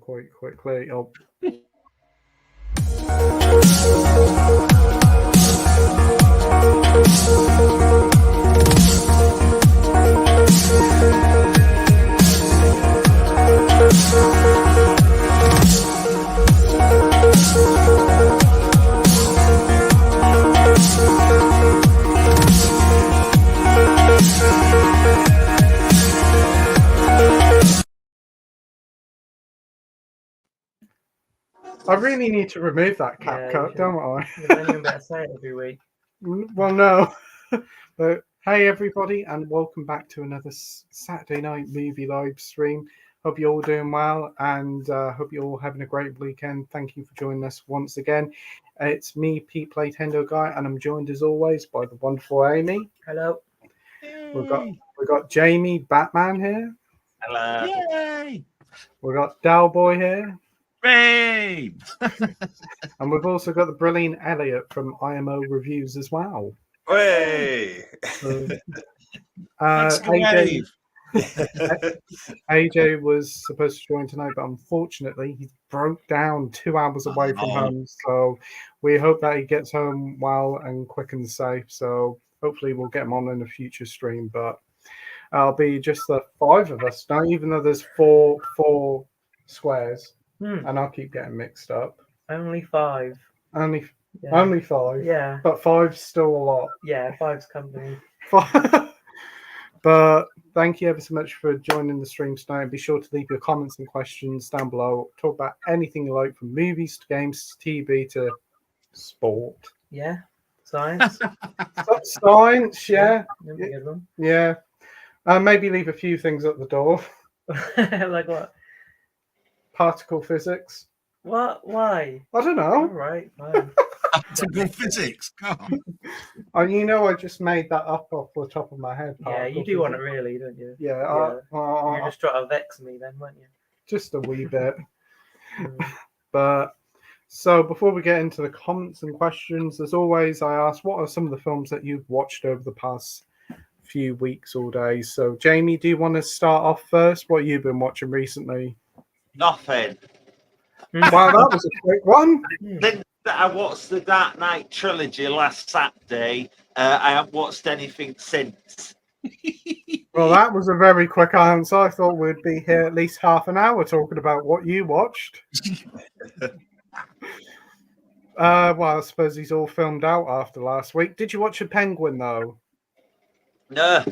quite quickly. Oh. I really need to remove that cap cut, don't I? Then you better say it every week. Well, no. But hey, everybody, and welcome back to another Saturday night movie live stream. Hope you're all doing well, and hope you're all having a great weekend. Thank you for joining us once again. It's me, Pete Playtendoguy, and I'm joined as always by the wonderful Amy. Hello. We've got Jamie Batman here. Hello. Yay! We've got Delboy here. Hey! And we've also got the brilliant Elliot from IMO Reviews as well. Hey! AJ was supposed to join tonight, but unfortunately he broke down 2 hours away from home. So we hope that he gets home well and quick and safe. So hopefully we'll get him on in a future stream. But I'll be just the 5 of us now, even though there's four squares. And I'll keep getting mixed up. Only 5. Only 5. Yeah. But 5's still a lot. Yeah, 5's company. But thank you ever so much for joining the stream tonight. Be sure to leave your comments and questions down below. Talk about anything you like, from movies to games, TV to sport. Yeah. Science. Science, yeah. That'd be a good one. Yeah. Maybe leave a few things at the door. Like what? Particle physics. What? Why? I don't know. All right, fine. Particle physics. Come on. You know, I just made that up off the top of my head. Yeah, you do want it really, don't you? Yeah. You're just trying to vex me then, weren't you? Just a wee bit. But so before we get into the comments and questions, as always, I ask, what are some of the films that you've watched over the past few weeks or days? So, Jamie, do you want to start off first? What have you been watching recently? Nothing. Wow, that was a quick one. Then I watched the Dark Knight trilogy last Saturday. I haven't watched anything since. Well, that was a very quick answer. I thought we'd be here at least half an hour talking about what you watched. Well, I suppose he's all filmed out after last week. Did you watch A Penguin, though? No.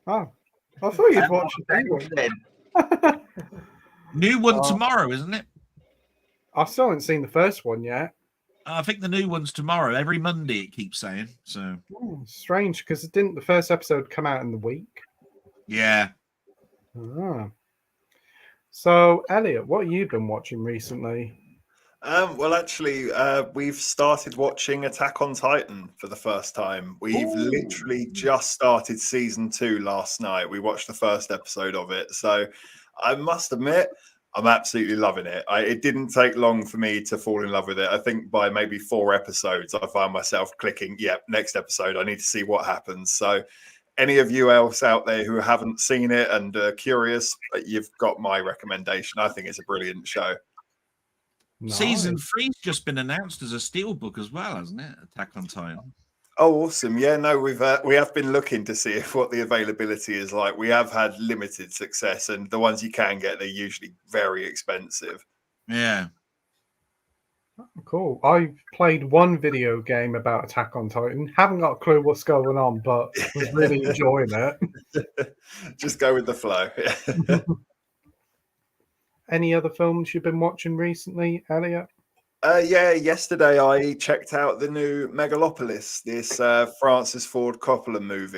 Oh, I thought you'd watch A Penguin. New one tomorrow, isn't it? I still haven't seen the first one yet. I think the new one's tomorrow. Every Monday, it keeps saying. So strange, because didn't the first episode come out in the week? Yeah. So, Elliot, what have you been watching recently? Well, actually, we've started watching Attack on Titan for the first time. We've literally just started season 2 last night. We watched the first episode of it. So I must admit, I'm absolutely loving it. It didn't take long for me to fall in love with it. I think by maybe 4 episodes, I found myself clicking, next episode, I need to see what happens. So any of you else out there who haven't seen it and are curious, you've got my recommendation. I think it's a brilliant show. Nice. Season 3's just been announced as a steelbook as well, hasn't it? Attack on Titan. Oh, awesome! Yeah, no, we have been looking to see what the availability is like. We have had limited success, and the ones you can get, they're usually very expensive. Yeah. Cool. I've played one video game about Attack on Titan. Haven't got a clue what's going on, but was really enjoying it. Just go with the flow. Any other films you've been watching recently, Elliot? Yesterday I checked out the new Megalopolis, this Francis Ford Coppola movie.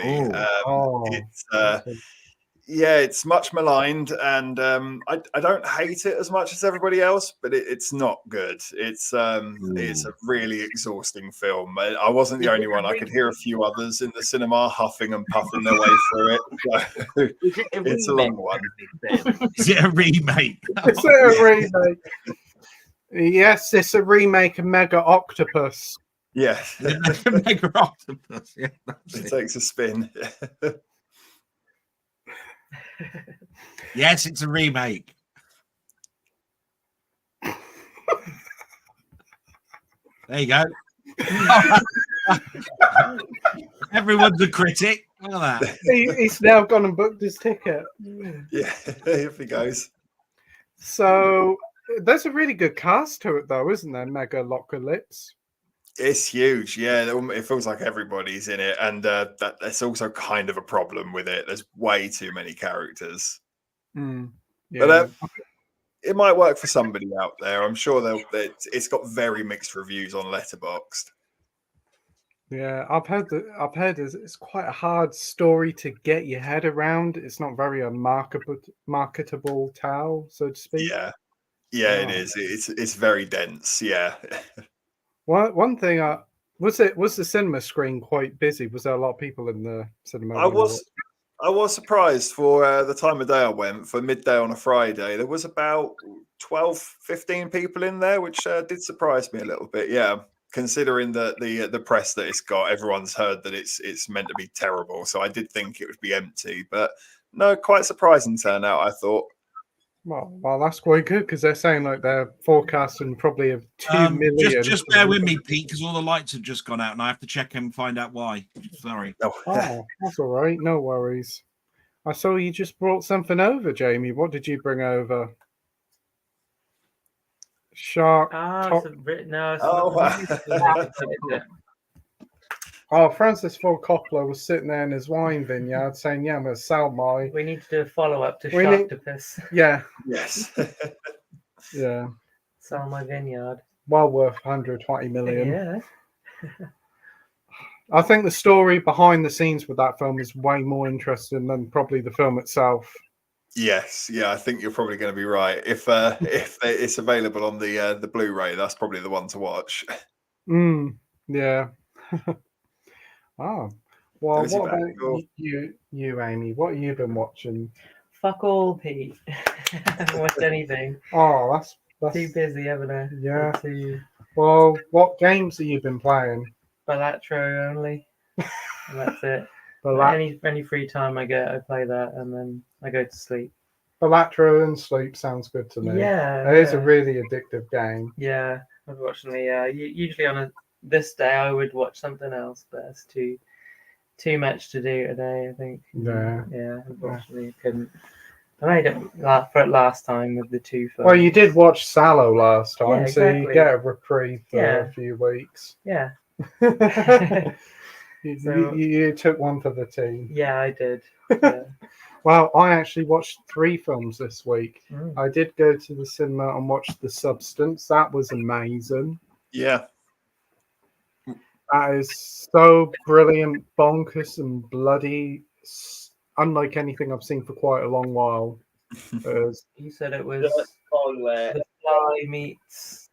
It's much maligned, and I don't hate it as much as everybody else, but it's not good. It's a really exhausting film. I wasn't the only one. I could hear a few others in the cinema huffing and puffing their way through it. So it's a long one. Is it a remake? Is it a remake? Yes, it's a remake of Mega Octopus. Yes. Mega Octopus. Yeah, it takes a spin. Yes, it's a remake. There you go. Everyone's a critic. Look at that. He's now gone and booked his ticket. Yeah, if he goes. So there's a really good cast to it, though, isn't there? Megalocalypse. It's huge, yeah. It feels like everybody's in it, and that's also kind of a problem with it. There's way too many characters, Yeah. but it might work for somebody out there. I'm sure it's got very mixed reviews on Letterboxd. Yeah, I've heard it's quite a hard story to get your head around. It's not very a marketable tale, so to speak. Yeah, it is. It's very dense. Yeah. One thing, was the cinema screen quite busy? Was there a lot of people in the cinema? I was surprised for the time of day I went for midday on a Friday. There was about 12, 15 people in there, which did surprise me a little bit. Yeah, considering the press that it's got, everyone's heard that it's meant to be terrible. So I did think it would be empty, but no, quite surprising turnout, I thought. Well, that's quite good because they're saying like they're forecasting probably of 2 million. Just bear with me, Pete, because all the lights have just gone out, and I have to check and find out why. Sorry. Oh, that's all right. No worries. I saw you just brought something over, Jamie. What did you bring over? Shark. Francis Ford Coppola was sitting there in his wine vineyard saying, "Yeah, I'm going to sell my." We need to do a follow-up to Sharktopus. Yeah. Yes. Yeah. Sell my vineyard. Well worth 120 million. Yeah. I think the story behind the scenes with that film is way more interesting than probably the film itself. Yes, yeah, I think you're probably going to be right. If it's available on the Blu-ray, that's probably the one to watch. Yeah. Well, what about you, Amy? What have you been watching? Fuck all, Pete. I haven't watched anything. Oh, that's too busy, haven't I? Yeah. Well, what games have you been playing? Balatro only. And that's it. Any free time I get, I play that, and then I go to sleep. Balatro and sleep sounds good to me. Yeah, it is a really addictive game. Yeah, unfortunately, usually on this day I would watch something else, but it's too much to do today, I think. Yeah, unfortunately, couldn't. I made it for it last time with the 2 films. Well, you did watch Sallow last time, Yeah, exactly. so you get a reprieve for a few weeks. Yeah. You took one for the team. Yeah, I did. Yeah. Well, I actually watched 3 films this week. I did go to the cinema and watch The Substance. That was amazing. Yeah. That is so brilliant, bonkers, and bloody. Unlike anything I've seen for quite a long while. You said it was The Fly meets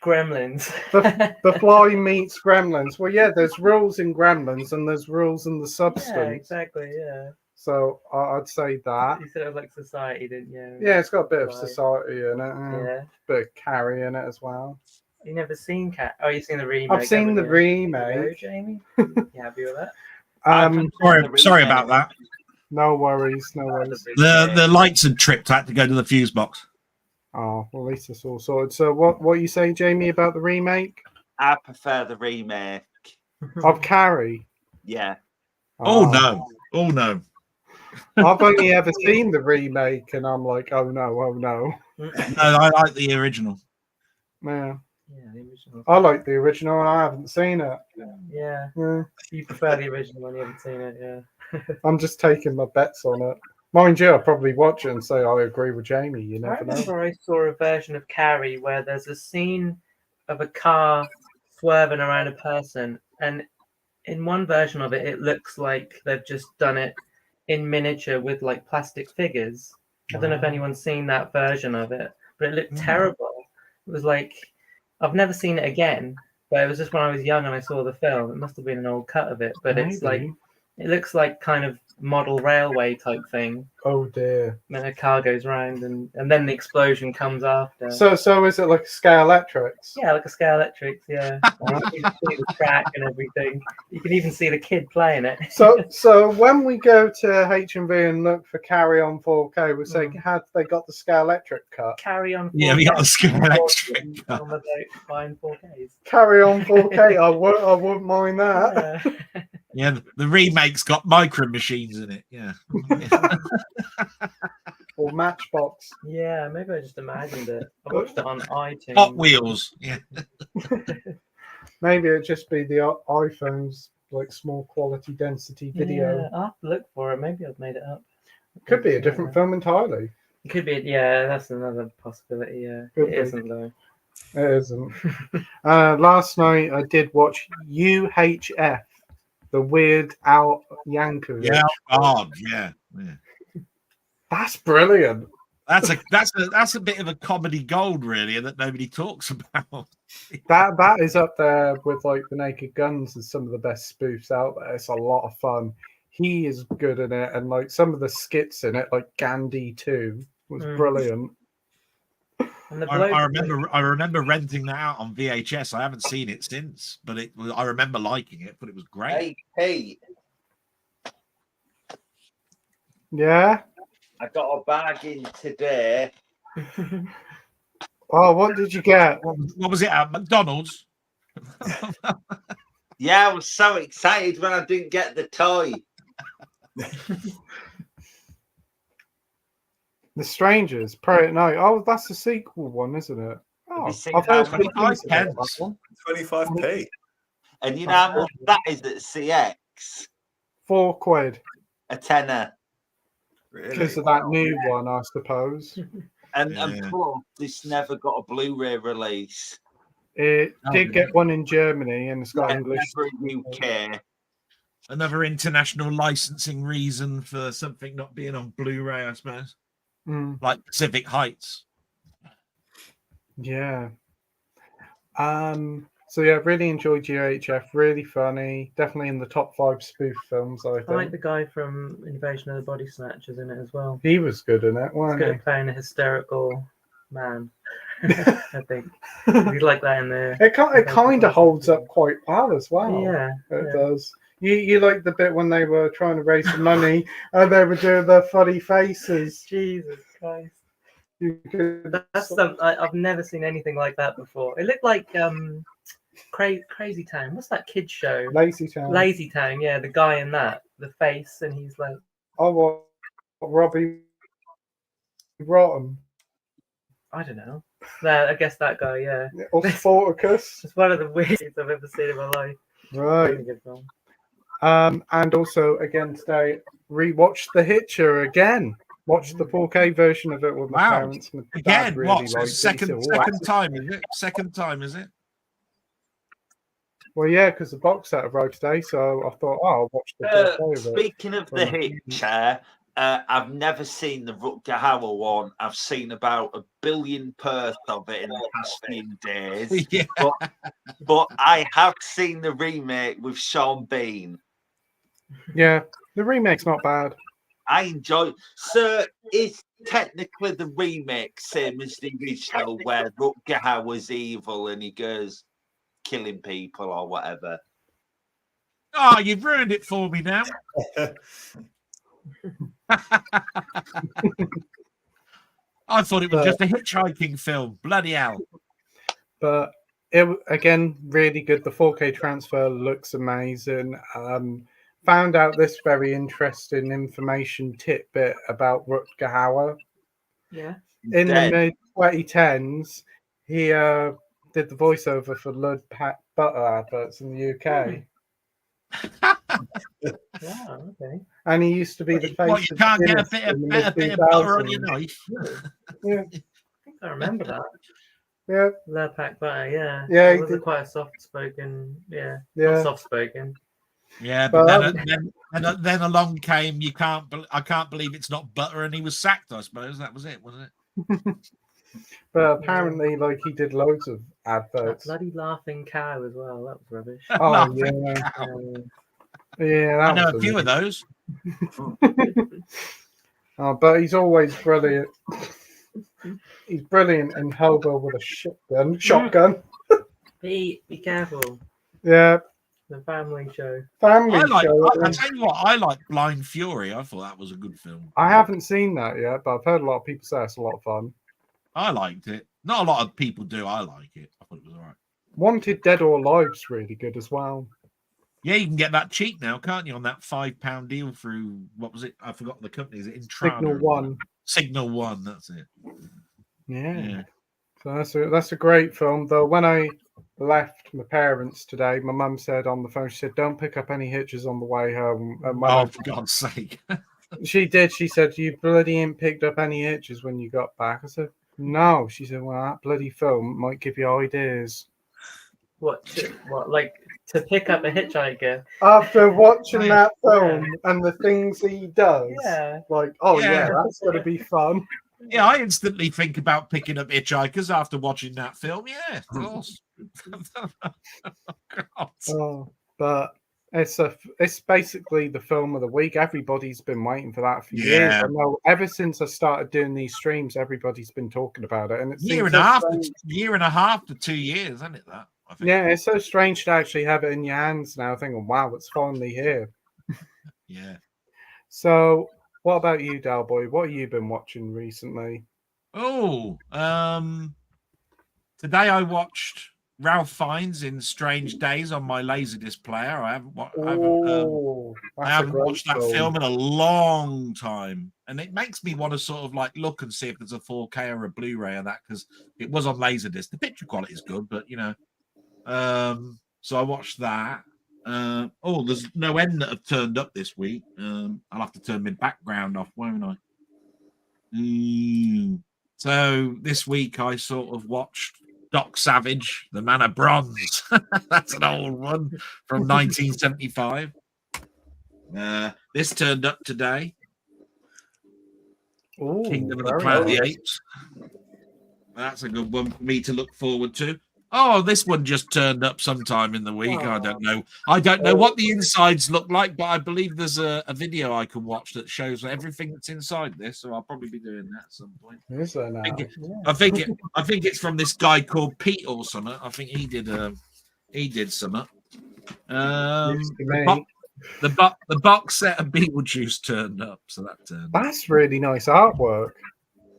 Gremlins. the Fly meets Gremlins. Well, yeah, there's rules in Gremlins and there's rules in The Substance. Yeah, exactly, yeah. So I'd say that. You said it was like society, didn't you? Yeah, it's got a bit of society in it. Yeah. A bit of Carrie in it as well. You never seen Cat? Oh, you've seen the remake. I've seen the remake. Hello, Jamie. You happy with that? Sorry about that. No worries. The lights had tripped. I had to go to the fuse box. Oh, well, at least it's all sorted. So what you say, Jamie, about the remake? I prefer the remake. Of Carrie? Yeah. Oh no. I've only ever seen the remake, and I'm like, oh no. No, I like the original. Yeah. Yeah, the original. I like the original, and I haven't seen it. Yeah. You prefer the original when you haven't seen it, yeah. I'm just taking my bets on it. Mind you, I'll probably watch it and say I agree with Jamie. You never know. I remember I saw a version of Carrie where there's a scene of a car swerving around a person, and in one version of it, it looks like they've just done it in miniature with like plastic figures. I don't know if anyone's seen that version of it, but it looked terrible. It was like, I've never seen it again, but it was just when I was young and I saw the film. It must have been an old cut of it, but it's like, it looks like kind of model railway type thing. Oh dear. And then a car goes round, and then the explosion comes after. So is it like Scalextrics? Yeah, like a Scalextrics, yeah. You can see the track and everything. You can even see the kid playing it. So when we go to HMV and look for Carry On 4K, we say, have they got the Scalextric cut? Carry On 4K. Yeah, we got the Scalextric cut. On the boat buying 4Ks. Carry On 4K, I wouldn't mind that. Yeah. Yeah, the remake's got micro machines in it. Yeah. Or Matchbox. Yeah, maybe I just imagined it. I watched it on iTunes. Hot Wheels. Yeah. Maybe it'd just be the iPhone's like small quality density video. Yeah, I'll have to look for it. Maybe I've made it up. Could be a different film entirely. It could be, yeah, that's another possibility, yeah. Could It be. isn't, though. It isn't. Last night I did watch UHF, the Weird Al Yankovic. Yeah. God. Yeah. That's brilliant. That's a bit of a comedy gold, really, that nobody talks about. That is up there with like the Naked Guns as some of the best spoofs out there. It's a lot of fun. He is good in it, and like some of the skits in it, like Gandhi 2, was brilliant. And the I remember renting that out on VHS. I haven't seen it since, but I remember liking it. But it was great. Hey, Yeah. I got a bargain today. Oh, what did you get? What was it at McDonald's? Yeah, I was so excited when I didn't get the toy. The Strangers, Pray at Night. Oh, that's the sequel one, isn't it? Oh, you seen I've heard that? good things about 25 that one. 25p. And you know how much that is at CX? £4 A tenner. Really? because of that new one, I suppose. And Yeah. plus, this never got a Blu-ray release. It did get one in Germany, and it's got And English. never in UK. Another international licensing reason for something not being on Blu-ray, I suppose. Mm, Like Pacific Heights. yeah. So yeah, really enjoyed UHF. Really funny. Definitely in the top 5 spoof films, I I like think. the guy from Invasion of the Body Snatchers in it as well. He was good in it, He's wasn't good he? at playing a hysterical man. I think he's like that in there. It kind of holds up quite well as well. Yeah, It does. You like the bit when they were trying to raise some money and they were doing their funny faces. Jesus Christ. You could, That's I've never seen anything like that before. It looked like Crazy Town. What's that kid show? Lazy Town. Lazy Town. Yeah, the guy in that, the face, and he's like, Oh, what? Robbie Rotten. I don't know. No, I guess that guy. Yeah, Or Sporticus. it's one of the weirdest I've ever seen in my life. Right. Really good film. And also again today, rewatched The Hitcher again. Watched the 4K version of it with my Wow. parents. My dad Again, really what? liked it. Second He said, "Oh, time, is it? Second time, is it? well, yeah, because the box set arrived today, so I thought, oh, I'll watch the 4K of it. Speaking of the Hitcher, I've never seen the Rutger Hauer one. I've seen about 1 billion Perth of it in the past few days. Yeah. But I have seen the remake with Sean Bean. Yeah, the remake's not bad. I enjoy. So is technically the remake same as the original, where Rutger Hauer's evil and he goes killing people or whatever? Oh, you've ruined it for me now. I thought it was just a hitchhiking film. Bloody hell. But it again, really good. The 4K transfer looks amazing. Found out this very interesting information tidbit about Rutger Hauer. Yeah. In the Dead. mid 2010s, he did the voiceover for Lud Pack butter adverts in the UK. Wow. Okay. And he used to be the face What, you of can't get a Guinness bit of, in the bit of butter on mid-2000s. your knife? Yeah, I think I remember that. yeah, Lurpak butter. Yeah. Yeah, It he was did. quite a soft-spoken. Yeah. yeah. Soft spoken. Yeah, But, but then along came I can't believe it's not butter, and he was sacked. I suppose that was it, wasn't it? But apparently, like he did loads of That adverts. bloody laughing cow as well. That was rubbish. Oh Laughing. yeah, Um, yeah. I That know was a few of those. Oh, but he's always brilliant. He's brilliant in Hobo with a shotgun. Be careful. Yeah, The family show. family I show. tell you what, I like Blind Fury. I thought that was a good film. I haven't seen that yet, but I've heard a lot of people say it's a lot of fun. I liked it. Not a lot of people do. I like it. I thought it was all right. Wanted Dead or Alive's really good as well. Yeah, you can get that cheap now, can't you? On that £5 deal through what was it? I forgot the company. Is it Intrada? Signal One. Signal One. That's it. Yeah. So that's a great film. Though when I left my parents today, my mum said on the phone, she said, "Don't pick up any hitches on the way home." And when For God's sake! she did. She said, "You bloody ain't picked up any hitches when you got back." I said, "No." She said, "Well, that bloody film might give you ideas." What? Like to pick up a hitchhiker? After watching that film and the things he does, Yeah. like, oh Yeah. that's gonna be fun. Yeah, I instantly think about picking up hitchhikers after watching that film. Yeah, of course. God. Oh, but it's basically the film of the week. Everybody's been waiting for that for years. Yeah. I know ever since I started doing these streams, everybody's been talking about it, and it's Year and a half to 2 years, isn't it? That I think. Yeah, it's so strange to actually have it in your hands now, thinking, wow, it's finally here. Yeah. So, what about you, Delboy? What have you been watching recently? Oh, today I watched Ralph Fiennes in Strange Days on my Laserdisc player. I haven't watched that film in a long time, and it makes me want to sort of like look and see if there's a 4K or a Blu-ray of that, because it was on Laserdisc. The picture quality is good, but so I watched that. There's no end that have turned up this week. I'll have to turn my background off, won't I? So this week I sort of watched Doc Savage, The Man of Bronze. That's an old one from 1975. This turned up today. Ooh, Kingdom of the Planet of the Apes. That's a good one for me to look forward to. Oh, this one just turned up sometime in the week. I don't know. I don't know what the insides look like, but I believe there's a video I can watch that shows everything that's inside this. So I'll probably be doing that at some point. Is there now? I think it's from this guy called Pete or something. I think he did something. The box set of Beetlejuice turned up, so that turned. That's really nice artwork.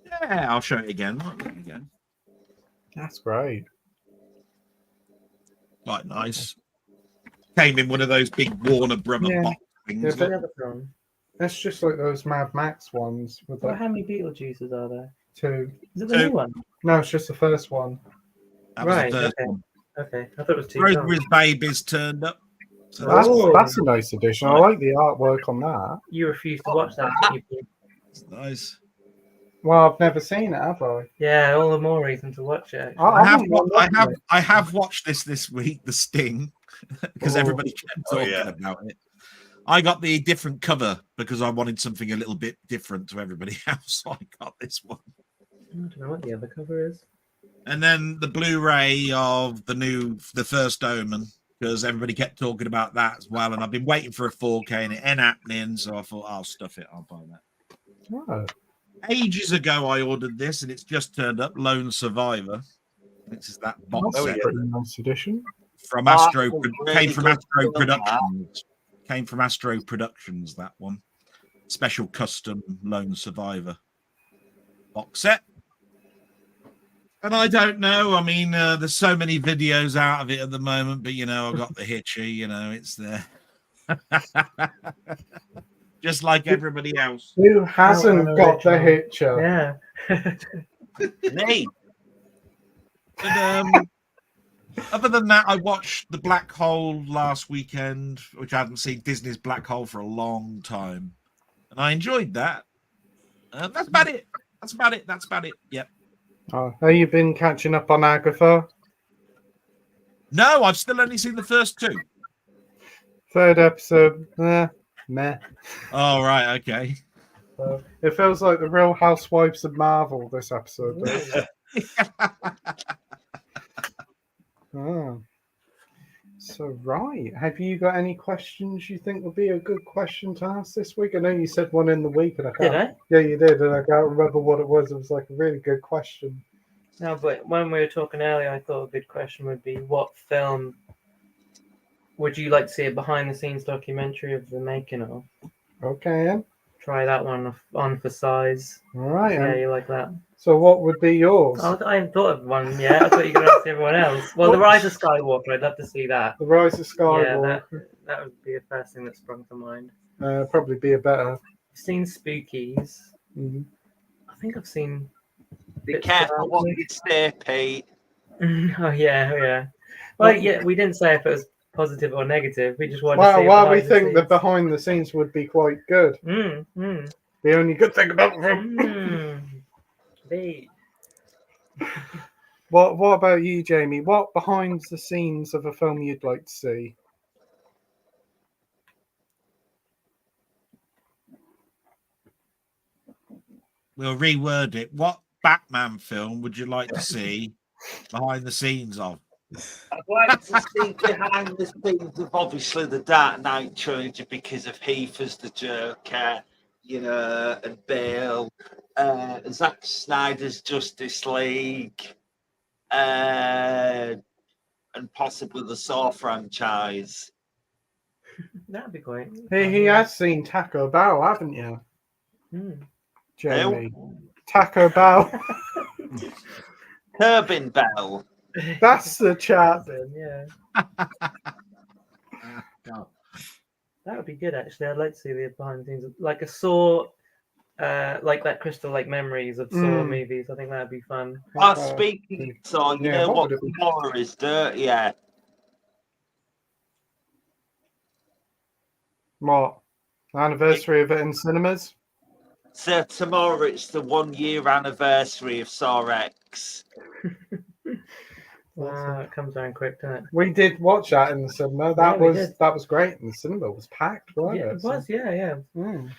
Yeah, I'll show it again. That's great. Quite nice. Came in one of those big Warner Brother box things. There's another film. That's just like those Mad Max ones. With How many Beetlejuices are there? 2. Is it the new one? No, it's just the first one. That was the first Okay. one. Okay, I thought it was 2. Rosemary's Baby's turned up. So That's a nice addition. I like the artwork on that. You refuse to watch that. It's nice. Well, I've never seen it, have I? Yeah, all the more reason to watch it. I have watched this week, The Sting, because everybody kept talking about it. I got the different cover because I wanted something a little bit different to everybody else. So I got this one. I don't know what the other cover is. And then the Blu-ray of the first Omen, because everybody kept talking about that as well. And I've been waiting for a 4K and it ain't happening. So I thought, I'll stuff it. I'll buy that. Oh. Ages ago, I ordered this and it's just turned up. Lone Survivor. This is that box set. Pretty nice edition. From Astro Productions. Came from Astro Productions, that one. Special custom Lone Survivor box set. And I don't know. I mean, there's so many videos out of it at the moment, but I got the hitchy. It's there. Just like everybody else. Who hasn't got the hitcher? Yeah. Me. But, other than that, I watched The Black Hole last weekend, which I hadn't seen Disney's Black Hole for a long time. And I enjoyed that. That's about it. That's about it. Yep. Have you been catching up on Agatha? No, I've still only seen the first 2. 3rd episode, meh. Oh, right, okay. It feels like the Real Housewives of Marvel, this episode does. So, right. have you got any questions you think would be a good question to ask this week? I know you said one in the week, and I can't. Did I? Yeah, you did, and I can't remember what it was. It was like a really good question. No, but when we were talking earlier, I thought a good question would be, what film would you like to see a behind-the-scenes documentary of the making of? Okay, Ian. Try that one on for size. All right. Yeah, Ian. you like that? So, what would be yours? Oh, I haven't thought of one yet. I thought you were going to ask everyone else. Well, The Rise of Skywalker. I'd love to see that. The Rise of Yeah, Skywalker. that would be the first thing that sprung to mind. Probably be a better. I've seen Spookies. Mhm. I think I've seen. Be bits careful about what it. you say, Pete. Oh yeah. Well, yeah, we didn't say if it was positive or negative. We just wanted to Well, see. while we think the behind the scenes would be quite good, the the only good thing about the film. What about you, Jamie? What behind the scenes of a film you'd like to see? We'll reword it. What Batman film would you like to see behind the scenes of? I'd like to see behind the scenes of obviously the Dark Knight trilogy because of Heath as the Joker, and Bale, Zack Snyder's Justice League, and possibly the Saw franchise. That'd be great. He has seen Taco Bell, haven't you, Jamie? Who? Taco Bell. Turbine Bell. That's the chat. Yeah. That would be good, actually. I'd like to see the behind the scenes, like a Saw, like that Crystal Lake Memories of Saw movies. I think that'd be fun. Speaking of Saw, you know what horror is dirty? Yeah. What? Anniversary of it in cinemas? So tomorrow it's the 1 year anniversary of Saw X. Wow, it comes around quick, doesn't it? We did watch that in the cinema. That Yeah, was great. And the cinema was packed, wasn't Yeah, it? it was. Yeah. Mm.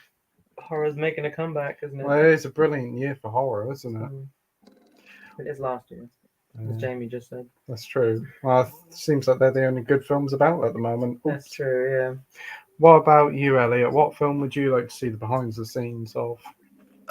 Horror's making a comeback, isn't it? Well, it is a brilliant year for horror, isn't it? It is last year, as Jamie just said. That's true. Well, it seems like they're the only good films about at the moment. That's true, yeah. What about you, Elliot? What film would you like to see the behind the scenes of?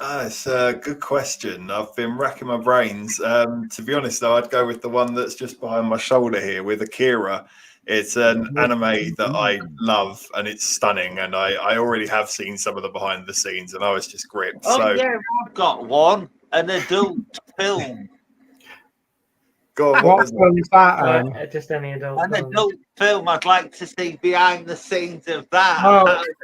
It's a good question. I've been racking my brains. To be honest, though, I'd go with the one that's just behind my shoulder here with Akira. It's an anime that I love and it's stunning. And I already have seen some of the behind the scenes and I was just gripped. Yeah, I've got one. An adult film. Go on, what film is that? Just any adult An film. adult film. I'd like to see behind the scenes of that.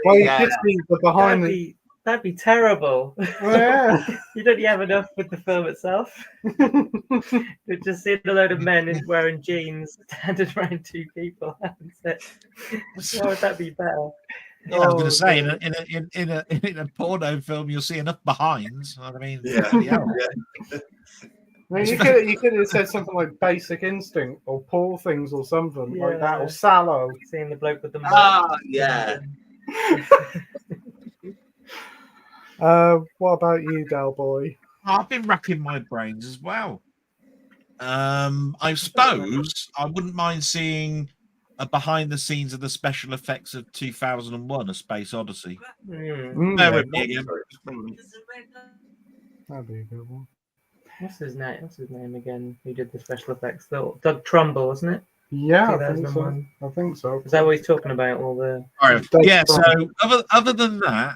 Well, you could see the behind the. That'd be terrible. Yeah. You don't have enough with the film itself. You're just seeing a load of men wearing jeans standing around two people. Why would that be better? Yeah, I was going to say, in a porno film, you'll see enough behinds. I mean, I mean, you could have said something like Basic Instinct or Poor Things or something like that, or Sallow. Seeing the bloke with the yeah. What about you, Delboy? I've been racking my brains as well. I suppose I wouldn't mind seeing a behind the scenes of the special effects of 2001: A Space Odyssey. That'd be a good one. What's his name again? Who did the special effects? Doug Trumbull, wasn't it? Yeah, I think so. Is that what he's talking about? All the yeah. So other than that,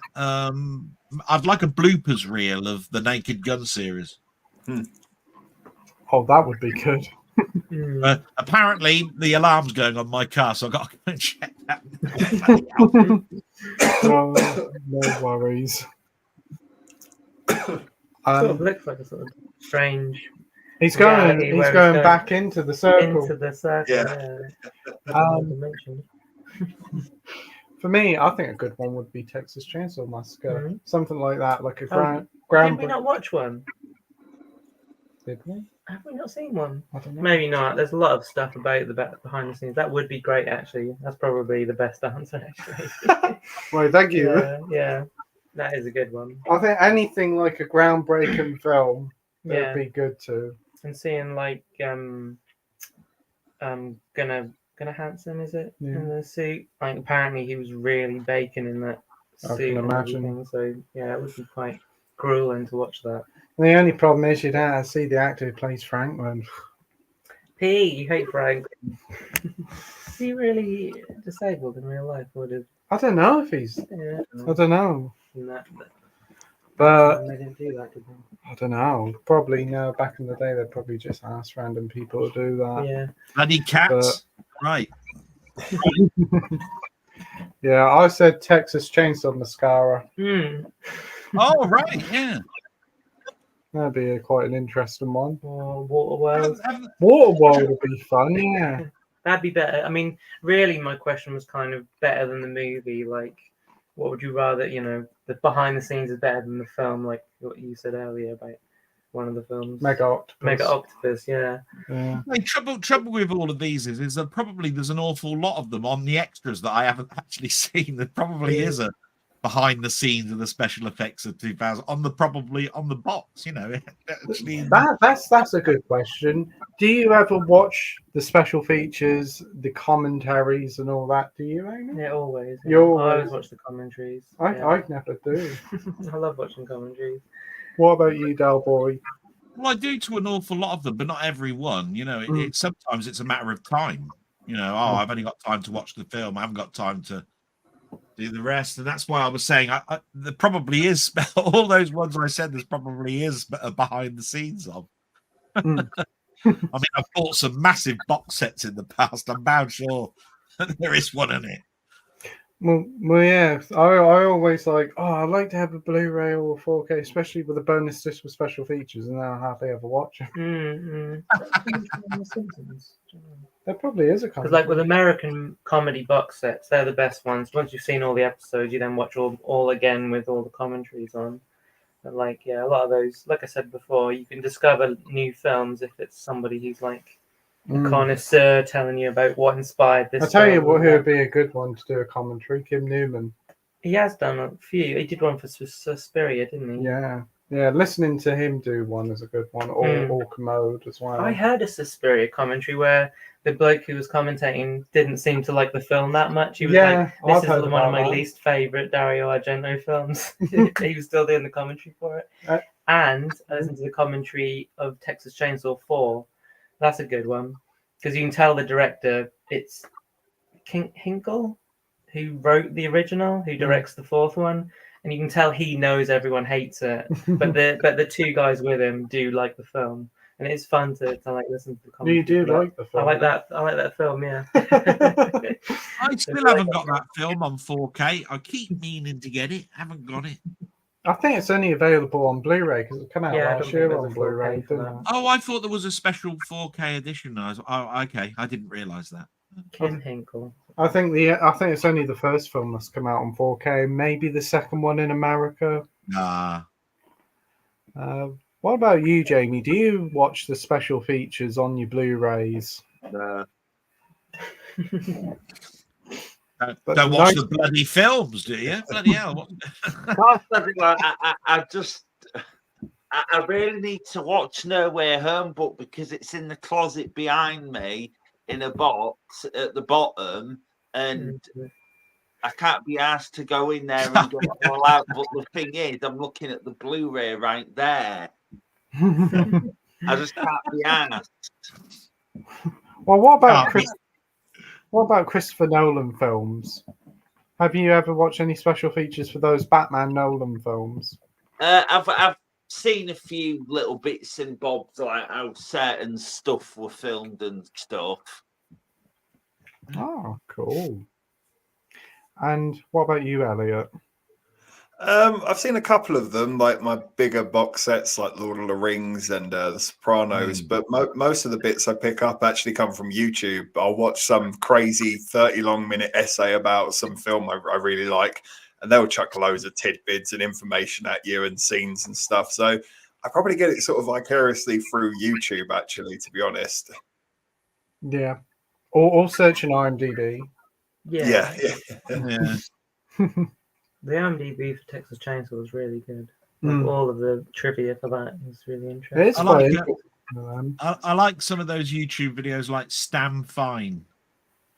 I'd like a bloopers reel of the Naked Gun series. Oh, that would be good. Apparently, the alarm's going on my car, so I've got to go and check that. No worries. Sort of looks like a sort of strange. He's going back into the circle. For me, I think a good one would be Texas Chainsaw Massacre. Something like that, like a ground. Did we not watch one? Did we? Have we not seen one? I don't know. Maybe not. There's a lot of stuff about the behind the scenes. That would be great, actually. That's probably the best answer, actually. Well, thank you. Yeah, that is a good one. I think anything like a groundbreaking film would be good too. And seeing like gonna Hansen, is it? Yeah. In the suit. Like apparently he was really baking in that I suit can and imagine. everything. So yeah, it would be quite grueling to watch that. The only problem is you don't see the actor who plays Franklin. P, you hate Frank. Is he really disabled in real life, or did I don't know if he's. yeah? I don't know. That, But they didn't do that, did they? I don't know. Probably no. Back in the day, they probably just asked random people to do that. Yeah. Bloody cats. Right. Yeah, I said Texas Chainsaw Mascara. Hmm. Oh, right. Yeah. That'd be quite an interesting one. Or Waterworld. Waterworld would be fun. Yeah. That'd be better. I mean, really, my question was kind of better than the movie. Like, what would you rather? You know, the behind the scenes is better than the film. Like what you said earlier about one of the films. Mega Octopus. Mega Octopus. Yeah. Yeah. Hey, trouble with all of these is that probably there's an awful lot of them on the extras that I haven't actually seen. There probably is a behind the scenes of the special effects of 2000 on the box. You know, actually. That's a good question. Do you ever watch the special features, the commentaries, and all that? Do you, Amy? Yeah, always. Yeah. You I always- always watch the commentaries. I Yeah. never do. I love watching commentaries. What about you, Delboy? Well, I do to an awful lot of them, but not every one. You know, it sometimes it's a matter of time. You know, I've only got time to watch the film. I haven't got time to do the rest, and that's why I was saying there probably is all those ones I said. There's probably is behind the scenes of. I mean, I've bought some massive box sets in the past. I'm bound sure there is one in it. Well, yeah. I always I like to have a Blu-ray or a 4K, especially with a bonus disc with special features, and I hardly ever watch it. There probably is a Because like with American comedy box sets, they're the best ones. Once you've seen all the episodes, you then watch all again with all the commentaries on. But like, yeah, a lot of those, like I said before, you can discover new films if it's somebody who's like a connoisseur telling you about what inspired this. I'll tell you film what, or who would that. be a good one to do a commentary. Kim Newman. He has done a few. He did one for Suspiria, didn't he? Yeah. Listening to him do one is a good one, or Commode as well. I heard a Suspiria commentary where the bloke who was commentating didn't seem to like the film that much. He was like, "This is one of my least favorite Dario Argento films." He was still doing the commentary for it. And I listened to the commentary of Texas Chainsaw 4. That's a good one because you can tell the director it's Hinkle who wrote the original, who directs the fourth one, and you can tell he knows everyone hates it, but the two guys with him do like the film, and it's fun to like listen to the commentary. You do like the film? I like that film. Yeah. I still haven't got that film on 4K. I keep meaning to get it. Haven't got it. I think it's only available on Blu-ray because it came out last year on Blu-ray. Didn't it? Oh, I thought there was a special 4K edition. Okay. I didn't realise that. Kim Hinkle. I think it's only the first film that's come out on 4K. Maybe the second one in America. Nah. What about you, Jamie? Do you watch the special features on your Blu-rays? No. Don't watch the bloody films, do you? Bloody hell! I really need to watch No Way Home, but because it's in the closet behind me in a box at the bottom, and I can't be asked to go in there and get it all out. But the thing is, I'm looking at the Blu-ray right there. I just can't be asked. Well, what about Christopher Nolan films? Have you ever watched any special features for those Batman Nolan films? I've seen a few little bits and bobs, like how certain stuff were filmed and stuff. Oh, cool. And what about you, Elliot? I've seen a couple of them, like my bigger box sets, like Lord of the Rings and The Sopranos. But most of the bits I pick up actually come from YouTube. I'll watch some crazy 30-long-minute essay about some film I really like, and they'll chuck loads of tidbits and information at you and scenes and stuff. So I probably get it sort of vicariously through YouTube, actually, to be honest. Yeah. Or searching IMDb. Yeah. The IMDb for Texas Chainsaw was really good. Like all of the trivia for that is really interesting. I like some of those YouTube videos, like Stam Fine.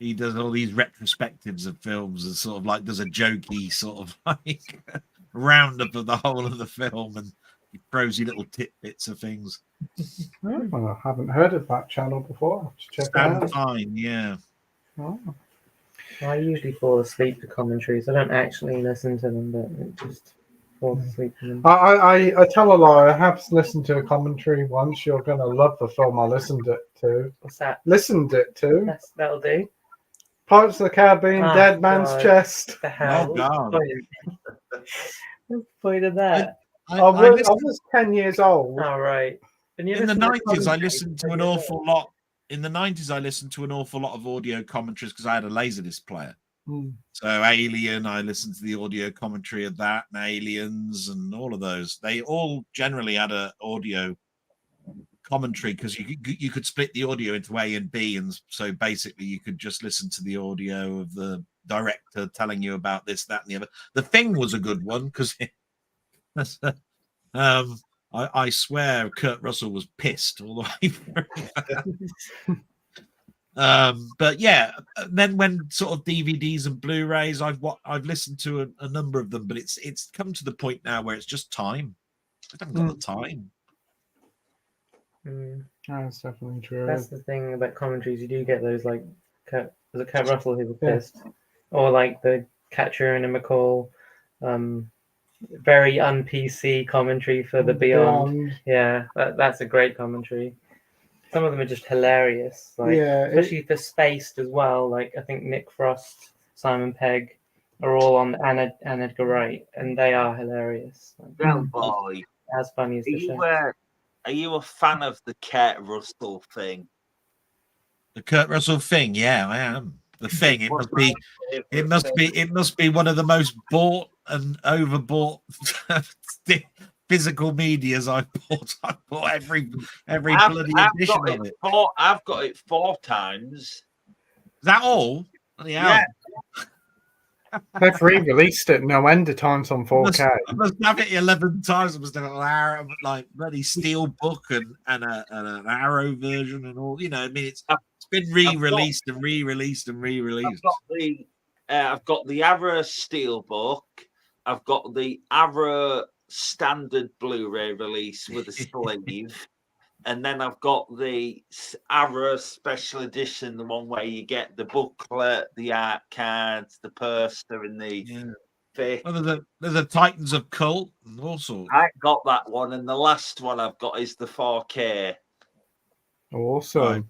he does all these retrospectives of films and sort of like does a jokey sort of like roundup of the whole of the film, and he throws you little tidbits of things. Well, I haven't heard of that channel before. I'll have to check it Stand out. Fine, yeah. Oh. I usually fall asleep to commentaries. I don't actually listen to them, but it just fall asleep to them. I tell a lie. I have listened to a commentary once. You're going to love the film I listened it to. What's that? Listened it to. That'll do. Pirates of the Caribbean, Oh, Dead Man's God. Chest. The hell? Oh, God. What's the point of that? I was 10 years old. Oh, right. And you In the listen to 90s, I commentary, listened to so an you're awful lot. In the 90s, I listened to an awful lot of audio commentaries because I had a Laserdisc player. So Alien, I listened to the audio commentary of that, and Aliens, and all of those. They all generally had a audio commentary because you could split the audio into A and B, and so basically you could just listen to the audio of the director telling you about this, that, and the other. The Thing was a good one because I swear Kurt Russell was pissed all the way through. But yeah, then when sort of DVDs and Blu-rays, I've listened to a number of them, but it's come to the point now where it's just time. I haven't got the time. That's definitely true. That's the thing about commentaries. You do get those like Kurt Russell who was pissed, or like the Catcher in a McCall, very un-PC commentary for the Beyond. Yeah, that's a great commentary. Some of them are just hilarious, like especially for Spaced as well. Like I think Nick Frost, Simon Pegg are all on and Edgar Wright, and they are hilarious. Delboy, as funny as the show. Are you a fan of the Kurt Russell thing? The Kurt Russell Thing, yeah, I am. The Thing, it must be one of the most bought and overbought physical medias I've bought. I've bought every bloody edition of it. I've got it 4 times. Is that all? Yeah. They've re-released it no end of times on 4K. I must have it 11 times. I must have an Arrow, like bloody steel book and an Arrow version and all. You know, I mean, it's been re-released and re-released and re-released. I've got the Arrow steel book. I've got the Arrow standard Blu-ray release with a sleeve. And then I've got the Arrow special edition, the one where you get the booklet, the art cards, the poster, and the fake. Well, there's a Titans of Cult and all sorts. I got that one, and the last one I've got is the 4K. Awesome.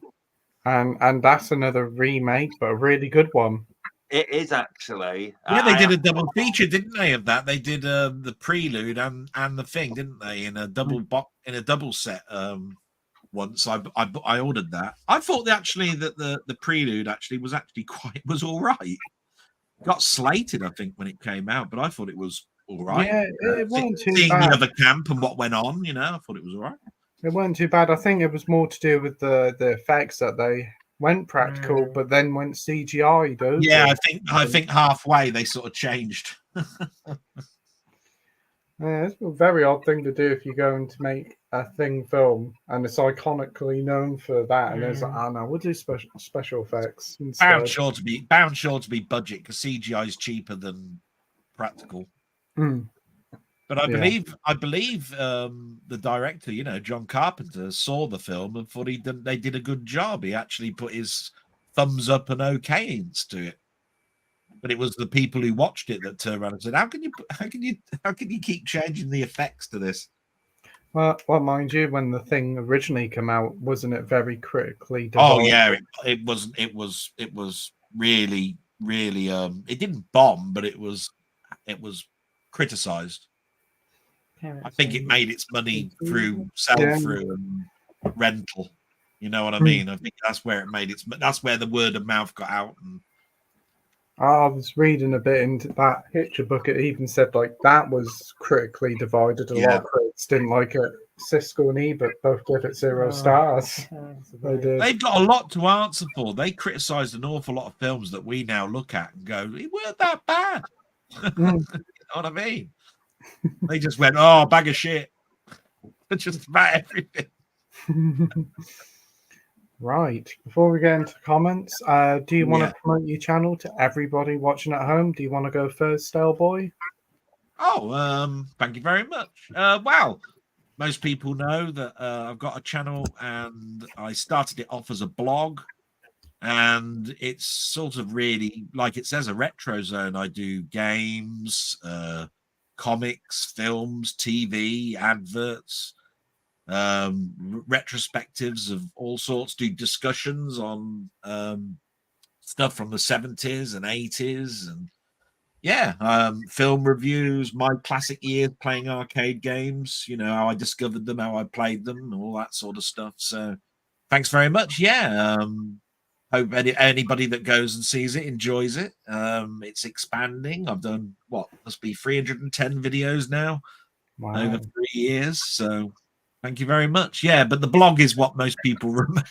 Right. And that's another remake, but a really good one. It is actually. Yeah, they did a double feature, didn't they? Of that, they did the Prelude and the Thing, didn't they? In a double set. Once I ordered that. I thought that the Prelude was all right. Got slated, I think, when it came out, but I thought it was all right. Yeah, it wasn't too seeing bad. the other camp and what went on, you know, I thought it was all right. It wasn't too bad. I think it was more to do with the effects that they went practical, but then went CGI. Yeah, I think halfway they sort of changed. Yeah, it's a very odd thing to do if you're going to make a Thing film and it's iconically known for that, and it's like, oh no, we'll do special effects instead. Bound sure to be budget because CGI is cheaper than practical. But I believe the director, you know, John Carpenter, saw the film and thought they did a good job. He actually put his thumbs up and okay into it. But it was the people who watched it that turned around and said, "How can you keep changing the effects to this?" Well, mind you, when the Thing originally came out, wasn't it very critically divided? Oh yeah, it was really it didn't bomb, but it was criticized. I think it made its money through sell-through and rental. You know what I mean? I think that's where it made that's where the word of mouth got out. And I was reading a bit into that Hitcher book. It even said like that was critically divided. A lot of critics didn't like it. Siskel and Ebert both gave it 0 stars. They did. They've got a lot to answer for. They criticised an awful lot of films that we now look at and go, "It weren't that bad." You know what I mean? They just went, "Oh, bag of shit." Just about everything. Right. Before we get into comments, do you want Yeah. to promote your channel to everybody watching at home? Do you want to go first, Delboy? Oh, thank you very much. Well, most people know that I've got a channel and I started it off as a blog, and it's sort of really, like it says, a retro zone. I do games, comics, films, TV, adverts, retrospectives of all sorts, do discussions on stuff from the 70s and 80s, and film reviews, my classic years playing arcade games, how I discovered them, how I played them, and all that sort of stuff. So thanks very much. Hope anybody that goes and sees it enjoys it. It's expanding. I've done must be 310 videos now over 3 years. So thank you very much. But the blog is what most people remember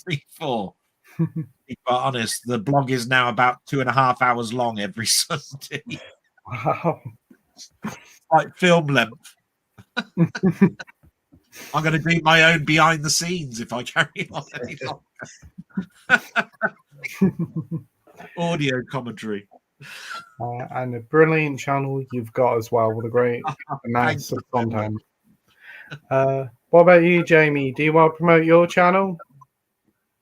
me for. To be quite honest, the blog is now about 2.5 hours long every Sunday. Wow. Like film length. I'm going to do my own behind the scenes if I carry on any longer. Audio commentary. And a brilliant channel you've got as well with a great amount of content. What about you, Jamie? Do you want to promote your channel?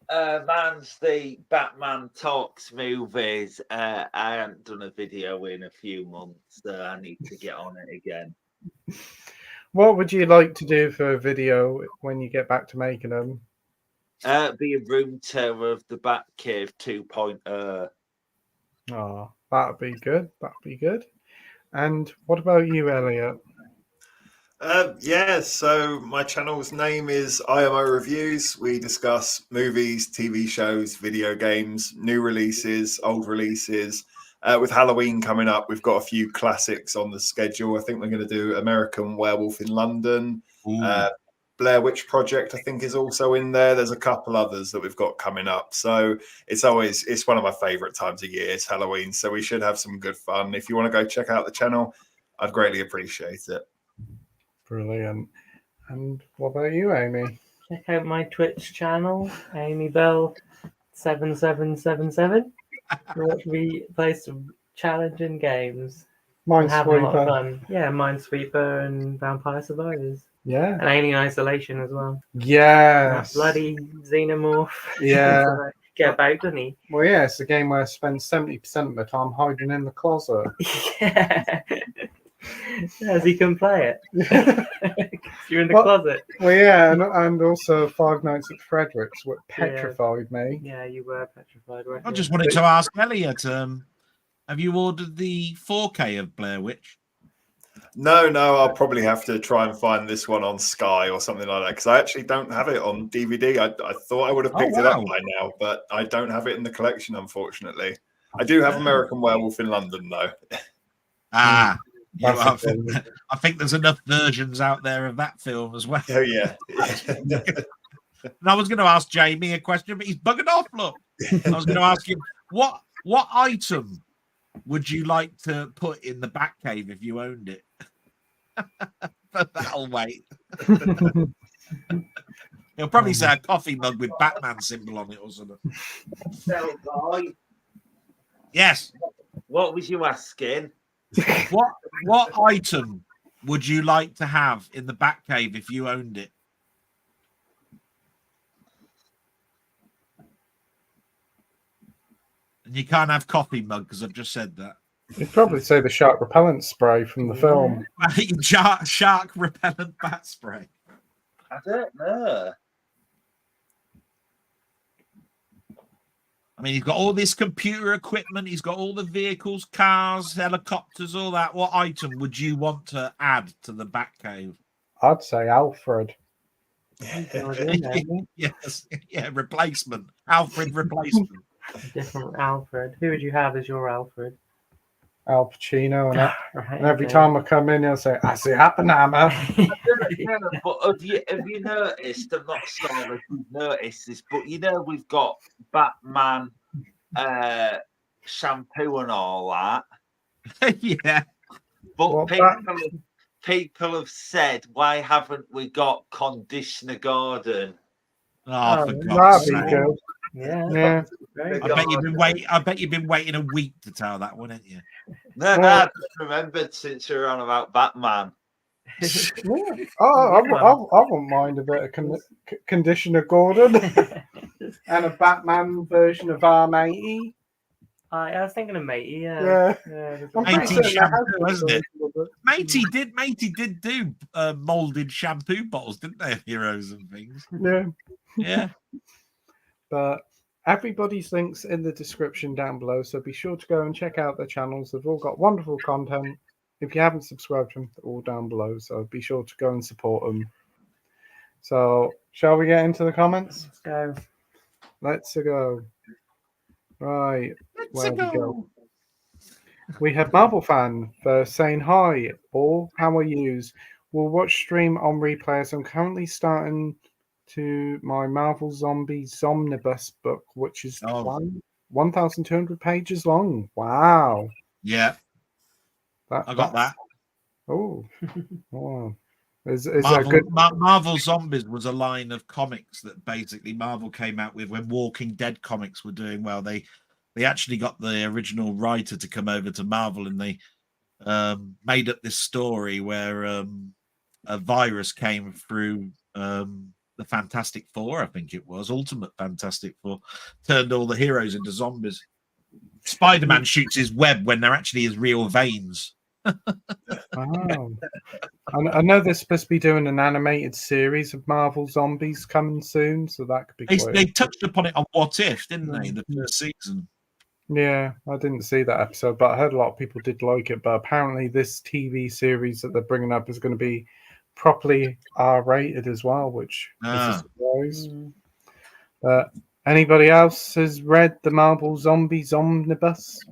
Mine's the Batman Talks movies. I haven't done a video in a few months, so I need to get on it again. What would you like to do for a video when you get back to making them? Be a room tour of the Batcave 2.0. Oh, that'd be good. That'd be good. And what about you, Elliot? So my channel's name is IMO Reviews. We discuss movies, TV shows, video games, new releases, old releases. With Halloween coming up, we've got a few classics on the schedule. I think we're going to do American Werewolf in London. Blair Witch Project, I think, is also in there. There's a couple others that we've got coming up. So it's one of my favorite times of year. It's Halloween. So we should have some good fun. If you want to go check out the channel, I'd greatly appreciate it. Brilliant. And what about you, Amy? Check out my Twitch channel, Amy Bell 7777. Watch me play some challenging games. Have a lot of fun. Yeah, Minesweeper and Vampire Survivors. Yeah. And Alien Isolation as well. Yes. That bloody Xenomorph. Yeah. Get about, doesn't he? Well, yeah, it's a game where I spend 70% of the time hiding in the closet. Yeah. Yes, he can play it. You're in the closet. Well, yeah, and also Five Nights at Frederick's, what petrified me. Yeah, you were petrified, weren't you? I just wanted to ask Elliot, have you ordered the 4K of Blair Witch? No, I'll probably have to try and find this one on Sky or something like that, because I actually don't have it on DVD. I thought I would have picked it up by now, but I don't have it in the collection, unfortunately. I do have American Werewolf in London, though. I think there's enough versions out there of that film as well. Oh, yeah. And I was going to ask Jamie a question, but he's buggered off, look. I was going to ask him, what item would you like to put in the Batcave if you owned it? But that'll wait. He'll probably say a coffee mug with Batman symbol on it or something. Delboy. Yes. What was you asking? What item would you like to have in the Batcave if you owned it? And you can't have coffee mug because I've just said that. You'd probably say the shark repellent spray from the film. Shark repellent bat spray. I don't know. I mean, he's got all this computer equipment. He's got all the vehicles, cars, helicopters, all that. What item would you want to add to the Batcave? I'd say Alfred. Yes, yeah, replacement. Alfred replacement. Different Alfred. Who would you have as your Alfred? Al Pacino, Right, and every time I come in, he'll say, "I see Oppenheimer." But have you noticed? I'm not sure if you've noticed this, but we've got Batman shampoo and all that. Yeah. But people have said, why haven't we got Conditioner Gordon? Oh, Oh, for That'd God's be sake. good. Yeah. Yeah. Very I good. bet you've been waiting a week to tell that one, haven't you? No, I Well- just remembered since you were on about Batman. Yeah. I wouldn't mind a bit of Conditioner Gordon and a Batman version of R80. I was thinking of Matey. Yeah. Yeah. I'm pretty Matey certain that has shampoo, hasn't it? a bit. Matey did do molded shampoo bottles, didn't they? Of Heroes and things. Yeah. Yeah. But everybody's links in the description down below, so be sure to go and check out their channels. They've all got wonderful content. If you haven't subscribed to them, they're all down below, so be sure to go and support them. So, shall we get into the comments? Let's go. Let's go. Right, Let's go. we have Marvel Fan first saying hi, all. How are yous? We'll watch stream on replay as I'm currently starting to my Marvel Zombies Omnibus book, which is 1,200 pages long. Wow. Yeah, I got that. Oh, wow. Is Marvel, that good? Marvel Zombies was a line of comics that basically Marvel came out with when Walking Dead comics were doing well. They actually got the original writer to come over to Marvel, and they made up this story where a virus came through the Fantastic Four, I think it was, Ultimate Fantastic Four, turned all the heroes into zombies. Spider-Man shoots his web when they're actually his real veins. Wow. I know they're supposed to be doing an animated series of Marvel Zombies coming soon, so that could be quite... They touched upon it on What If, didn't they, the first season? Yeah, I didn't see that episode, but I heard a lot of people did like it. But apparently this TV series that they're bringing up is going to be properly R-rated as well, which is a surprise. But anybody else has read the Marvel Zombies Omnibus?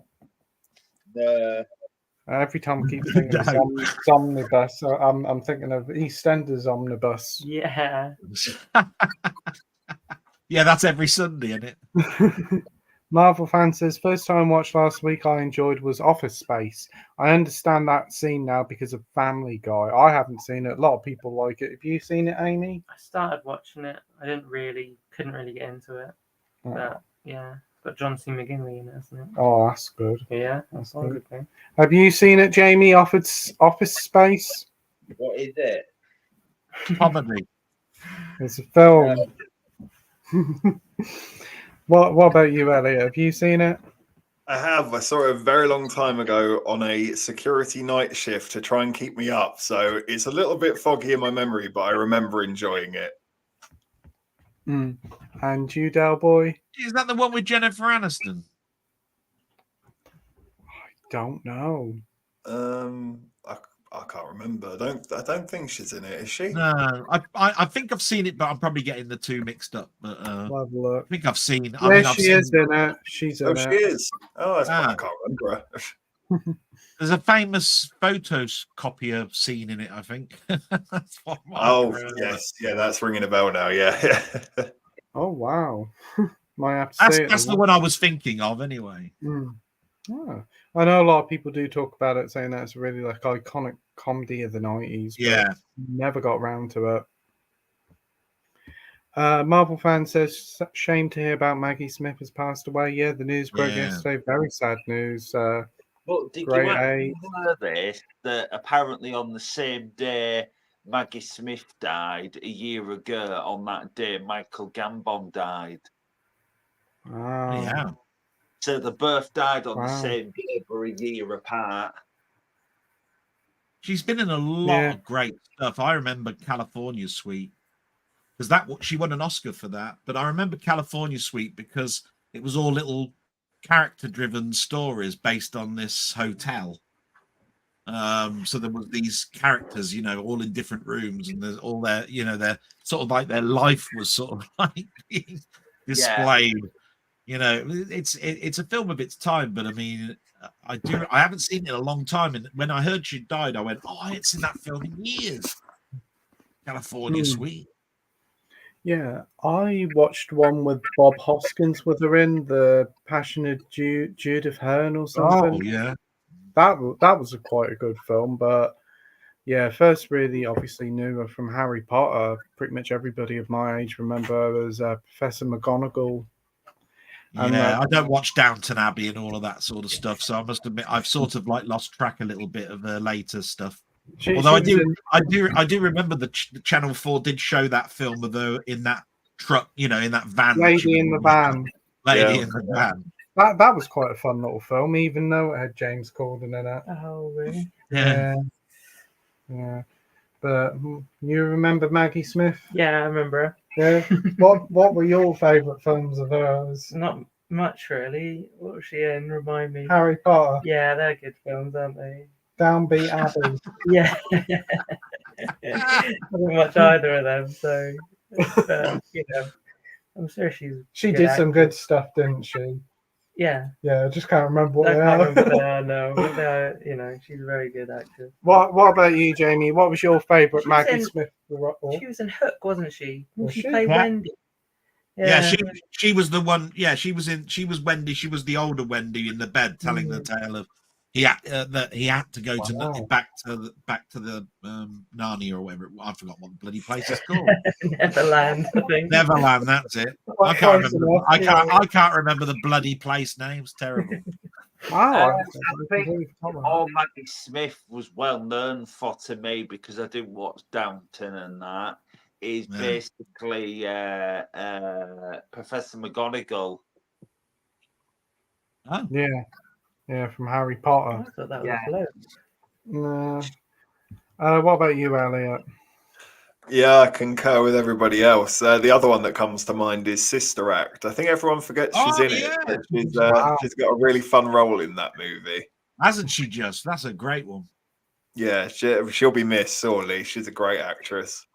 Every time I keep thinking of Omnibus, I'm thinking of EastEnders Omnibus. Yeah. Yeah, that's every Sunday, isn't it? Marvel Fan says, first time watched last week I enjoyed was Office Space. I understand that scene now because of Family Guy. I haven't seen it. A lot of people like it. Have you seen it, Amy? I started watching it. I couldn't really get into it. But yeah, got John C. McGinley in it, isn't it? Oh, that's good. Yeah, that's one good thing. Have you seen it, Jamie? Office Space? What is it? Comedy. It's a film. What about you, Elliot? Have you seen it? I have. I saw it a very long time ago on a security night shift to try and keep me up. So it's a little bit foggy in my memory, but I remember enjoying it. And you, Delboy? Is that the one with Jennifer Aniston? I don't know. I can't remember. I don't think she's in it. Is she? No, I think I've seen it, but I'm probably getting the two mixed up. But We'll have a look. I think I've seen. Yeah, I mean, I've she seen, is in it. She's in it. She is. Oh, I can't remember her. There's a famous photocopier scene in it, I think. That's what yes, yeah, that's ringing a bell now. Yeah. Oh wow! Might have to say that's the one I was thinking of, anyway. Oh. I know a lot of people do talk about it, saying that it's a really like iconic comedy of the 90s. Yeah, never got round to it. Marvel Fan says, shame to hear about Maggie Smith has passed away. Yeah, the news broke yesterday. Very sad news. But did you actually hear this? That apparently on the same day Maggie Smith died, a year ago, on that day Michael Gambon died. Wow. So they both died on the same day, but a year apart. She's been in a lot of great stuff. I remember California Suite because she won an Oscar for that. But I remember California Suite because it was all little character-driven stories based on this hotel. So there was these characters, all in different rooms, and there's all their, their sort of like their life was sort of like being displayed. It's a film of its time, but I mean, I haven't seen it in a long time, and when I heard she died, I went, "Oh, I ain't seen that film in years." California Suite. Yeah, I watched one with Bob Hoskins with her in the Passionate Judith Hearn or something. Oh yeah, that was quite a good film, but Yeah, first really obviously knew her from Harry Potter. Pretty much everybody of my age remember her as Professor McGonagall. And Yeah, I don't watch Downton Abbey and all of that sort of stuff, so I must admit I've sort of like lost track a little bit of her later stuff. Although I do remember the Channel 4 did show that film of her in that truck, in that van. Lady in the Van. Lady in the Van. That was quite a fun little film, even though it had James Corden in it. Oh, really? Yeah. But you remember Maggie Smith? Yeah, I remember her. Yeah. What were your favourite films of hers? Not much, really. What was she in? Remind me. Harry Potter. Yeah, they're good films, aren't they? Downbeat Abbey. Yeah. I don't watch either of them, so I'm sure she did some good stuff, didn't she? Yeah. Yeah, I just can't remember what I they can't are. remember what they are, no. But they are, she's a very good actress. What about you, Jamie? What was your favourite Maggie Smith? She was in Hook, wasn't she? Was she she? played Wendy. Yeah, she was the one. Yeah, she was Wendy. She was the older Wendy in the bed, telling the tale of that he had to go to back to the Narnia or whatever. I forgot what the bloody place is called. Neverland, I think. Neverland. That's it. I can't remember. I can't remember the bloody place name. It's terrible. I think all Maggie Smith was well known for to me, because I didn't watch Downton and that, is basically Professor McGonagall. Oh. Yeah, from Harry Potter. I thought that was No. What about you, Elliot? Yeah, I concur with everybody else. The other one that comes to mind is Sister Act. I think everyone forgets she's in it. She's got a really fun role in that movie. Hasn't she just? That's a great one. Yeah, she'll be missed sorely. She's a great actress.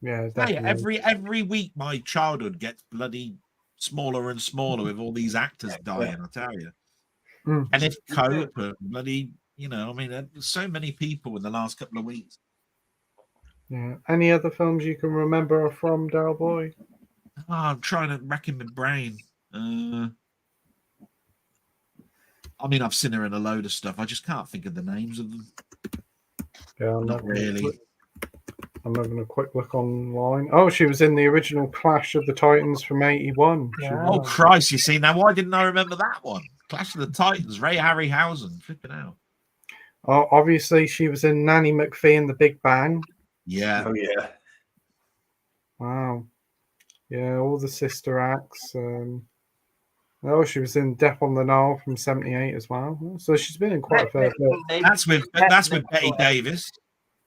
Yeah, definitely. Hey, every week my childhood gets bloody smaller and smaller with all these actors dying, I tell you. And if Cope and bloody, there's so many people in the last couple of weeks. Yeah. Any other films you can remember from Delboy? I'm trying to rack in my brain. I've seen her in a load of stuff. I just can't think of the names of them. Yeah, not really. I'm having a quick look online. Oh, she was in the original Clash of the Titans from '81. Yeah. Oh, Christ, you see, now why didn't I remember that one? Clash of the Titans, Ray Harryhausen, flipping out. Oh, obviously, she was in Nanny McPhee and the Big Bang. Yeah. Oh, yeah. Wow. Yeah, all the sister acts. Oh, she was in Death on the Nile from '78 as well. So she's been in quite a fair bit. That's with Betty Davis.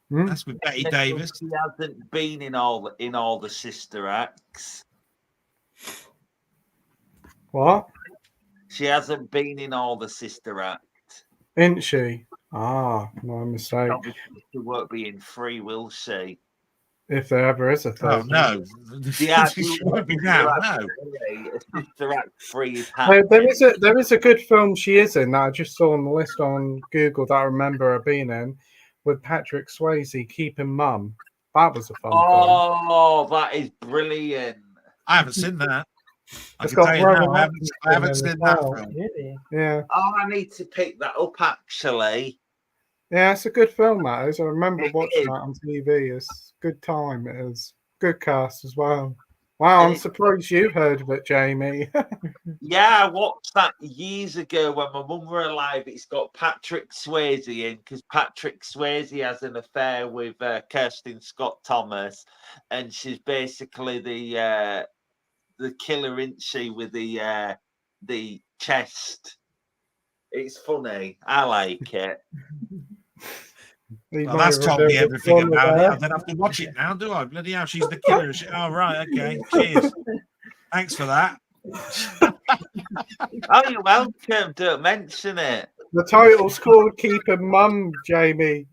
That's with Betty Davis. She hasn't been in all the sister acts. What? She hasn't been in all the sister acts. Isn't she? Ah, my mistake. She won't be in 3, will she? If there ever is a third. Oh, no. Yeah, She won't be now, no. Sister Act 3 is There is a good film she is in that I just saw on the list on Google that I remember her being in, with Patrick Swayze, Keeping Mum. That was a fun film. Oh, that is brilliant. I haven't seen that. I It's can got tell you now, Rowan I haven't Atkinson seen as that well. film. Really? Yeah. Oh, I need to pick that up, actually. Yeah, it's a good film, that is. I remember watching that on TV. It's a good time. It is. Good cast as well. Wow, I'm surprised you heard of it, Jamie. Yeah, I watched that years ago when my mum were alive. It's got Patrick Swayze in, because Patrick Swayze has an affair with Kirsten Scott Thomas, and she's basically the killer, isn't she, with the chest. It's funny. I like it. Well, that's told me everything about it. I don't have to watch it now, do I? Bloody hell, she's the killer. Oh, right, okay. Cheers. Thanks for that. Oh, you're welcome. Don't mention it. The title's called Keeping Mum, Jamie.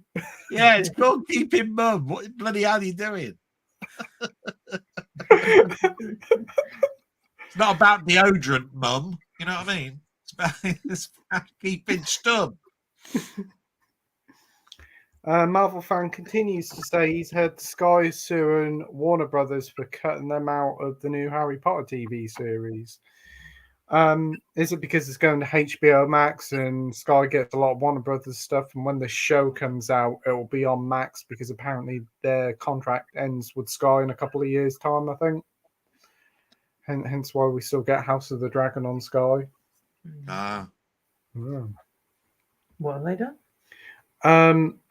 Yeah, it's called Keeping Mum. What bloody hell are you doing? It's not about deodorant, Mum. You know what I mean? It's about keeping stub. Marvel fan continues to say he's had Sky suing Warner Brothers for cutting them out of the new Harry Potter TV series. Is it because it's going to HBO Max and Sky gets a lot of Warner Brothers stuff, and when the show comes out, it will be on Max because apparently their contract ends with Sky in a couple of years' time, I think. Hence why we still get House of the Dragon on Sky. Ah, What have they done?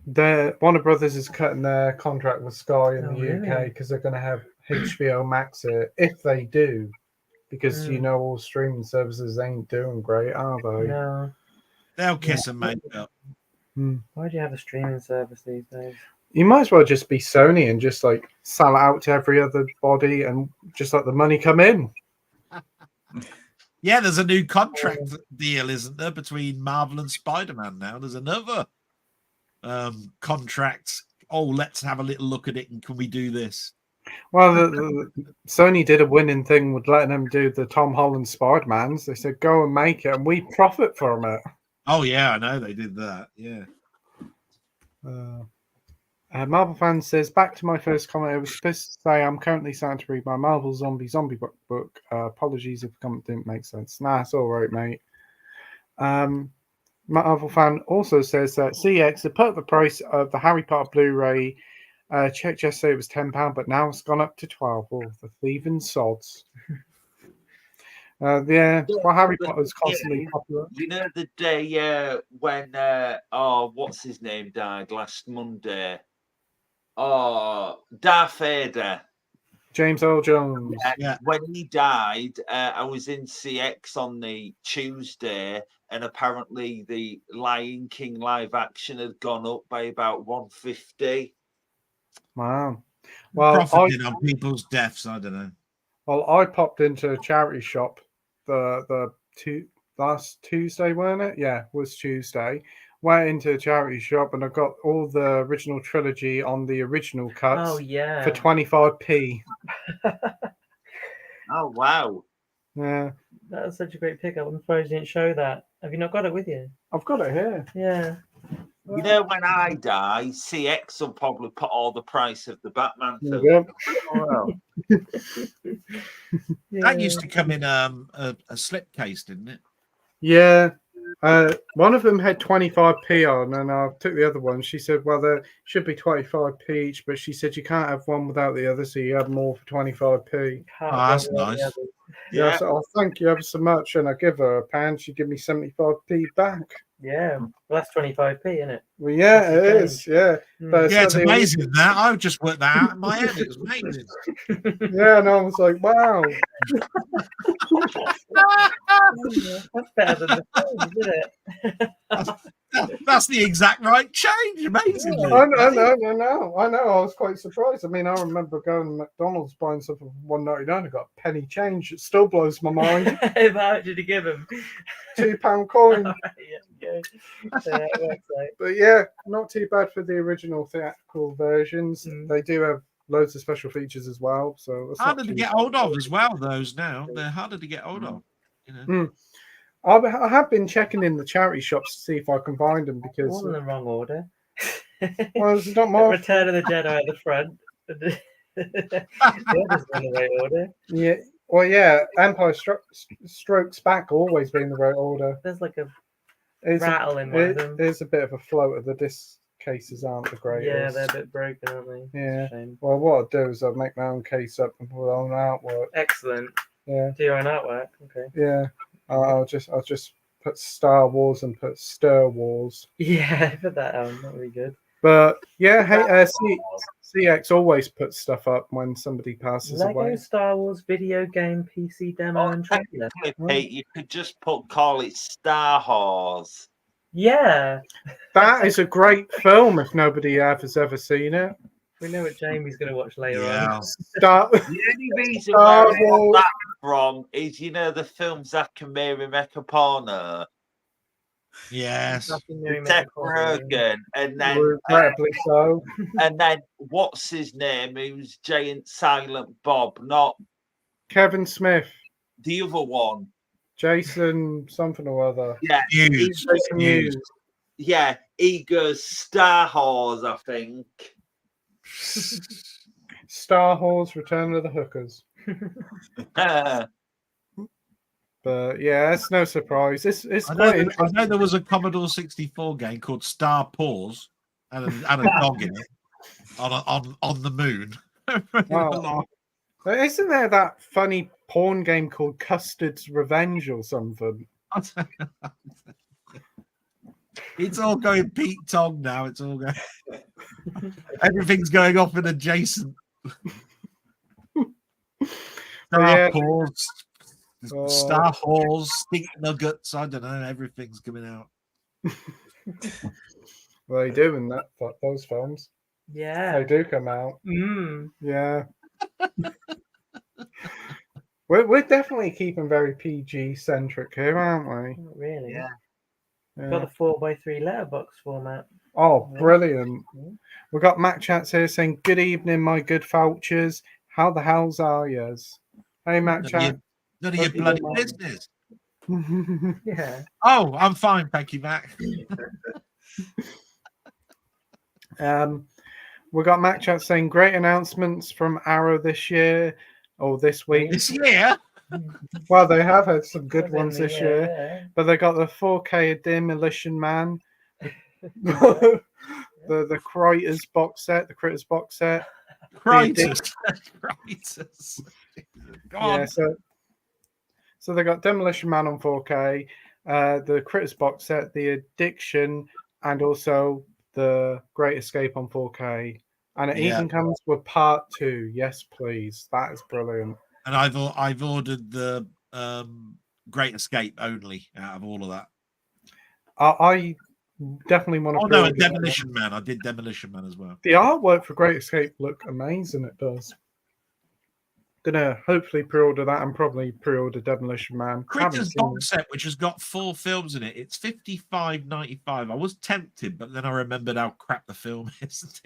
The Warner Brothers is cutting their contract with Sky in the UK really? because they're going to have HBO Max here if they do. Because you know all streaming services ain't doing great, are they? No. they'll kiss and make up. Why do you have a streaming service these days? You might as well just be Sony and just like sell it out to every other body and just let the money come in. Yeah, there's a new contract deal, isn't there, between Marvel and Spider-Man now? There's another contract. Oh, let's have a little look at it, and can we do this? Well, Sony did a winning thing with letting them do the Tom Holland Spider-Mans. They said, go and make it, and we profit from it. Oh, yeah, I know they did that. Yeah. Marvel fan says, back to my first comment. I was supposed to say I'm currently starting to read my Marvel Zombie book. Apologies if the comment didn't make sense. Nah, it's all right, mate. Marvel fan also says that CX have put up the price of the Harry Potter Blu-ray. Checked yesterday, it was £10, but now it's gone up to 12. Oh, the thieving sods. Well, Harry Potter's constantly popular. You know the day when what's his name died last Monday? Oh, Darth Vader. James Earl Jones. Yeah. When he died, I was in CX on the Tuesday, and apparently the Lion King live action had gone up by about 150. Wow. Well, profiting on people's deaths. I don't know. Well, I popped into a charity shop last Tuesday, weren't it? Yeah, it was Tuesday. Went into a charity shop and I got all the original trilogy on the original cuts. Oh yeah. For 25p. Oh wow. Yeah. That was such a great pickup. I'm surprised you didn't show that. Have you not got it with you? I've got it here. Yeah. You know, when I die, CX will probably put all the price of the Batman film. Yeah. Oh, That used to come in a slipcase, didn't it? Yeah. One of them had 25p on, and I took the other one. She said, well, there should be 25p each, but she said you can't have one without the other, so you have more for 25p. Oh, that's nice. Yeah. So I'll thank you ever so much, and I give her £1. She give me 75p back. Yeah, well, that's 25p, isn't it? Well, yeah, it is. Yeah, Mm. Yeah, it's amazing that I just worked that out in my head. It was amazing. Yeah, and I was like, wow. That's better than the film, isn't it? That's the exact right change. Amazingly. I know. I was quite surprised. I mean, I remember going to McDonald's buying something for $1.99. I got a penny change. It still blows my mind. How much did you give him? £2 coin. Yeah, it works out. But yeah, not too bad for the original theatrical versions. They do have loads of special features as well. So it's harder to get hold of as well. Those now they're harder to get hold of. You know. I have been checking in the charity shops to see if I can find them because all in the wrong order. Well, it's not more. Return of the Jedi at the front. The others in the right order. Yeah. Well, yeah. Empire Strikes Back always been in the right order. There's like a rattle in one of them. There's a bit of a float. The disc cases aren't the greatest. Yeah, they're a bit broken, aren't they? Yeah. Well, what I'll do is I'll make my own case up and put my own artwork. Excellent. Yeah. Do your own artwork. Okay. Yeah. I'll just put Star Wars and put Stir Wars. Yeah, put that on. That would be good. But yeah, hey, CX always puts stuff up when somebody passes Lego away. Star Wars video game PC demo and trailer. Pete, you could just call it Star Wars. Yeah. That is a great film if nobody has ever seen it. We know what Jamie's going to watch later on. The only reason where I got that from is, the film Zack and Mary Make a Porno. Yes. Seth Rogen, and then regrettably so. And then what's his name? Who's Giant Silent Bob? Not Kevin Smith. The other one. Jason something or other. Yeah. Jason Hughes. Yeah, he goes Star Wars, I think. Star Wars: Return of the Hookers. But yeah, it's no surprise. It's I quite know interesting. there was a Commodore 64 game called Star Paws and a dog in it on the moon. Oh, isn't there that funny porn game called Custard's Revenge or something? It's all going Pete Tong now. It's all going. Everything's going off in adjacent. Star Paws, Star Halls, Stink Nuggets. I don't know. Everything's coming out. Well, they do in those films. Yeah. They do come out. Mm. Yeah. We're definitely keeping very PG centric here, aren't we? Not really. Yeah. Got the 4x3 letterbox format. Oh, brilliant. Yeah. We've got Matt Chats here saying, "Good evening, my good Fouchers. How the hells are yous?" Hey, Matt Chat. None of your bloody business. Yeah. Oh, I'm fine. Thank you, Matt. We got Matt Chat saying, "Great announcements from Arrow this year or this week." This year? Well, they have had some good ones Within the this year, year, but they got the 4K Demolition Man, the Critters box set, the Critters box set. Critters. Critters. Yeah, so they got Demolition Man on 4K, the Critters box set, the Addiction, and also the Great Escape on 4K. And it even comes with part 2. Yes, please. That is brilliant. And I've ordered the Great Escape only out of all of that. I definitely want to. Oh no, a Demolition Man. I did Demolition Man as well. The artwork for Great Escape look amazing. It does. Gonna hopefully pre-order that and probably pre-order Demolition Man. Critters box set, which has got 4 films in it. It's $55.95. I was tempted, but then I remembered how crap the film is.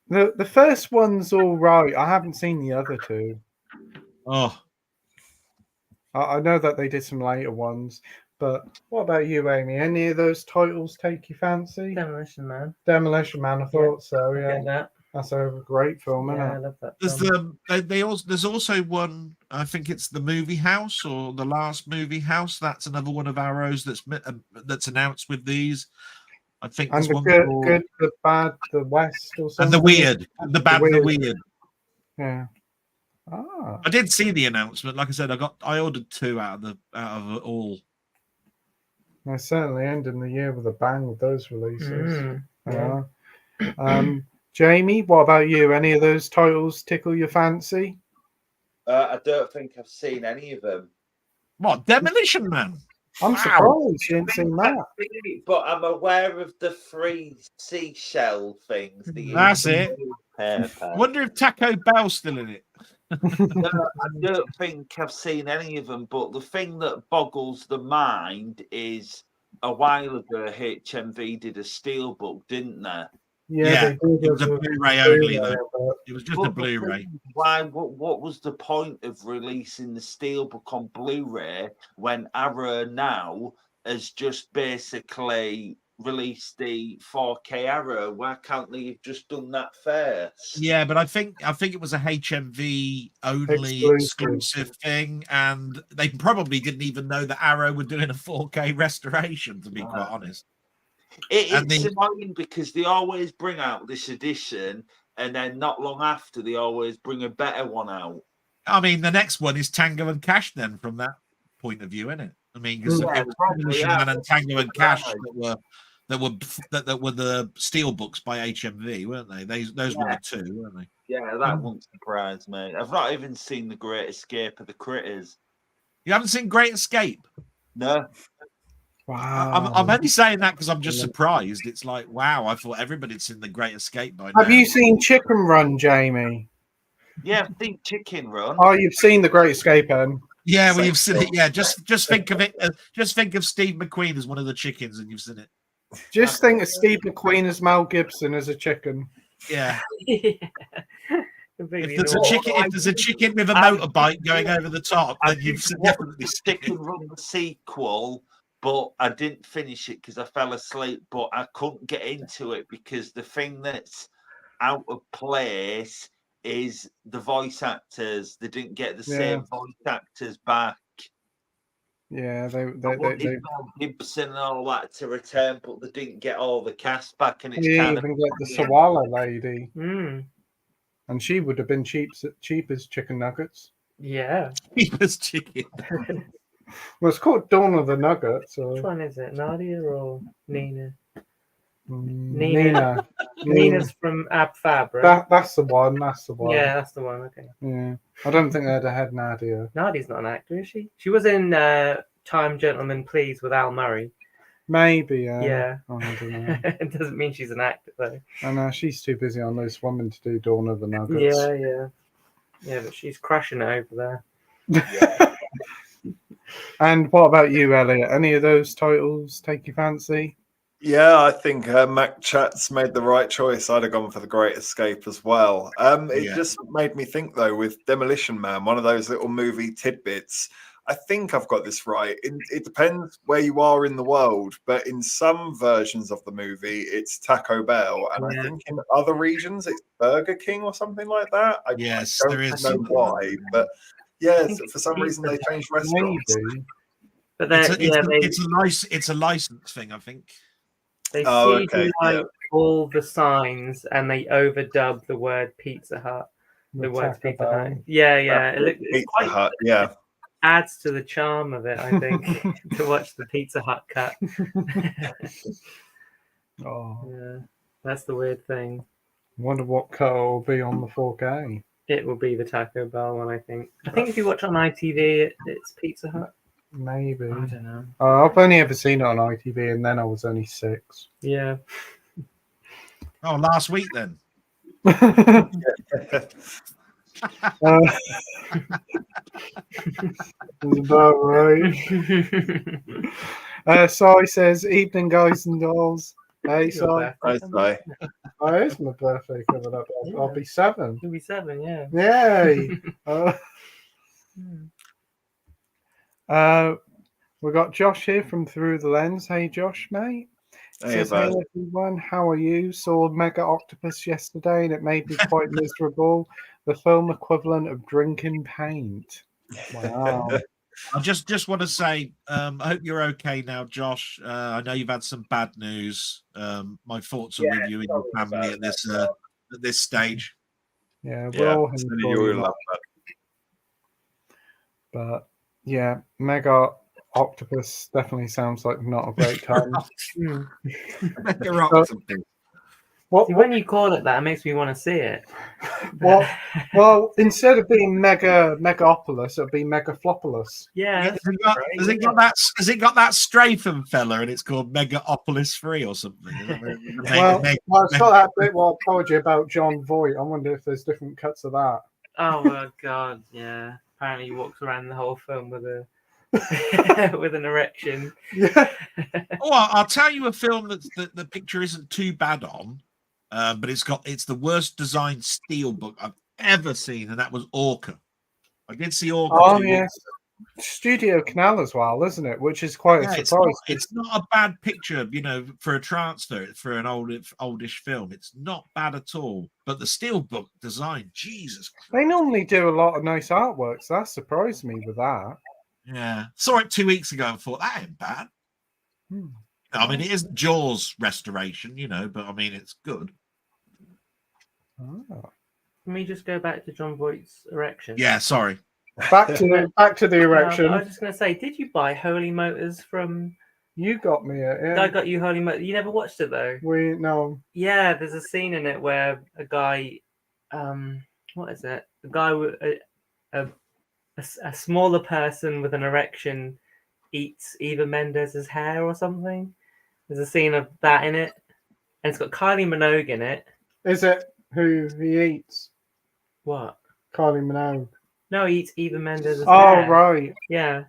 The first one's all right. I haven't seen the other 2. Oh, I know that they did some later ones, but what about you, Amy? Any of those titles take you fancy? Demolition Man. Demolition Man, I thought so. Yeah, That. that's a great film, isn't Yeah, I it? love that. there's also one. I think it's the Movie House or the Last Movie House. That's another one of Arrow's that's announced with these. I think And there's the one good, the bad, the West, or something. and the weird, the bad, the weird. Yeah. Ah. I did see the announcement. Like I said, I ordered 2 out of it all. They're certainly ending the year with a bang with those releases. Yeah. Jamie, what about you? Any of those titles tickle your fancy? I don't think I've seen any of them. What, Demolition Man? I'm surprised you didn't see that. But I'm aware of the 3 seashell things. That's it. Wonder if Taco Bell's still in it. No, I don't think I've seen any of them. But the thing that boggles the mind is a while ago, HMV did a steelbook, didn't they? Yeah, it was a Blu-ray only, though. It was just a Blu-ray. Why? What was the point of releasing the steelbook on Blu-ray when Arrow now has just basically released the 4K Arrow? Why can't they have just done that first? Yeah, but I think it was a HMV only exclusive thing, and they probably didn't even know that Arrow were doing a 4K restoration. To be quite honest. It's annoying because they always bring out this edition, and then not long after, they always bring a better one out. I mean, the next one is Tango and Cash. Then, from that point of view, isn't it? I mean, because Demolition Man and Tango and Cash that were the steel books by HMV, weren't they? Those were the 2, weren't they? Yeah, that won't surprise me. I've not even seen the Great Escape of the Critters. You haven't seen Great Escape? No. Wow. I'm only saying that because I'm just surprised. It's like, wow, I thought everybody'd seen the Great Escape by now. Have you seen Chicken Run, Jamie? Yeah, I've seen Chicken Run. Oh, you've seen the Great Escape, then? Yeah, well, you've seen it. Yeah, just think of it. Just think of Steve McQueen as one of the chickens, and you've seen it. Just think of Steve McQueen as Mel Gibson as a chicken. Yeah. If there's a chicken with a motorbike going over the top, then you've definitely Chicken Run the sequel. But I didn't finish it because I fell asleep. But I couldn't get into it because the thing that's out of place is the voice actors. They didn't get the same voice actors back. Yeah, I wanted Mel Gibson and all that to return, but they didn't get all the cast back, and it's they kind even of get the Sawala lady, Mm. and she would have been cheap as chicken nuggets. Yeah. Cheapest chicken. Well, it's called Dawn of the Nugget. So Which one is it, Nadia or Nina? Nina. Nina's from Ab Fab, right? That's the one. That's the one. Yeah, that's the one. Okay. Yeah. I don't think they'd have had Nadia. Nadia's not an actor, is she? She was in Time Gentlemen Please with Al Murray. Maybe. Yeah. Oh, I don't know. It doesn't mean she's an actor, though. I know she's too busy on Loose Woman to do Dawn of the Nuggets. Yeah, but she's crushing it over there. yeah. And what about you, Elliot? Any of those titles take your fancy? Yeah, I think Mac Chat's made the right choice. I'd have gone for The Great Escape as well. It just made me think, though, with Demolition Man, one of those little movie tidbits. I think I've got this right. It depends where you are in the world, but in some versions of the movie, it's Taco Bell, and I think in other regions, it's Burger King or something like that. I don't know why, but yeah, for some reason they changed restaurants. Maybe. But it's a license thing, I think. They CGI all the signs and they overdub the word Pizza Hut. The word Pizza Hut. Yeah. Pizza Hut, yeah. Adds to the charm of it, I think, to watch the Pizza Hut cut. Yeah, that's the weird thing. Wonder what cut will be on the 4K. It will be the Taco Bell one, I think. I think if you watch on ITV, it's Pizza Hut. Maybe. I don't know. I've only ever seen it on ITV, and then I was only 6. Yeah. Oh, last week then. About right. Sai says, "Evening, guys and dolls." Hey, Sai. Hi, Sai. Oh, it's my birthday coming up. I'll be 7. You'll be 7, yeah. Yay! We got Josh here from Through the Lens. Hey, Josh, mate. Hey, Says, hey everyone, how are you? Saw Mega Octopus yesterday and it made me quite miserable. The film equivalent of drinking paint. Wow. I just want to say, I hope you're okay now, Josh. I know you've had some bad news. My thoughts are with you and your family at this stage. Yeah, we're all you'll love that. But yeah, Mega Octopus definitely sounds like not a great time. Mega Octopus. See, when you call it that, it makes me want to see it. Well, instead of being Megaopolis, it'll be Megaflopolis. Yeah. Has it got that Stratham fella, and it's called Megaopolis 3 or something? Well, it's got that bit what I told you about John Voight. I wonder if there's different cuts of that. Oh my god, yeah. Apparently, he walks around the whole film with a with an erection. Yeah. I'll tell you a film that the picture isn't too bad on. But it's the worst designed steelbook I've ever seen, and that was Orca. I did see Orca. Oh yes, Studio Canal as well, isn't it? Which is quite a surprise. It's not a bad picture, for a transfer for an oldish film. It's not bad at all. But the steelbook design, Jesus Christ. They normally do a lot of nice artwork, so that surprised me with that. Yeah, saw it 2 weeks ago and thought that ain't bad. I mean, it isn't Jaws restoration, but I mean, it's good. Oh. Can we just go back to John Voight's erection? Yeah, sorry. Back to the erection. I was just going to say, did you buy Holy Motors from? You got me it. Yeah. I got you Holy Motors. You never watched it though. No. Yeah, there's a scene in it where a guy, what is it? A guy with a smaller person with an erection eats Eva Mendes's hair or something. There's a scene of that in it, and it's got Kylie Minogue in it. Is it who he eats? What? Kylie Minogue. No, he eats Eva Mendes's hair. Oh, right. Yeah,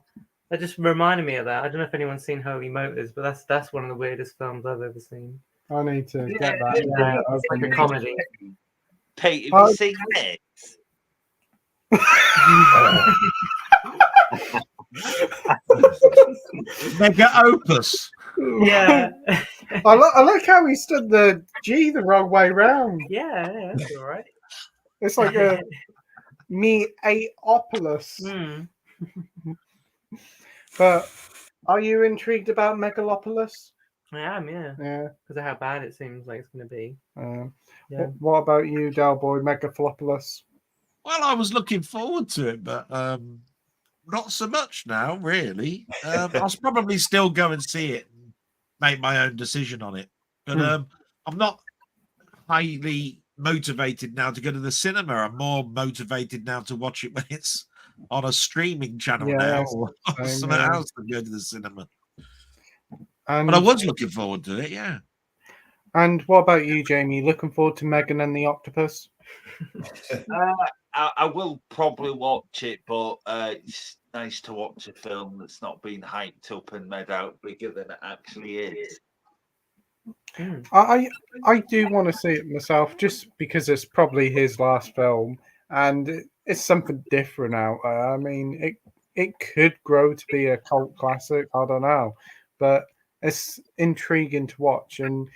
that just reminded me of that. I don't know if anyone's seen Holy Motors, but that's one of the weirdest films I've ever seen. I need to get that. Yeah, it's like a comedy. Pete, have you seen it? Mega Opus. Yeah. I like how he stood the G the wrong way round. Yeah, that's all right. It's like a But are you intrigued about Megalopolis? I am, yeah, Yeah. because of how bad it seems like it's going to be. Yeah. What about you, Delboy? Megalopolis? Well, I was looking forward to it, but not so much now, really. I'll probably still go and see it and make my own decision on it. But I'm not highly motivated now to go to the cinema. I'm more motivated now to watch it when it's on a streaming channel now or something else than go to the cinema. But I was looking forward to it, yeah. And what about you, Jamie? Looking forward to Megan and the Octopus? I will probably watch it, but it's nice to watch a film that's not been hyped up and made out bigger than it actually is. I do want to see it myself, just because it's probably his last film, and it's something different out there. I mean, it could grow to be a cult classic. I don't know, but it's intriguing to watch. And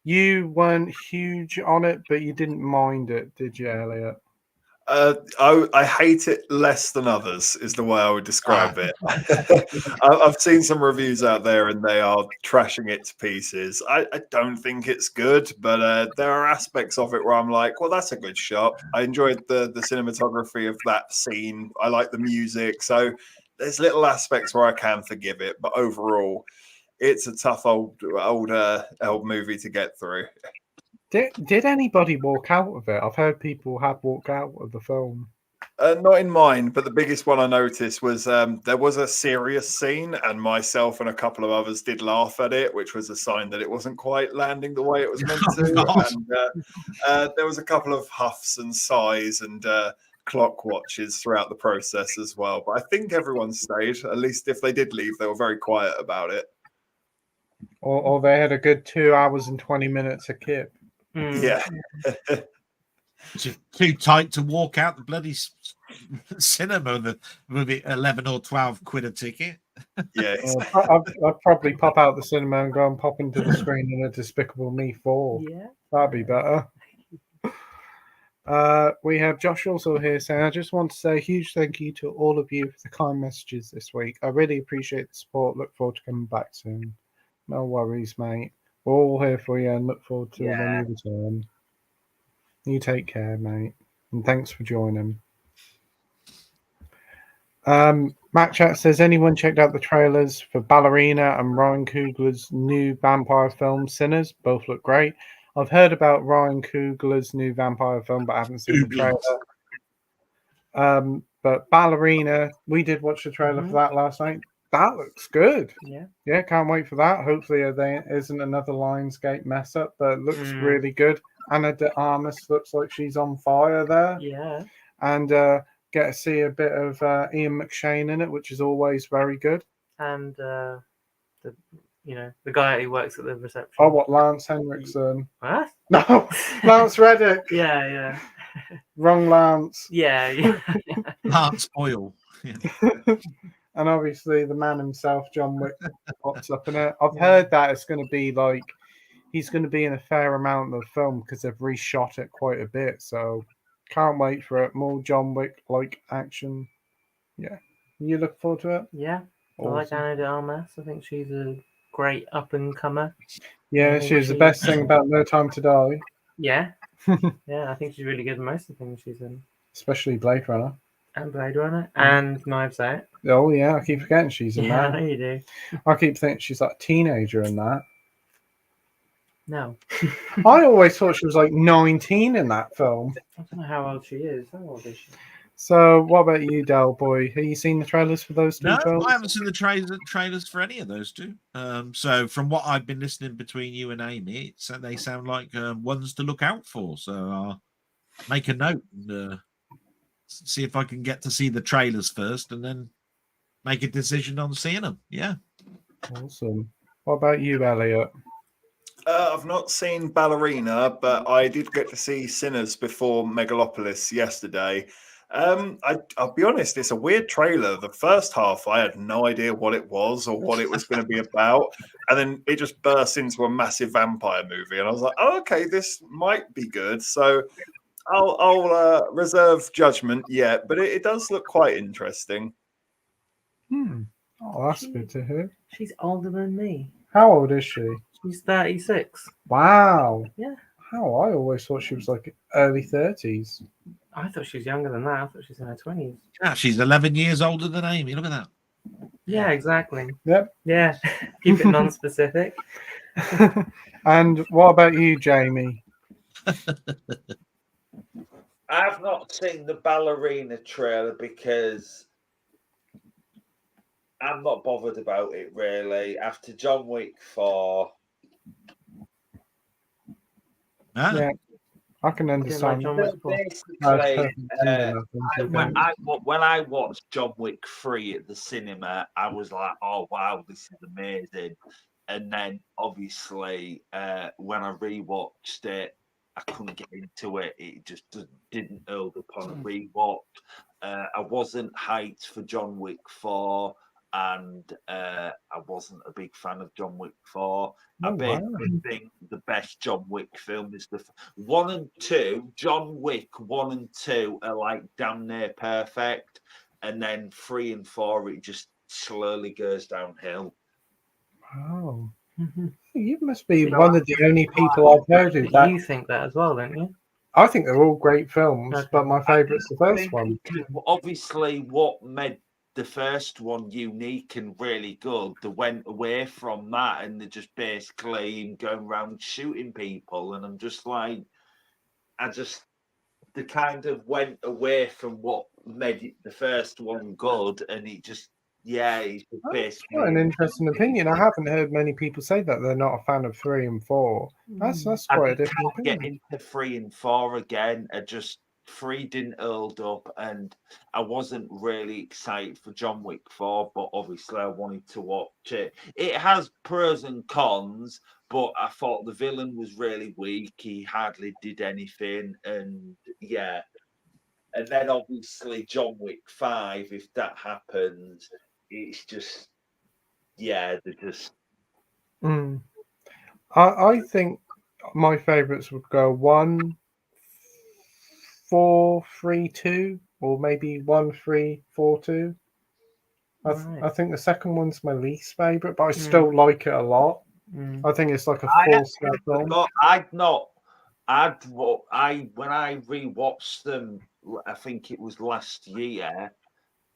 you weren't huge on it, but you didn't mind it, did you, Elliot? I hate it less than others is the way I would describe it. I've seen some reviews out there and they are trashing it to pieces. I don't think it's good, but there are aspects of it where I'm like, well, that's a good shot. I enjoyed the cinematography of that scene. I like the music. So there's little aspects where I can forgive it, but overall, it's a tough old movie to get through. Did anybody walk out of it? I've heard people have walked out of the film. Not in mine, but the biggest one I noticed was there was a serious scene, and myself and a couple of others did laugh at it, which was a sign that it wasn't quite landing the way it was meant to. And there was a couple of huffs and sighs and clock watches throughout the process as well. But I think everyone stayed. At least if they did leave, they were very quiet about it. Or they had a good 2 hours and 20 minutes a kip. Yeah. Too tight to walk out the bloody cinema with it 11 or 12 quid a ticket. Yeah, I'd probably pop out the cinema and go and pop into the screen in a Despicable Me 4. Yeah, that'd be better. We have Josh also here saying, I just want to say a huge thank you to all of you for the kind messages this week. I really appreciate the support. Look forward to coming back soon. No worries, mate. We're all here for you and look forward to when you return. You take care, mate. And thanks for joining. Matt Chat says, anyone checked out the trailers for Ballerina and Ryan Coogler's new vampire film, Sinners? Both look great. I've heard about Ryan Coogler's new vampire film, but I haven't seen the trailer. But Ballerina, we did watch the trailer for that last night. That looks good. Yeah, can't wait for that. Hopefully there isn't another Lionsgate mess up, but it looks really good. Anna de Armas looks like she's on fire there. Yeah. And get to see a bit of Ian McShane in it, which is always very good. And the guy who works at the reception. Oh, what, Lance Henriksen? What? No, Lance Reddick. Yeah. Wrong Lance. Yeah. Lance Boyle. And obviously the man himself, John Wick, pops up in it. I've heard that it's going to be like, he's going to be in a fair amount of the film because they've reshot it quite a bit. So can't wait for it. More John Wick like action. Yeah. You look forward to it? Yeah. Awesome. I like Anna de Armas. I think she's a great up and comer. Yeah, she's the best thing about No Time to Die. Yeah. Yeah, I think she's really good in most of the things she's in. Especially Blade Runner. And Blade Runner. And Knives Out. Oh, yeah. I keep forgetting she's in that. Yeah, I know you do. I keep thinking she's like a teenager in that. No. I always thought she was like 19 in that film. I don't know how old she is. How old is she? So, what about you, Delboy? Have you seen the trailers for those two films? I haven't seen the trailers for any of those two. So, from what I've been listening between you and Amy, they sound like ones to look out for. So, I'll make a note and see if I can get to see the trailers first and then make a decision on seeing them. Yeah. Awesome. What about you, Elliot? I've not seen Ballerina, but I did get to see Sinners before Megalopolis yesterday. I'll be honest, it's a weird trailer. The first half, I had no idea what it was or what it was going to be about. And then it just bursts into a massive vampire movie. And I was like, oh, okay, this might be good. So I'll reserve judgment yet, but it does look quite interesting. Oh, that's good to hear. She's older than me. How old is she? She's 36. Wow. Yeah. How? I always thought she was like early 30s. I thought she was younger than that. I thought she was in her 20s. Yeah, she's 11 years older than Amy. Look at that. Yeah, exactly. Yep. Yeah. Keep it non-specific. And what about you, Jamie? I've not seen the ballerina trailer because I'm not bothered about it really. After John Wick 4, Ah, Yeah, I can Didn't like understand. John Wick 4. basically, Perfect ending, I think, when I watched John Wick 3 at the cinema, I was like, "Oh wow, this is amazing!" And then obviously, when I rewatched it, I couldn't get into it. It just didn't hold upon a rewatch. I wasn't hyped for John Wick 4, and I wasn't a big fan of John Wick 4. I Oh, wow. basically think the best John Wick film is the 1 and 2. John Wick 1 and 2 are like damn near perfect, and then 3 and 4 it just slowly goes downhill. Wow. Mhm. You must be You know, one of the only people I've heard who that. You think that as well, don't you? I think they're all great films, Okay. but my favourite's the first one. Obviously, what made the first one unique and really good, they went away from that and they're just basically going around shooting people. And I'm just like, they kind of went away from what made it the first one good, and it just, it's just That's basically quite an interesting opinion. I haven't heard many people say that they're not a fan of 3 and 4. That's quite a I different can't get opinion. into 3 and 4 again. I just 3 didn't hold up, and I wasn't really excited for John Wick 4, but obviously I wanted to watch it. It has pros and cons, but I thought the villain was really weak. He hardly did anything, and and then obviously John Wick 5, if that happens, it's just they're just Mm. I think my favourites would go 1, 4, 3, 2, or maybe 1, 3, 4, 2. I think the second one's my least favourite, but I still like it a lot. I think it's like a full scale film. When I rewatched them, I think it was last year.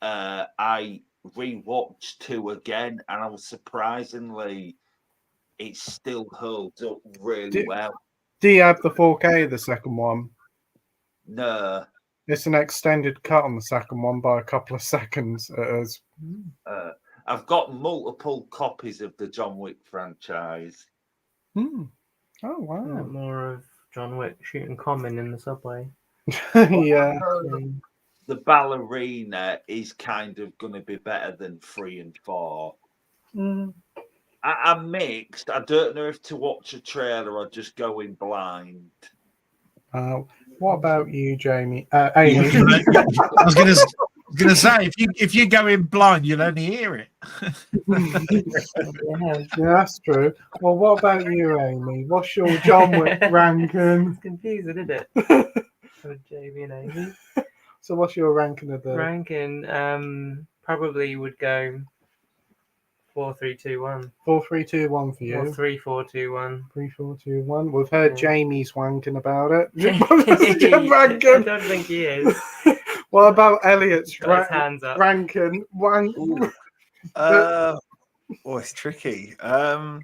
I rewatched 2 again, and I was surprisingly, it still holds up really well. Do you have the 4K of the second one? No, It's an extended cut on the second one by a couple of seconds. It is. I've got multiple copies of the John Wick franchise. Oh wow! More of John Wick shooting common in the subway. Yeah. The ballerina is kind of going to be better than 3 and 4. I'm mixed. I don't know if to watch a trailer or just go in blind. What about you, Jamie? I Amy. was gonna say if you go in blind, you'll only hear it. Yeah, that's true. Well, what about you, Amy? What's your John Wick ranking? It's confusing, isn't it? For Jamie and Amy. So, what's your ranking of the Ranking? Probably would go 4, 3, 2, 1. 4, 3, 2, 1 for you? Or 3, 4, 2, 1. 3, 4, 2, 1. We've heard Jamie's wanking about it. I don't think he is. What about Elliot's Got his hands up. ranking? It's tricky. I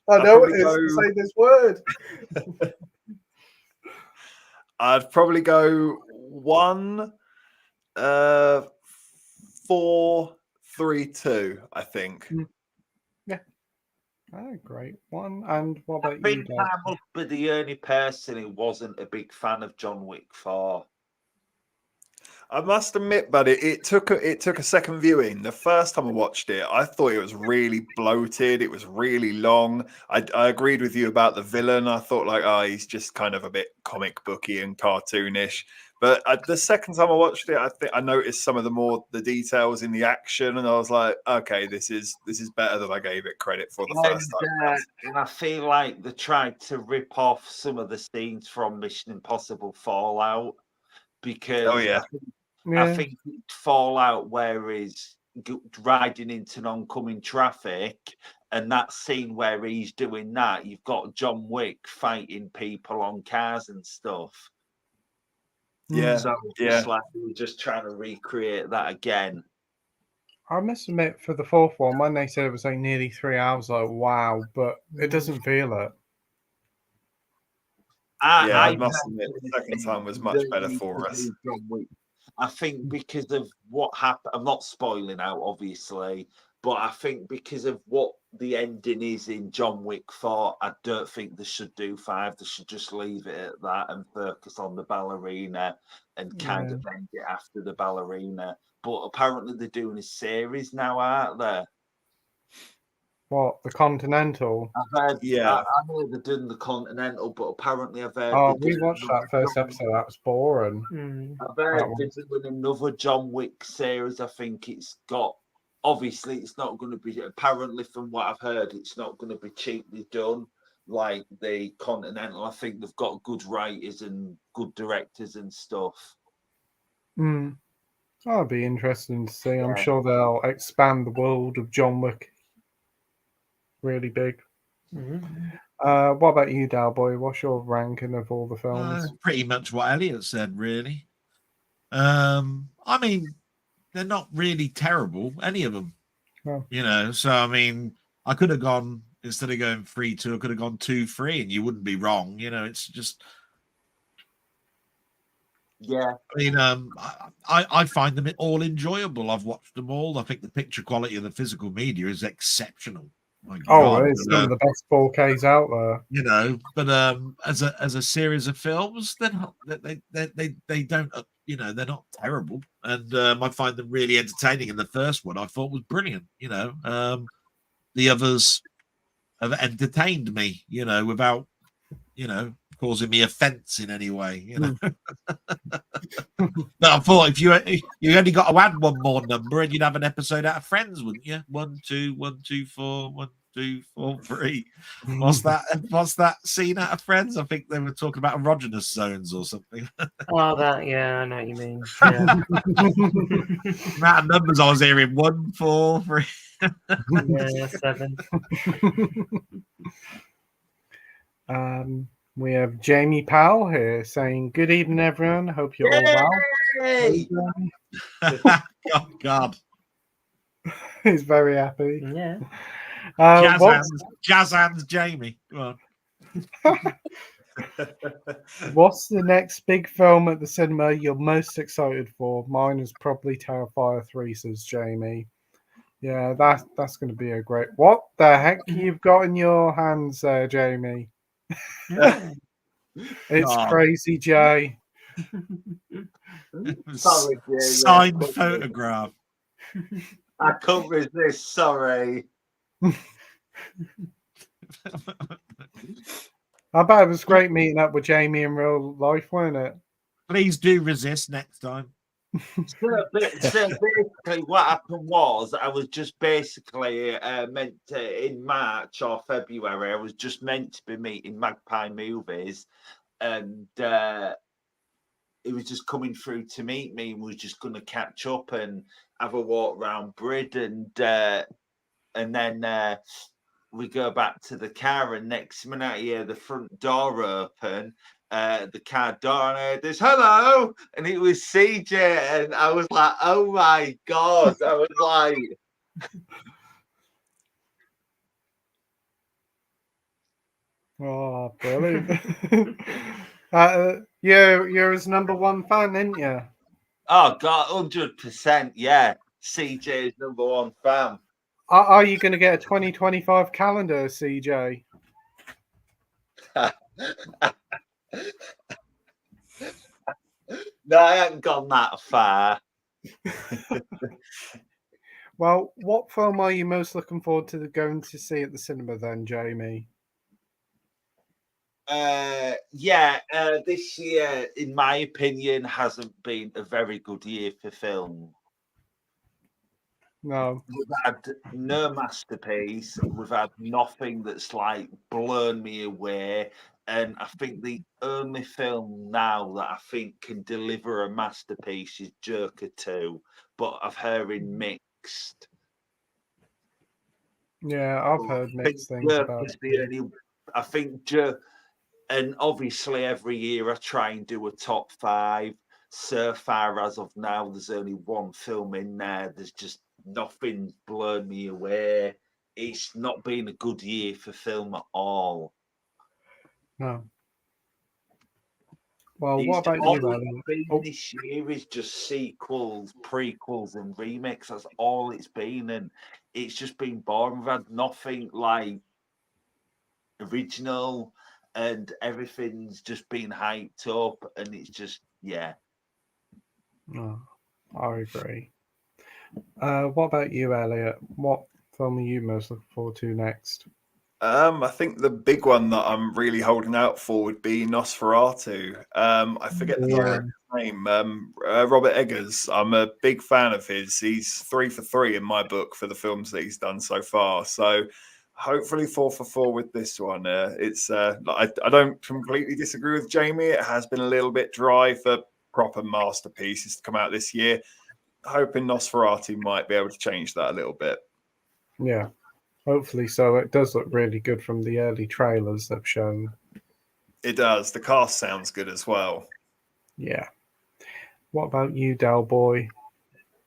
know it is to say this word. I'd probably go 1, 4, 3, 2. I think. Yeah. Oh, great one. And what about I think you, I must be the only person who wasn't a big fan of John Wick 4. I must admit, buddy, it took a second viewing. The first time I watched it, I thought it was really bloated. It was really long. I agreed with you about the villain. I thought he's just kind of a bit comic booky and cartoonish. But the second time I watched it, I think I noticed some of the details in the action, and I was like, okay, this is better than I gave it credit for the first time. And I feel like they tried to rip off some of the scenes from Mission Impossible Fallout because I think Fallout, where is riding into oncoming traffic, and that scene where he's doing that, you've got John Wick fighting people on cars and stuff. Yeah, So yeah. it's like we're just trying to recreate that again. I must admit, for the fourth one, when they said it was like nearly 3 hours, like wow, but it doesn't feel it. I must admit, the second time was much better for us. I think because of what happened, I'm not spoiling out, obviously, but I think because of what the ending is in John Wick 4, I don't think they should do 5. They should just leave it at that and focus on the ballerina and kind of end it after the ballerina. But apparently they're doing a series now, aren't they? What, the Continental? I've heard, Yeah. I know they're doing the Continental, but apparently I've heard. Oh, we watched that first episode. That was boring. I've heard they're doing another John Wick series. I think it's got. Obviously, it's not going to be. Apparently, from what I've heard, it's not going to be cheaply done like the Continental. I think they've got good writers and good directors and stuff. That'll be interesting to see. I'm sure they'll expand the world of John Wick really big. What about you, Delboy? What's your ranking of all the films? Pretty much what Elliot said, really. I mean, they're not really terrible, any of them. No. You know, so I mean, I could have gone, instead of going 3-2, I could have gone 2-3, and you wouldn't be wrong. You know, it's just. Yeah. I mean, I find them all enjoyable. I've watched them all. I think the picture quality of the physical media is exceptional. My God, it's some of the best 4Ks out there. You know, but as a series of films, they don't, you know, they're not terrible, and I find them really entertaining. And the first one I thought was brilliant. You know, the others have entertained me. You know, without, you know, causing me offence in any way. You know. But I thought if you only got to add one more number and you'd have an episode out of Friends, wouldn't you? 1, 2, 1, 2, 4, 1, 2, 4, 3. What's that scene out of Friends? I think they were talking about erogenous zones or something. Oh, that, yeah, I know what you mean. Yeah. The amount of numbers I was hearing: 1, 4, 3. Yeah, 7. We have Jamie Powell here saying, "Good evening, everyone. Hope you're all well." Oh God, he's very happy. Yeah. Jazz hands, Jamie. Come on. What's the next big film at the cinema you're most excited for? Mine is probably Terrifier 3, says Jamie. Yeah, that's going to be a great. What the heck you've got in your hands there, Jamie? It's Crazy Jay. Sorry, Jay, signed photograph. I can't resist. Sorry. I bet it was great meeting up with Jamie in real life, wasn't it? Please do resist next time. So basically, what happened was I was just basically meant to, in March or February, I was just meant to be meeting Magpie Movies, and he was just coming through to meet me, and we was just going to catch up and have a walk around Brid, and then we go back to the car, and next minute I hear the front door open. The car door, and I heard this hello, and it was CJ, and I was like, oh my God, I was like, oh, brilliant. You're his number one fan, aren't you? oh God, 100%, yeah, CJ is number one fan. Are you going to get a 2025 calendar, CJ? No, I haven't gone that far. Well, what film are you most looking forward to going to see at the cinema then, Jamie? This year, in my opinion, hasn't been a very good year for film. No. We've had no masterpiece. We've had nothing that's like blown me away. And I think the only film now that I think can deliver a masterpiece is Joker 2. But I've heard in mixed mixed. Yeah, I've heard mixed things about it. I think, and obviously every year I try and do a top 5. So far, as of now, there's only one film in there. There's just nothing blown me away. It's not been a good year for film at all. No. Well, It's what about all you, it's Alan? been this year is just sequels, prequels, and remakes. That's all it's been, and it's just been boring. We've had nothing like original, and everything's just been hyped up, and it's just Oh, I agree. What about you, Elliot? What film are you most looking forward to next? I think the big one that I'm really holding out for would be Nosferatu. I forget the director's name. Robert Eggers. I'm a big fan of his. He's 3 for 3 in my book for the films that he's done so far. So hopefully 4 for 4 with this one. I don't completely disagree with Jamie. It has been a little bit dry for proper masterpieces to come out this year. Hoping Nosferatu might be able to change that a little bit. Yeah, hopefully so. It does look really good from the early trailers they've shown. It does. The cast sounds good as well. Yeah. What about you, Delboy?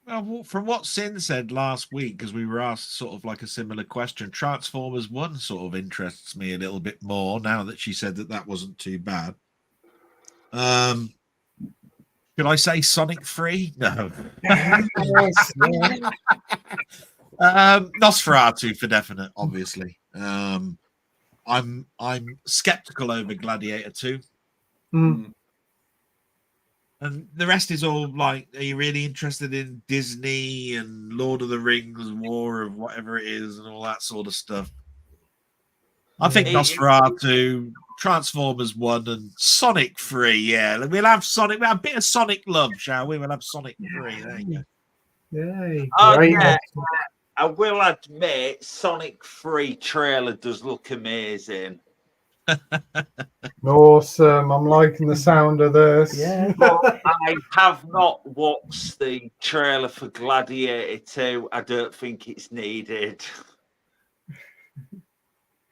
Well, from what Sin said last week, because we were asked sort of like a similar question, Transformers 1 sort of interests me a little bit more now that she said that wasn't too bad. Could I say Sonic 3? No. Nosferatu for definite, obviously. I'm skeptical over Gladiator 2. Mm. And the rest is all like, are you really interested in Disney and Lord of the Rings, War of whatever it is, and all that sort of stuff? I think Nosferatu, Transformers 1, and Sonic 3. Yeah, we'll have Sonic. We'll have a bit of Sonic love, shall we? We'll have Sonic 3. There you go. Yay! Oh, yeah. I will admit, Sonic 3 trailer does look amazing. Awesome. I'm liking the sound of this. Yeah. But I have not watched the trailer for Gladiator 2. I don't think it's needed.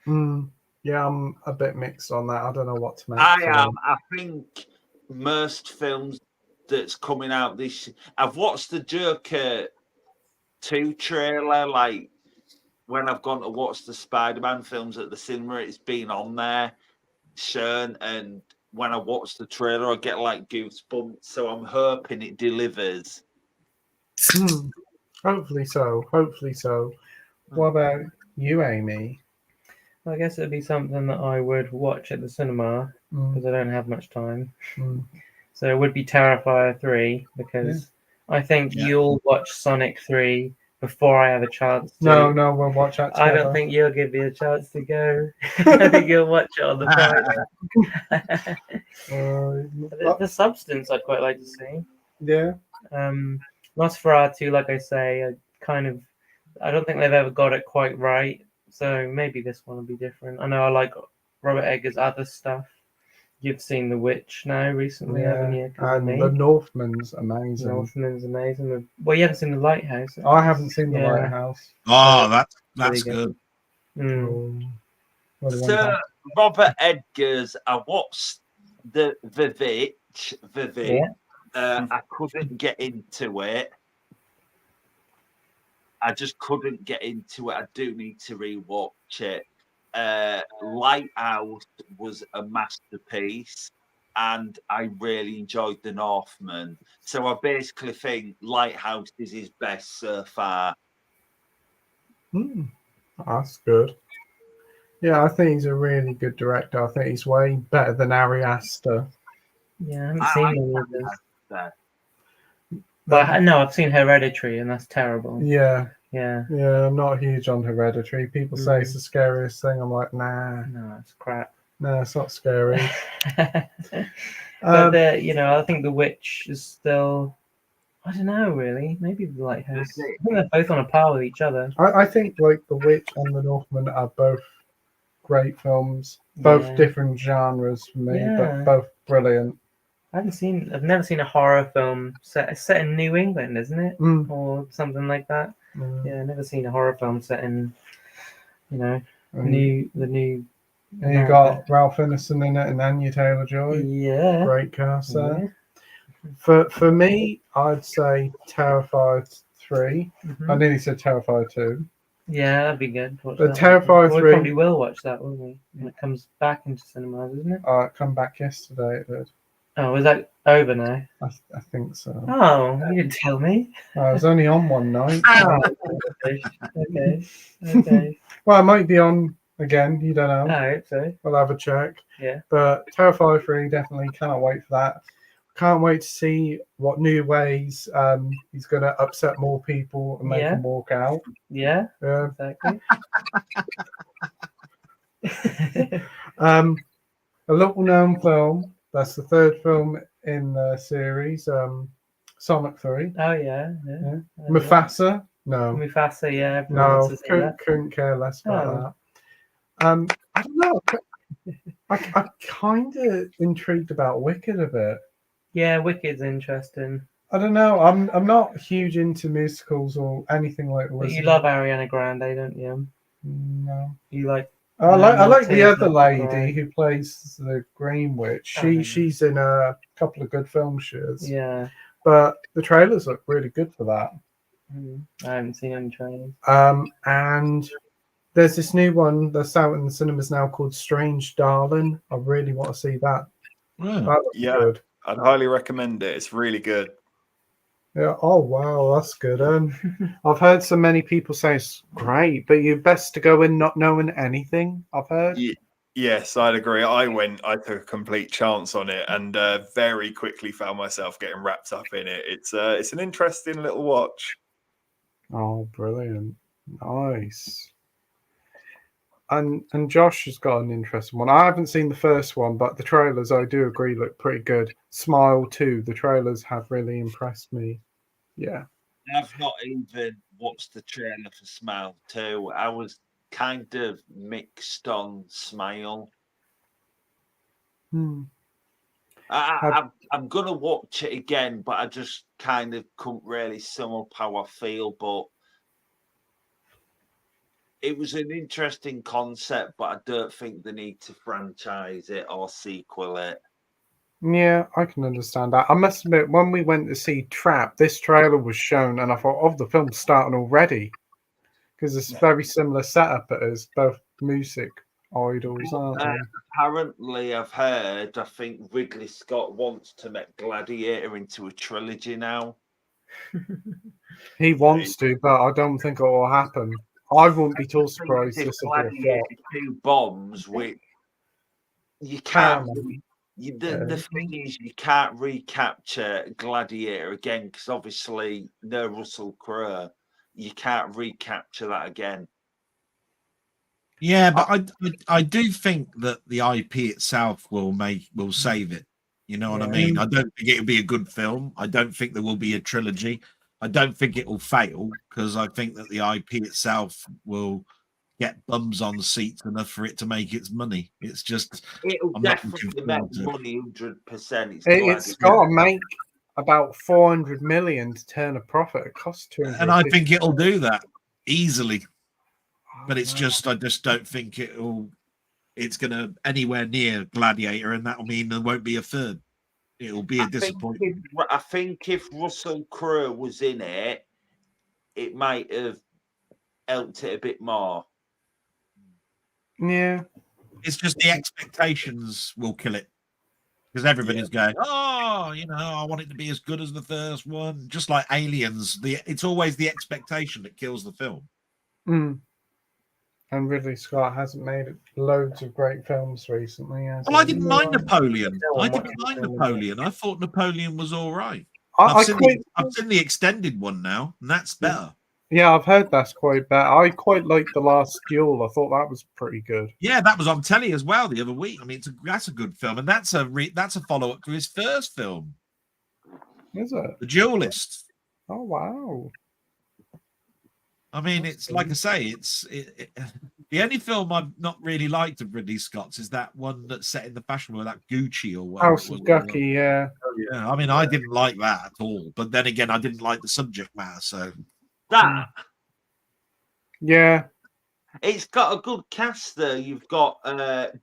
Yeah, I'm a bit mixed on that. I don't know what to make. I think most films that's coming out this year, I've watched the Joker 2 trailer, like when I've gone to watch the Spider-Man films at the cinema, it's been on there shown, and when I watch the trailer I get like goosebumps, so I'm hoping it delivers. Hopefully so. What about you, Amy? I guess it'd be something that I would watch at the cinema because I don't have much time. So it would be Terrifier 3 because I think you'll watch Sonic 3 before I have a chance to. No, we'll watch that together. I don't think you'll give me a chance to go. I think you'll watch it on the Friday. The Substance I'd quite like to see. Yeah. Nosferatu, like I say, I don't think they've ever got it quite right. So maybe this one will be different. I know I like Robert Eggers' other stuff. You've seen The Witch now recently, haven't you? And The Northman's amazing. Well, you haven't seen The Lighthouse. I haven't seen The Lighthouse. Oh, that's good. So, Robert Eggers, I watched the Vivitch. I couldn't get into it. I just couldn't get into it. I do need to rewatch it. Lighthouse was a masterpiece, and I really enjoyed The Northman. So I basically think Lighthouse is his best so far. That's good. Yeah, I think he's a really good director. I think he's way better than Ari Aster. Yeah, I haven't seen any of this. But no, I've seen Hereditary, and that's terrible. Yeah, Yeah. I'm not huge on Hereditary. People say it's the scariest thing. I'm like, nah. No, it's crap. No, it's not scary. But I think The Witch is still. I don't know, really. Maybe The Lighthouse. I think they're both on a par with each other. I think like The Witch and The Northman are both great films. Both different genres for me, but both brilliant. I've never seen a horror film set in New England, isn't it? Or something like that. Yeah, never seen a horror film set in, you know, And the new. and you got Ralph Ineson in it and Anya Taylor-Joy. Yeah. Great cast there. Yeah. For me, I'd say Terrifier 3. Mhm. I nearly said Terrifier 2. Yeah, that'd be good. To watch But that. Terrifier We 3 probably will watch that, won't we? When it comes back into cinemas, isn't it? come back yesterday. It did. Oh, is that over now? I think so. Oh, you didn't tell me. I was only on one night. Oh, okay. Well, it might be on again. You don't know. I hope so. We'll have a check. Yeah. But Terrifier 3, definitely cannot wait for that. Can't wait to see what new ways he's going to upset more people and make them walk out. Yeah. Yeah. Exactly. A little known film. That's the third film in the series. Sonic 3. Oh yeah. Mufasa. No. Mufasa. Yeah. everyone No. wants to see that. Couldn't care less about that. I don't know. I'm kind of intrigued about Wicked a bit. Yeah, Wicked's interesting. I don't know. I'm not huge into musicals or anything like that. But you love Ariana Grande, don't you? No. You like? I like the Tears other of lady Grey. who plays the Green Witch. Oh. She's in a couple of good film shoots. Yeah. But the trailers look really good for that. I haven't seen any trailers. And there's this new one that's out in the cinemas now called Strange Darling. I really want to see that. Yeah. That looks good. I'd highly recommend it. It's really good. Yeah. Oh wow, that's good. I've heard so many people say it's great, but you're best to go in not knowing anything. I've heard. Yes, I'd agree. I took a complete chance on it and very quickly found myself getting wrapped up in it. It's an interesting little watch. Oh, brilliant! Nice. And Josh has got an interesting one. I haven't seen the first one, but the trailers, I do agree, look pretty good. Smile 2, the trailers have really impressed me. Yeah. I've not even watched the trailer for Smile 2. I was kind of mixed on Smile. Hmm. I'm going to watch it again, but I just kind of couldn't really sum up how I feel. But it was an interesting concept, but I don't think they need to franchise it or sequel it. Yeah, I can understand that. I must admit, when we went to see Trap, this trailer was shown, and I thought, oh, the film's starting already. Because it's a very similar setup as both music idols, aren't they? Apparently, I've heard, I think Ridley Scott wants to make Gladiator into a trilogy now. He wants to, but I don't think it will happen. I wouldn't be too surprised If this will be a Gladiator flop. 2 bombs, which you can't. The thing is, you can't recapture Gladiator again because obviously no Russell Crowe. You can't recapture that again. Yeah, but I do think that the IP itself will save it. You know what I mean? I don't think it'll be a good film. I don't think there will be a trilogy. I don't think it will fail because I think that the IP itself will get bums on seats enough for it to make its money. It's just It'll I'm definitely not make money 100%. It's got to make about 400 million to turn a profit. It costs 200. and I think it'll do that easily. But it's just I just don't think it's gonna anywhere near Gladiator, and that'll mean there won't be a third. It'll be a disappointment. I think if Russell Crowe was in it, it might have helped it a bit more. Yeah. It's just the expectations will kill it. Because everybody's going, oh, I want it to be as good as the first one. Just like Aliens, it's always the expectation that kills the film. Mm. And Ridley Scott hasn't made loads of great films recently. Well, I didn't mind Napoleon. I thought Napoleon was all right. I've seen the extended one now, and that's better. Yeah, I've heard that's quite better. I quite liked The Last Duel. I thought that was pretty good. Yeah, that was on telly as well the other week. I mean, that's a good film, and that's a follow-up to his first film. Is it? The Duelist. Oh, wow. I mean, it's like I say, the only film I've not really liked of Ridley Scott's is that one that's set in the fashion world, that Gucci or whatever. House of Gucci, yeah. Yeah, I mean, I didn't like that at all. But then again, I didn't like the subject matter, so... Yeah. It's got a good cast there. You've got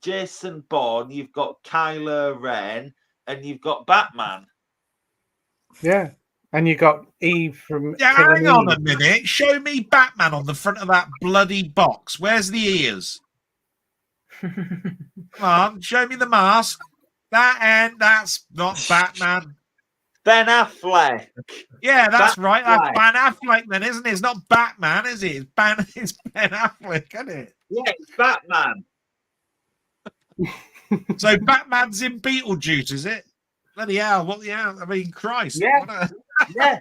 Jason Bourne, you've got Kylo Ren, and you've got Batman. Yeah. And you got Eve from Yeah, Killing hang on Eve. a minute. Show me Batman on the front of that bloody box. Where's the ears? Come on, show me the mask. That's not Batman. Ben Affleck. Yeah, that's right. That's Batfleck. Ben Affleck then, isn't it? It's not Batman, is it? It's Ben Affleck, isn't it? Yeah, it's Batman. So Batman's in Beetlejuice, is it? Bloody hell, what the hell? I mean, Christ. Yeah. Yeah.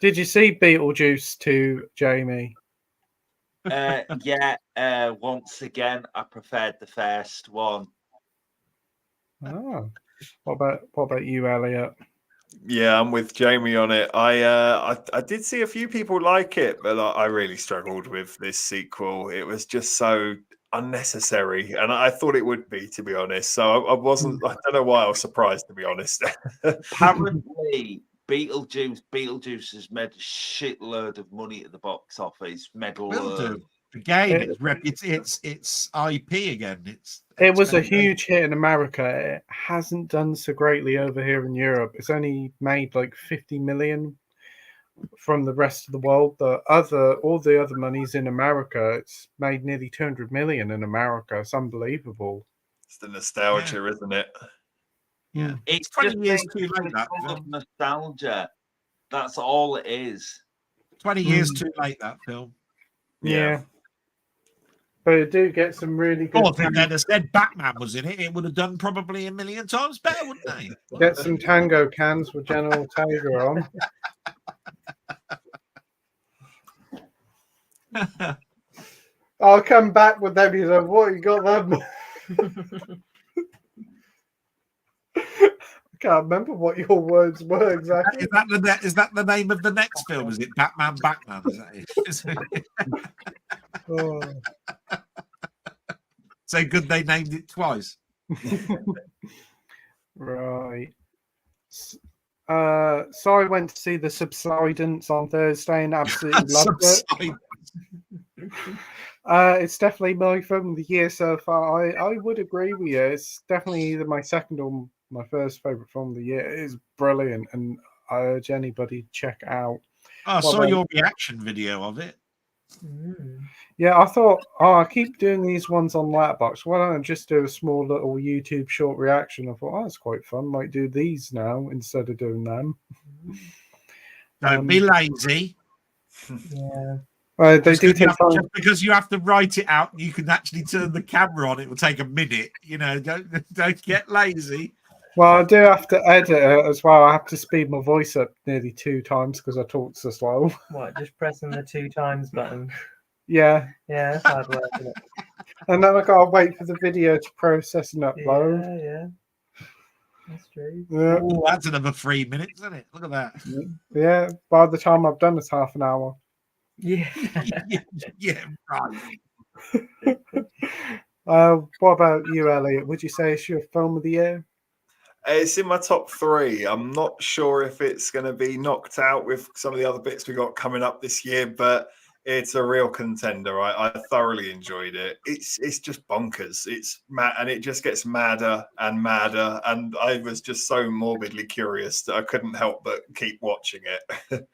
Did you see Beetlejuice 2, Jamie? Yeah. Once again, I preferred the first one. Oh. What about you, Elliot? Yeah, I'm with Jamie on it. I did see a few people like it, but I really struggled with this sequel. It was just so unnecessary, and I thought it would be, to be honest. So I wasn't. I don't know why I was surprised, to be honest. Apparently, Beetlejuice has made a shitload of money at the box office. Will do. Again, it's IP again. It was a huge hit in America. It hasn't done so greatly over here in Europe. It's only made like 50 million from the rest of the world. All the other money's in America. It's made nearly 200 million in America. It's unbelievable. It's the nostalgia, isn't it? Yeah, it's 20 years too late. That film. Nostalgia. That's all it is. 20 years too late. That film. Yeah. But it do get some really good. Oh, if they'd have said Batman was in it, it would have done probably a million times better, wouldn't they? Get some tango cans with General Tiger on. I'll come back with them. You know what? You got them. I can't remember what your words were exactly. Is that the name of the next film? Is it Batman? Is that it? Oh. So good they named it twice. Right. So I went to see The Subsidence on Thursday and absolutely loved it. It's definitely my film of the year so far. I would agree with you. It's definitely either my second or my first favorite film of the year. It is brilliant, and I urge anybody to check it out. I saw your reaction video of it. Yeah, I thought, I keep doing these ones on Letterboxd. Why don't I just do a small little YouTube short reaction? I thought, that's quite fun. Might do these now instead of doing them. Don't be lazy. Yeah. They do take time. Just because you have to write it out, you can actually turn the camera on. It will take a minute. You know, don't get lazy. Well, I do have to edit it as well. I have to speed my voice up nearly 2 times because I talk so slow. What? Just pressing the 2 times button. Yeah. Yeah, that's hard work, isn't it? And then I gotta wait for the video to process and upload. Yeah. That's true. Yeah. Oh, that's another 3 minutes, isn't it? Look at that. Yeah. By the time I've done, it's half an hour. Yeah. Yeah, right. What about you, Elliot? Would you say it's your film of the year? It's in my top 3. I'm not sure if it's going to be knocked out with some of the other bits we got coming up this year, but it's a real contender. I thoroughly enjoyed it. It's just bonkers. It's mad, and it just gets madder and madder. And I was just so morbidly curious that I couldn't help but keep watching it.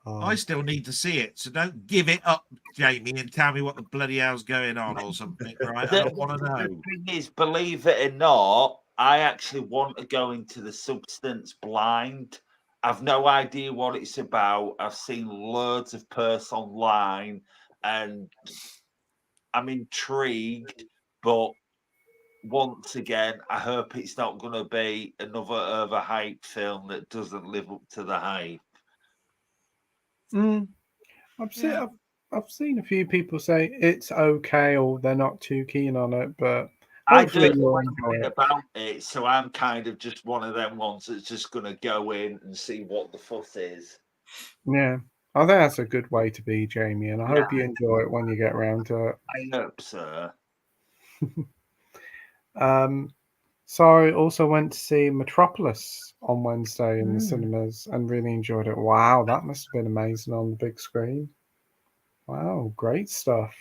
I still need to see it, so don't give it up, Jamie, and tell me what the bloody hell's going on or something, right? I don't want to know. The thing is, believe it or not, I actually want to go into The Substance blind. I've no idea what it's about. I've seen loads of posts online, and I'm intrigued, but once again, I hope it's not going to be another overhyped film that doesn't live up to the hype. I've seen a few people say it's okay or they're not too keen on it, but I hopefully don't you'll know enjoy anything it. about it, so I'm kind of just one of them ones that's just going to go in and see what the fuss is. Yeah, I think that's a good way to be, Jamie, and I hope you enjoy it when you get around to it. I hope so. So I also went to see Metropolis on Wednesday in the Mm. cinemas and really enjoyed it. Wow, that must have been amazing on the big screen. Wow, great stuff.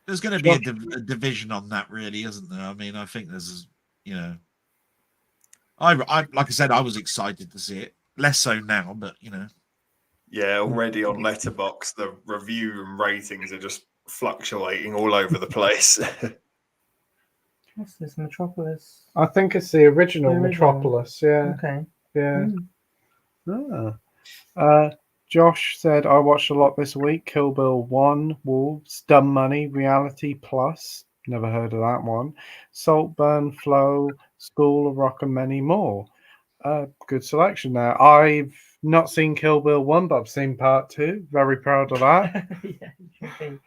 There's going to be a division on that, really, isn't there? I mean, I think there's, you know, I like I said, I was excited to see it. Less so now, but you know. Yeah, already on Letterboxd, the review and ratings are just fluctuating all over the place. What's this, Metropolis? I think it's the original The original. Metropolis. Yeah, Okay. yeah. Mm. Josh said, I watched a lot this week. Kill Bill 1, Wolves, Dumb Money, Reality Plus. Never heard of that one. Saltburn, Flow, School of Rock, and many more. Good selection there. I've not seen Kill Bill 1, but I've seen part 2. Very proud of that. Yeah, you should be.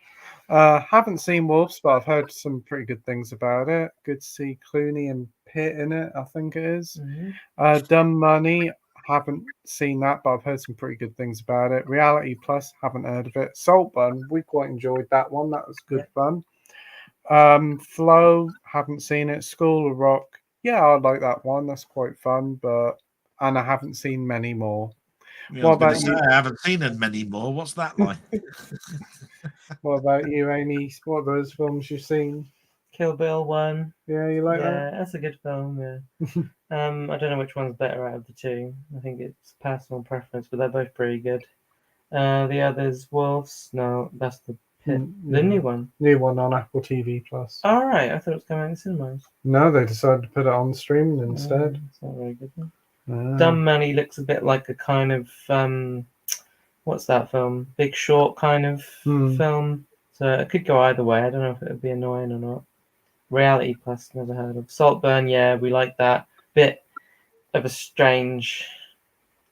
Haven't seen Wolves, but I've heard some pretty good things about it. Good to see Clooney and Pitt in it, I think it is. Mhm. Dumb Money, haven't seen that, but I've heard some pretty good things about it. Reality Plus, haven't heard of it. Saltburn, we quite enjoyed that one. That was good fun. Flow, haven't seen it. School of Rock, yeah, I like that one. That's quite fun, and I haven't seen many more. Yeah, What I about was going to you? say, I haven't seen it many more. What's that like? What about you, Amy? What are those films you've seen? Kill Bill 1. Yeah, you like Yeah, that's a good film. Yeah. I don't know which one's better out of the two. I think it's personal preference, but they're both pretty good. The other's Wolves. No, that's the Pit. The new one. New one on Apple TV Plus. All right, I thought it was coming out in cinemas. No, they decided to put it on streaming instead. It's not very good. Then. Ah. Dumb Money looks a bit like a kind of what's that film? Big Short kind of film. So it could go either way. I don't know if it would be annoying or not. Reality Plus, never heard of. Saltburn, yeah, we like that. Bit of a strange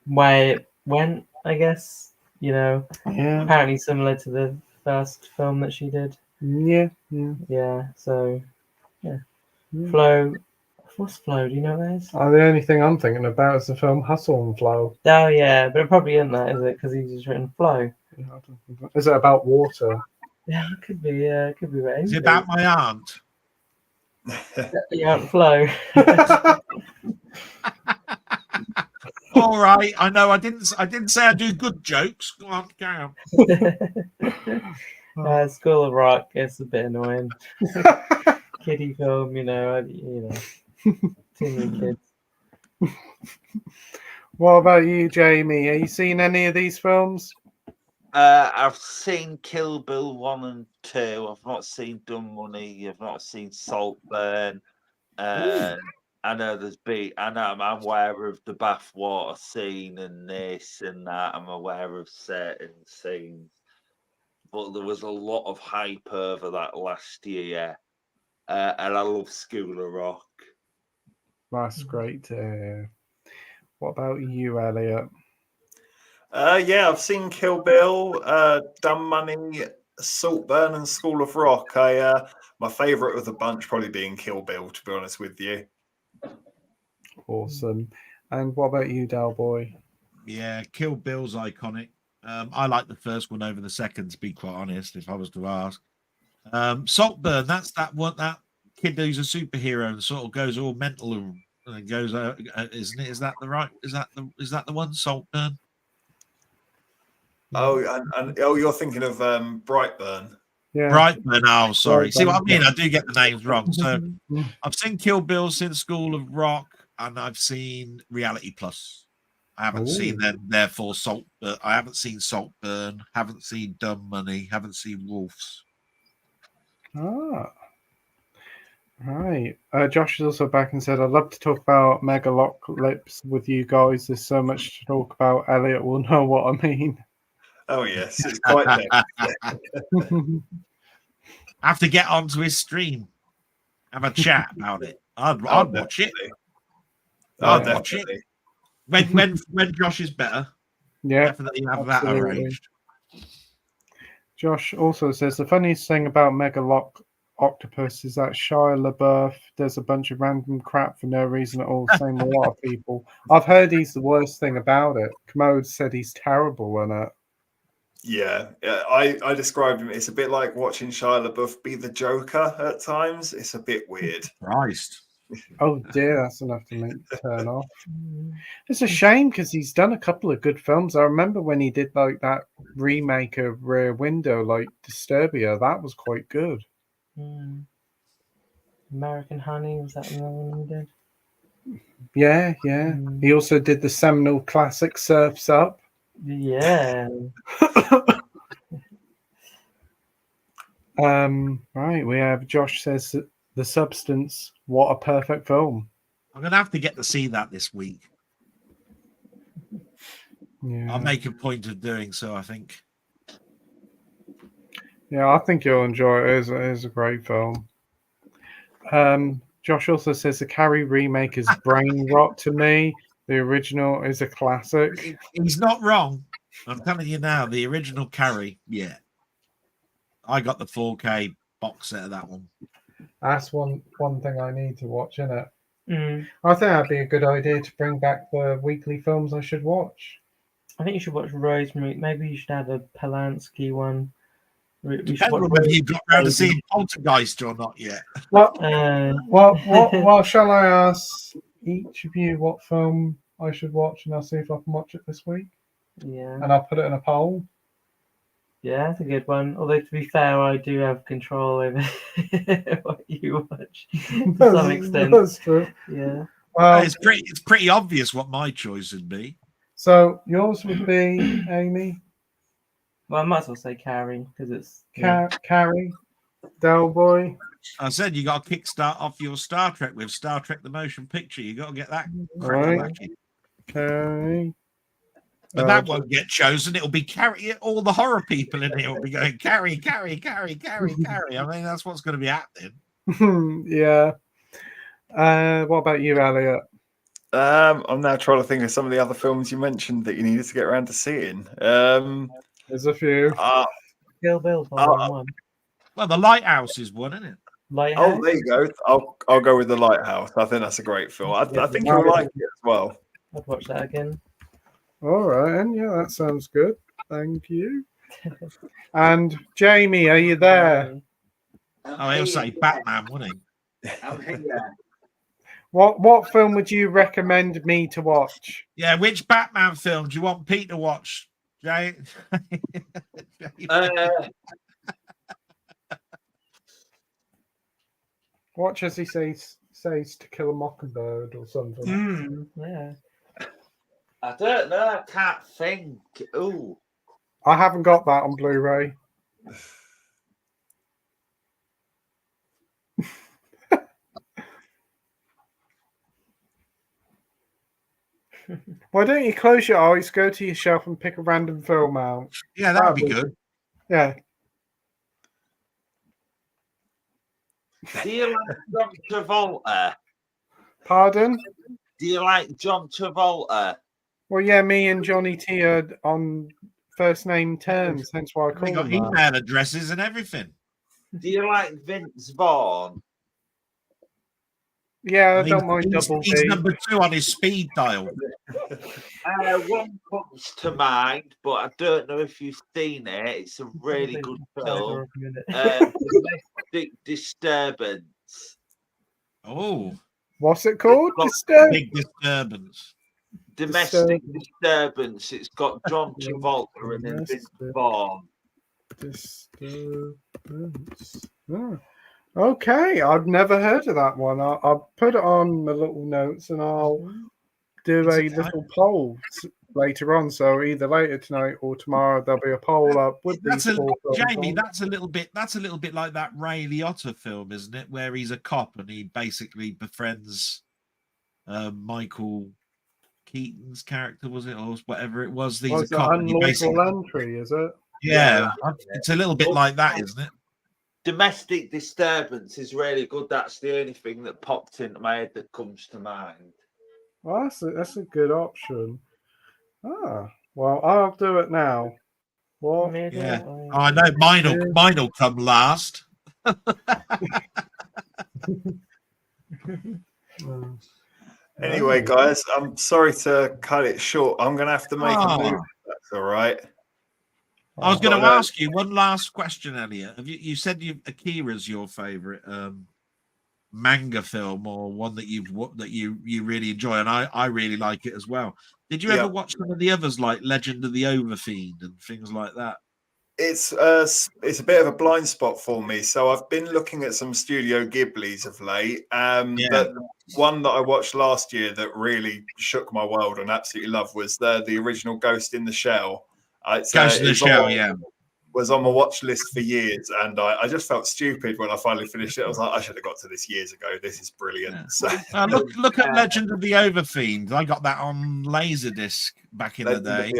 way it went, I guess. You know, Yeah. apparently similar to the first film that she did. Yeah. Yeah, so, yeah. Flow. What's Flow? Do you know what that is? The only thing I'm thinking about is the film Hustle and Flow. Oh, yeah, but it probably isn't that, is it? Because he's just written Flow. Is it about water? Yeah, it could be. It could be right. Is it about my aunt? Yeah, Flow. All right, I know. I didn't say I do good jokes. Go on, carry on. School of Rock. It's a bit annoying. Kiddie film, you know. Too many kids. What about you, Jamie? Have you seen any of these films? I've seen Kill Bill 1 and 2. I've not seen Dumb Money. I've not seen Saltburn. I know I know I'm aware of the bathwater scene and this and that. I'm aware of certain scenes, but there was a lot of hype over that last year, and I love School of Rock. That's great to hear. What about you, Elliot? Yeah, I've seen Kill Bill, Dumb Money, Saltburn, and School of Rock. My favourite of the bunch probably being Kill Bill, to be honest with you. Awesome. And what about you, Delboy? Yeah, Kill Bill's iconic. I like the first one over the second, to be quite honest, if I was to ask. Saltburn, that's that kid who's a superhero and sort of goes all mental and goes, isn't it? Is that the one, Saltburn? Oh, and you're thinking of Brightburn. Yeah. Brightburn. Oh, sorry. Brightburn, See what I mean? yeah. I do get the names wrong. So I've seen Kill Bill, seen School of Rock, and I've seen Reality Plus. I haven't seen them, therefore I haven't seen Saltburn, haven't seen Dumb Money, haven't seen Wolves. Ah. Right. Josh is also back and said, I'd love to talk about Megalocalypse with you guys. There's so much to talk about. Elliot will know what I mean. Oh, yes. It's quite I have to get onto his stream, have a chat about it. I'd watch it. I'd watch it. When Josh is better, definitely have that arranged. Josh also says the funniest thing about Octopus is that Shia LaBeouf does a bunch of random crap for no reason at all, same with a lot of people. I've heard he's the worst thing about it. Commode said he's terrible in it. Yeah, I described him. It's a bit like watching Shia LaBeouf be the Joker at times. It's a bit weird. Christ. Oh dear, that's enough to make turn off. Mm. It's a shame because he's done a couple of good films. I remember when he did like that remake of Rear Window, like Disturbia. That was quite good. Mm. American Honey, was that another one he did? Yeah. He also did the seminal classic Surf's Up. Yeah. Right, we have Josh says that The Substance. What a perfect film. I'm gonna have to get to see that this week. Yeah. I'll make a point of doing so, I think. Yeah, I think you'll enjoy it. It is a great film. Josh also says the Carrie remake is brain rot to me. The original is a classic. He's not wrong. I'm telling you now, the original Carrie, yeah. I got the 4K box set of that one. That's one thing I need to watch, isn't it? Mm. I think that'd be a good idea to bring back the weekly films I should watch. I think you should watch Rosemary. Maybe you should have a Polanski one. We should Depends watch on whether you've got round to Rosemary. seeing Poltergeist or not yet. What shall I ask each of you what film I should watch, and I'll see if I can watch it this week, Yeah. and I'll put it in a poll. Yeah, that's a good one. Although to be fair, I do have control over what you watch to some extent. That's true. Yeah. Well, It's pretty obvious what my choice would be. so yours would be Amy, Well, I might as well say Carrie because it's Carrie, Delboy. I said you got to kickstart off your Star Trek with Star Trek the Motion Picture. You got to get that. Right. Carrie. But that won't get chosen. It'll be Carrie. All the horror people in here will be going Carrie, Carrie, Carrie, Carrie, Carrie. I mean, that's what's going to be happening. Yeah. What about you, Elliot? I'm now trying to think of some of the other films you mentioned that you needed to get around to seeing. There's a few. Kill Bill. One. Well, The Lighthouse is one, isn't it? Lighthouse. Oh, there you go. I'll go with The Lighthouse. I think that's a great film. I think you'll like it as well. I'd watch that again. All right, and yeah, that sounds good. Thank you. And Jamie, are you there? Oh, he'll say Batman, wouldn't he? I'm here. What film would you recommend me to watch? Yeah, which Batman film do you want Pete to watch, Jay? Watch as he says To Kill a Mockingbird or something. Yeah. I don't know. I can't think. Ooh. I haven't got that on Blu-ray. Why don't you close your eyes, go to your shelf and pick a random film out? Yeah, that would be good. Yeah. Do you like John Travolta? Pardon? Do you like John Travolta? Well, yeah, me and Johnny T are on first name terms, hence why I We call got him that. email addresses and everything. Do you like Vince Vaughn? Yeah, I don't mind He's Double D. number 2 on his speed dial. One comes to mind, but I don't know if you've seen it. It's a really good film. Domestic Disturbance. Oh, What's it called? Big Disturbance. Domestic Disturbance. It's got John Travolta and then Vince Vaughn. Disturbance. Oh. Okay, I've never heard of that one. I'll put it on my little notes and I'll do a little poll later on. So either later tonight or tomorrow there'll be a poll up with these four films. Jamie, that's a little bit like that Ray Liotta film, isn't it? Where he's a cop and he basically befriends Michael Keaton's character, was it, or whatever it was? He's a cop. Unlawful Entry, is it? Yeah, it's a little bit like that, isn't it? Domestic Disturbance is really good. That's the only thing that popped into my head that comes to mind. Well, that's a good option. Well, I'll do it now. What? Yeah, I know mine'll come last. Anyway, guys, I'm sorry to cut it short. I'm going to have to make a move. That's all right. I was going to ask you one last question, Elliot. You said Akira's your favorite manga film or one that you really enjoy, and I really like it as well. Did you ever watch some of the others like Legend of the Overfiend and things like that? It's a bit of a blind spot for me. So I've been looking at some Studio Ghiblis of late. But one that I watched last year that really shook my world and absolutely loved was the original Ghost in the Shell. Ghost in the Shell, was on my watch list for years, and I just felt stupid when I finally finished it. I was like, I should have got to this years ago. This is brilliant. Yeah. So look at Legend of the Overfiend. I got that on Laserdisc back in the day,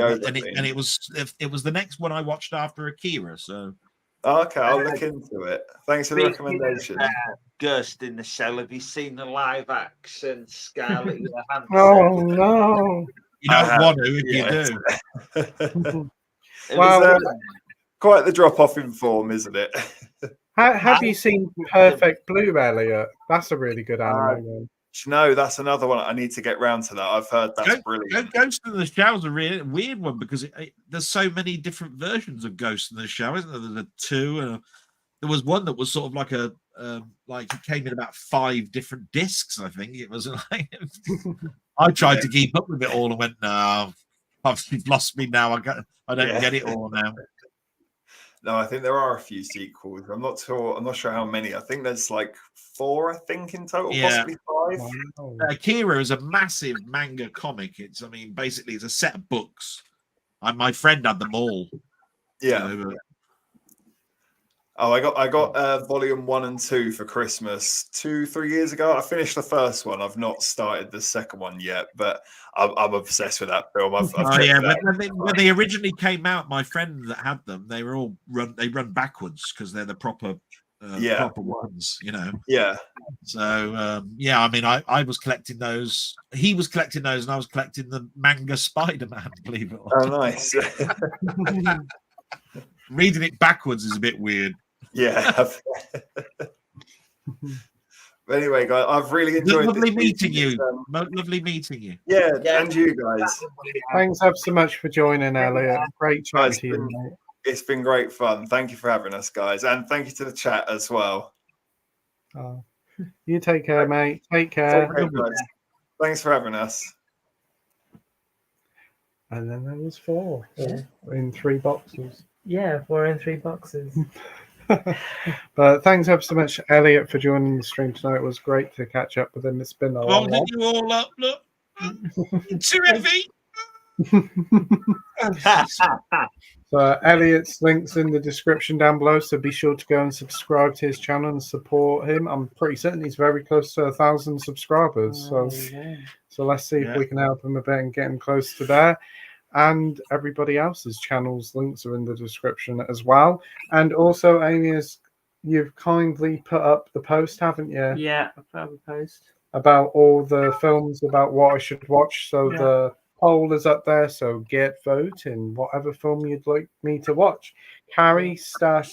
and it was the next one I watched after Akira. So okay, I'll look into it. Thanks for the recommendation. Ghost in the Shell. Have you seen the live action Scarlett Johansson? Oh no! You don't want to if you do. Well, quite the drop off in form, isn't it? Have you seen Perfect Blue, Elliot? That's a really good anime one. No, that's another one. I need to get round to that. I've heard that's brilliant. Ghost in the Shell is a really weird one because there's so many different versions of Ghost in the Shell, isn't there? There's two. There was one that was sort of like it came in about 5 different discs. I think it was like I tried to keep up with it all and went, no, you've lost me now. I don't get it all now. No, I think there are a few sequels. I'm not sure how many. I think there's like 4, I think, in total, possibly 5. Wow. Akira is a massive manga comic. Basically it's a set of books. My friend had them all. Yeah. I got volume 1 and 2 for Christmas 2-3 years ago. I finished the first one. I've not started the second one yet, but I'm obsessed with that film. When they originally came out, my friend that had them, they run backwards because they're the proper ones, you know. Yeah. So I was collecting those. He was collecting those, and I was collecting the manga Spider-Man. Believe it or not. Oh, nice. Reading it backwards is a bit weird. Yeah. But anyway, guys, I've really enjoyed Lovely meeting you. Lovely meeting you. Yeah, and you guys. Thanks ever so much for joining, Elliot. Great chatting to you, mate. It's been great fun. Thank you for having us, guys. And thank you to the chat as well. You take care, mate. Take care. Guys. Thanks for having us. And then there was 4 in 3 boxes. Yeah, 4 in 3 boxes. But thanks ever so much, Elliot, for joining the stream tonight. It was great to catch up with him. It's been a long while. You all up, look. Too heavy. So Elliot's links in the description down below, so be sure to go and subscribe to his channel and support him. I'm pretty certain he's very close to 1,000 subscribers. So let's see if we can help him a bit and get him close to there. And everybody else's channels links are in the description as well. And also, Amy, you've kindly put up the post, haven't you? Yeah, I put up a post about all the films about what I should watch. So the poll is up there. So get voting whatever film you'd like me to watch. Carrie, Star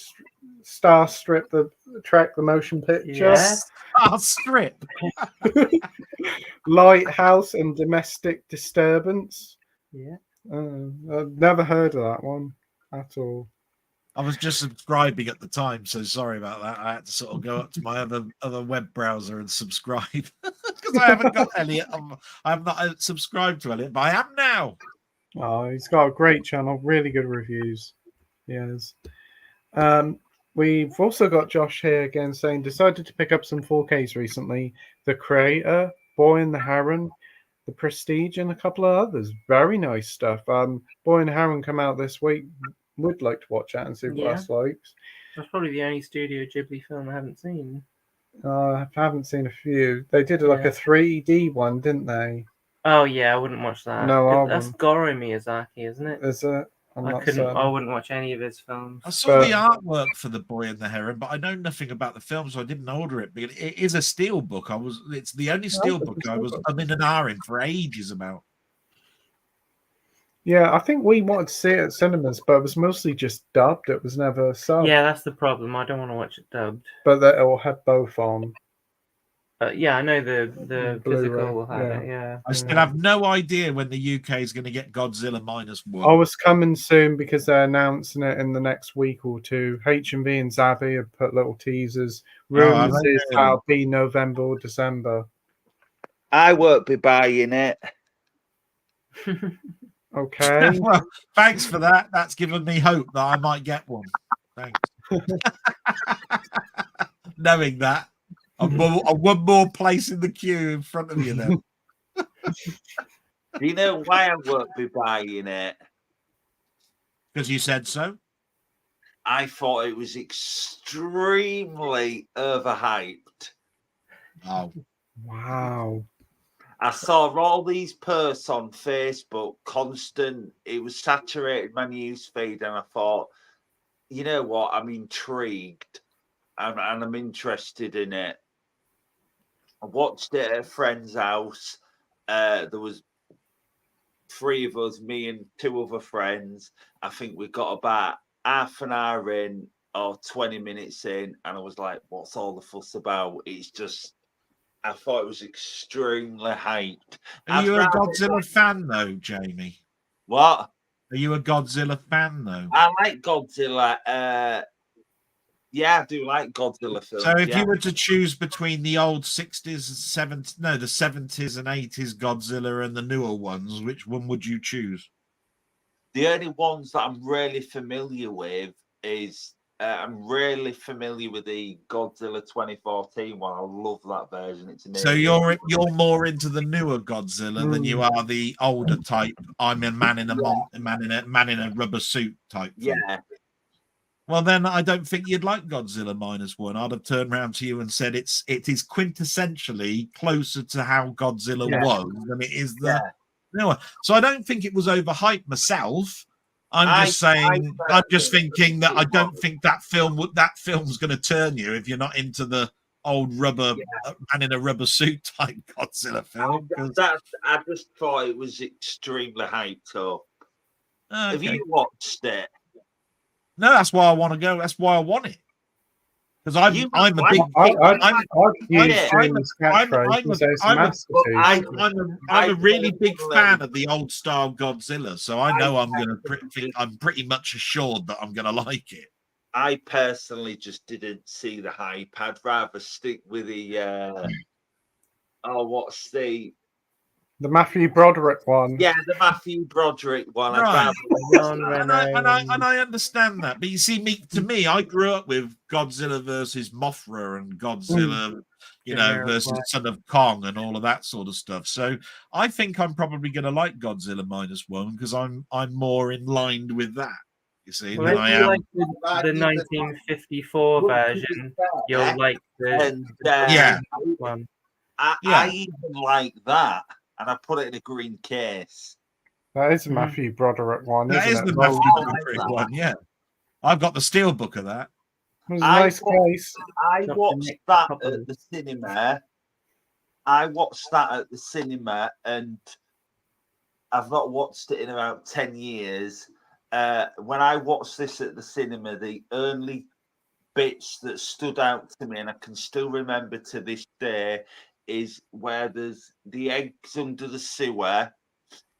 Strip, the motion picture. Star Strip. Lighthouse and Domestic Disturbance. Yeah. I've never heard of that one at all. I was just subscribing at the time, so sorry about that. I had to sort of go up to my other web browser and subscribe because I haven't got Elliot. I have not subscribed to Elliot, but I am now. Oh, he's got a great channel, really good reviews. Yes. We've also got Josh here again saying, decided to pick up some 4Ks recently. The Creator, Boy and the Heron, The Prestige, and a couple of others. Very nice stuff. Boy and the Heron come out this week. Would like to watch that and see what else likes. That's probably the only Studio Ghibli film I haven't seen. I haven't seen a few. They did like a 3D one, didn't they? Oh yeah, I wouldn't watch that. No, that's Goro Miyazaki, isn't it? Is it? I wouldn't watch any of his films. I saw the artwork for The Boy and the Heron, but I know nothing about the film, so I didn't order it. But it is a steel book. It's the only steel book I was in an R for ages about. Yeah, I think we wanted to see it at cinemas, but it was mostly just dubbed. It was never subbed. Yeah, that's the problem. I don't want to watch it dubbed. But it will have both on. Yeah, I know the Blu-ray, physical will have yeah. it. Yeah. I still have no idea when the UK is going to get Godzilla -1. Oh, it's coming soon because they're announcing it in the next week or two. HMV and Zabi have put little teasers. Rumors Oh, is really? that'll be November or December. I won't be buying it. Okay. Well, thanks for that. That's given me hope that I might get one. Thanks. Knowing that, I'm one more place in the queue in front of you then. Do you know why I won't be buying it? Because you said so. I thought it was extremely overhyped. Oh, Wow. I saw all these posts on Facebook, constant. It was saturated my news feed, and I thought, you know what? I'm intrigued, and I'm interested in it. I watched it at a friend's house. There was 3 of us, me and 2 other friends. I think we got about half an hour in or 20 minutes in, and I was like, "What's all the fuss about?" It's just. I thought it was extremely hyped. are you a Godzilla fan though, Jamie? What? Are you a Godzilla fan though? I like Godzilla. Yeah, I do like Godzilla films. So if yeah. you were to choose between the old 60s, 70s, no, the 70s and 80s Godzilla and the newer ones, which one would you choose? The only ones that I'm really familiar with is I'm really familiar with the Godzilla 2014 one. I love that version. It's amazing. So you're more into the newer Godzilla than you are the older type. I'm a man in a man in a rubber suit type thing. Yeah. Well, then I don't think you'd like Godzilla -1. I'd have turned around to you and said it is quintessentially closer to how Godzilla was than it is the newer. So I don't think it was overhyped myself. I'm just thinking that I don't think that film's going to turn you if you're not into the old rubber man in a rubber suit type Godzilla film. I just thought it was extremely hyped up. Okay. Have you watched it? No, that's why I want to go. That's why I want it. Because I'm a big. I'm a really big fan of the old style Godzilla, so I know I'm pretty much assured that I'm going to like it. I personally just didn't see the hype. I'd rather stick with the what's the Matthew Broderick one. Yeah, the Matthew Broderick one. Right. And I understand that. But you see, to me, I grew up with Godzilla versus Mothra and Godzilla, versus Son of Kong and all of that sort of stuff. So I think I'm probably going to like Godzilla -1 because I'm more in line with that. You see, well, than I am. Like the 1954 version, you'll like the one. I even like that. And I put it in a green case. That is a Matthew Broderick one, isn't it? That is the Matthew Broderick one, yeah. I've got the steel book of that. It was a nice case. I watched that at the cinema. And I've not watched it in about 10 years. When I watched this at the cinema, the only bits that stood out to me, and I can still remember to this day, is where there's the eggs under the sewer,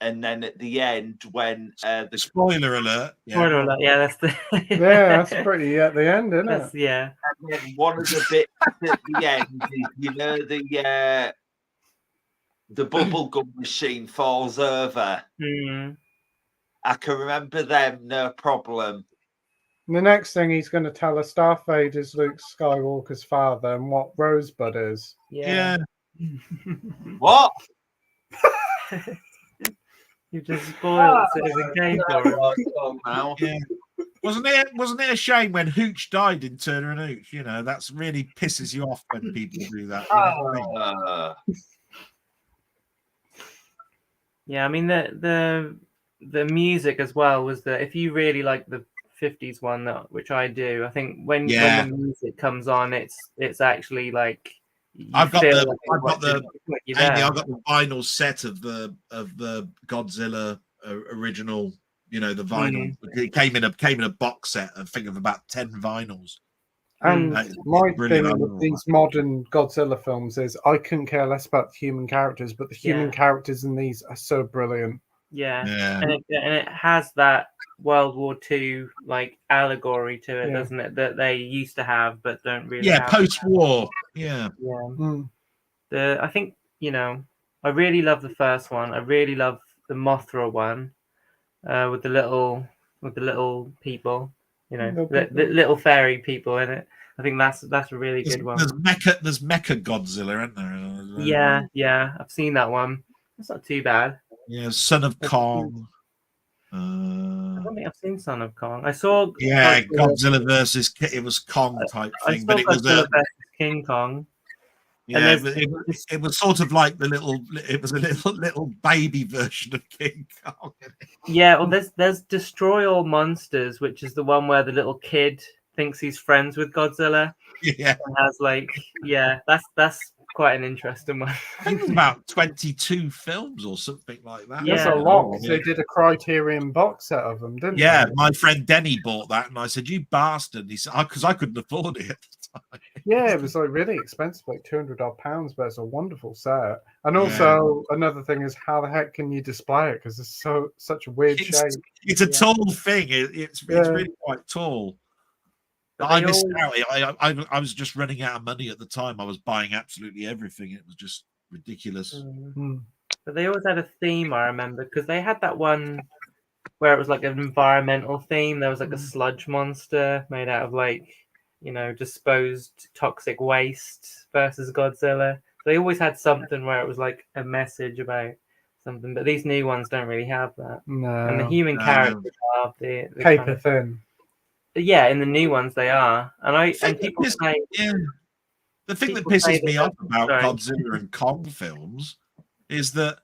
and then at the end when the spoiler alert, that's the that's pretty at the end, isn't it? Yeah. And then one of the bits at the end is, the bubble gum machine falls over. I can remember them, no problem. The next thing he's going to tell us, Darth Vader is Luke Skywalker's father, and what Rosebud is. Yeah. What? You just spoiled the game for it. Wasn't it a shame when Hooch died in Turner and Hooch? That's really pisses you off when people do that. Yeah, I mean the music as well was that if you really like the 50s one, which I do, I think when the music comes on, it's actually like. I've got the vinyl set of the Godzilla original. The vinyl. It came in a box set. I think of about 10 vinyls. And That is my brilliant. I thing with love these modern Godzilla films is I couldn't care less about the human characters, but the human characters in these are so brilliant. Yeah. Yeah. And it has that World War II like allegory to it, Yeah. doesn't it? That they used to have but don't really Yeah, have. post-war. Yeah. Yeah. Mm. I think, I really love the first one. I really love the Mothra one, with the little people, the little fairy people in it. I think that's a really good one. There's Mecha Godzilla, isn't there? Yeah, I've seen that one. It's not too bad. Yeah, Son of Kong. I don't think I've seen Son of Kong. I saw Godzilla versus it was Kong type I thing, saw but it was Godzilla versus King Kong. yeah, it was sort of like it was a little baby version of King Kong. Yeah, well, there's Destroy All Monsters, which is the one where the little kid thinks he's friends with Godzilla. Yeah, and has that's quite an interesting one. I think it's about 22 films or something like that. That's a Yeah. lot. 'Cause they did a Criterion box set of them, didn't Yeah, they? my friend Denny bought that, and I said, "You bastard!" He said, "Because I couldn't afford it at the time." Yeah, it was like really expensive, like £200, but it's a wonderful set. And also another thing is how the heck can you display it? Because it's such a weird shape. It's a tall thing. It's really quite tall. But I missed out. I was just running out of money at the time. I was buying absolutely everything. It was just ridiculous. Mm. But they always had a theme, I remember, because they had that one where it was like an environmental theme. There was like a sludge monster made out of like, disposed toxic waste versus Godzilla. They always had something where it was like a message about something. But these new ones don't really have that. No. And the human characters are the paper kind of, thin. yeah, in the new ones they are. And people say the thing that people pisses say me that- off about sorry. Godzilla and Kong films is that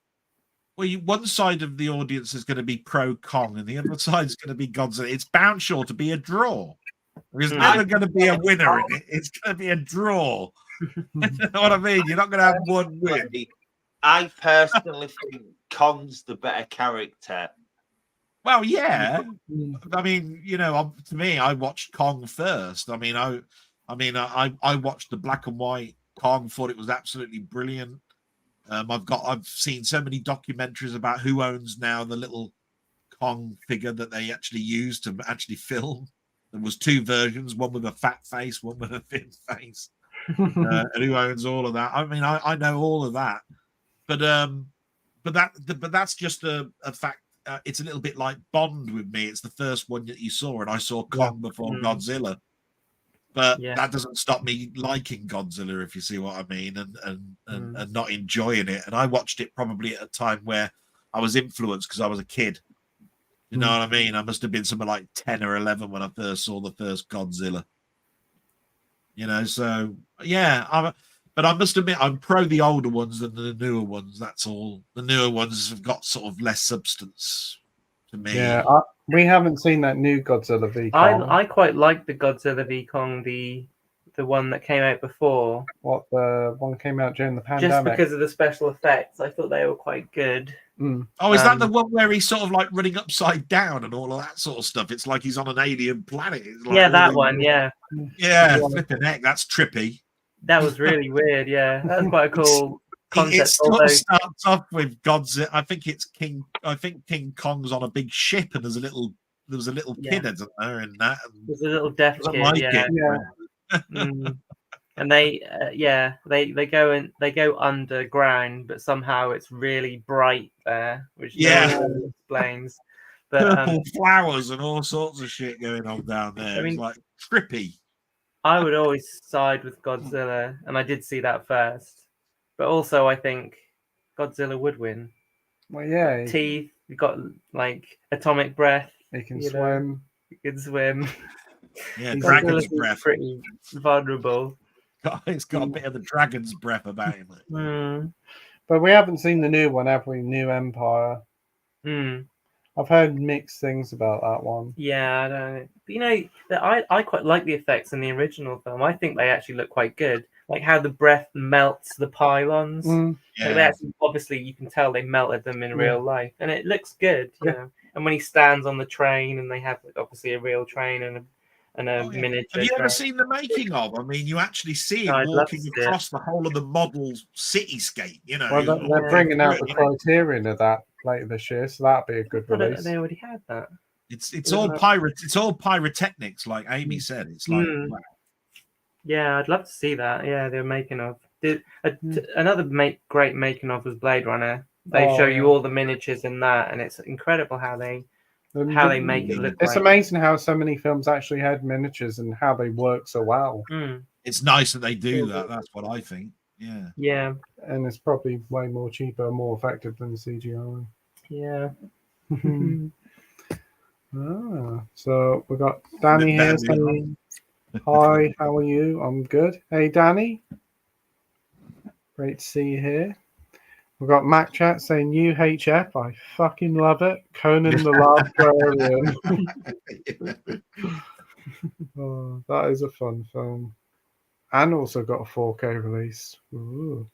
one side of the audience is going to be pro Kong and the other side is going to be Godzilla. It's bound sure to be a draw. There's never going to be a winner in it. It's going to be a draw. You know what I mean? You're not going to have one win. I personally think Kong's the better character. Well, yeah. I mean, to me, I watched Kong first. I watched the black and white Kong, thought it was absolutely brilliant. I've seen so many documentaries about who owns now the little Kong figure that they actually used to actually film. There was two versions, one with a fat face, one with a thin face. And who owns all of that? I mean, I know all of that, but that's just a fact. It's a little bit like Bond with me. It's the first one that you saw, and I saw Kong before Godzilla. But that doesn't stop me liking Godzilla, if you see what I mean, and not enjoying it. And I watched it probably at a time where I was influenced because I was a kid. You know what I mean? I must have been something like 10 or 11 when I first saw the first Godzilla. So yeah, but I must admit I'm pro the older ones than the newer ones. That's all. The newer ones have got sort of less substance to me. Yeah, we haven't seen that new Godzilla v Kong. I quite like the Godzilla v Kong, the one that came out before. What, the one came out during the pandemic? Just because of the special effects, I thought they were quite good. Oh, is that the one where he's sort of like running upside down and all of that sort of stuff? It's like he's on an alien planet. Like that one, yeah. Yeah, flipping heck, that's trippy. That was really weird, yeah. That was quite a cool concept. It sort of starts off with Godzilla. I think King Kong's on a big ship and there was a little kid, isn't there, in that? There's a little deaf kid, And they go underground, but somehow it's really bright there, which explains. But purple flowers and all sorts of shit going on down there. I mean, it's like trippy. I would always side with Godzilla, and I did see that first. But also, I think Godzilla would win. Well, yeah, teeth. You've got like atomic breath. He can swim. He can swim. Yeah, dragon's breath. Pretty vulnerable. It's got a bit of the dragon's breath about him. But we haven't seen the new one, have we? New Empire. I've heard mixed things about that one. Yeah, I don't know. But I quite like the effects in the original film. I think they actually look quite good. Like how the breath melts the pylons. Like they actually, obviously, you can tell they melted them in real life, and it looks good. You know. And when he stands on the train, and they have obviously a real train and and a miniature. Have you ever drone. seen the making of? I mean, you actually see him I'd love to walking see across the whole of the model cityscape. You know, Well, they're bringing out the Criterion of that later this year, so that'll be a good release. They already had that. It's all pyrotechnics, like Amy said. It's like wow. Yeah, I'd love to see that. Yeah, they're making of. Another great making of was Blade Runner. They show you all the miniatures in that, and it's incredible how they make it look. It's amazing how so many films actually had miniatures and how they work so well. It's nice that they do that. That's what I think. Yeah. Yeah. And it's probably way more cheaper and more effective than CGI. Yeah. So we got Danny here saying, "Hi, how are you? I'm good. Hey, Danny. Great to see you here." We've got Mac Chat saying UHF. I fucking love it. Conan the Librarian. Oh, that is a fun film. And also got a 4K release. Ooh.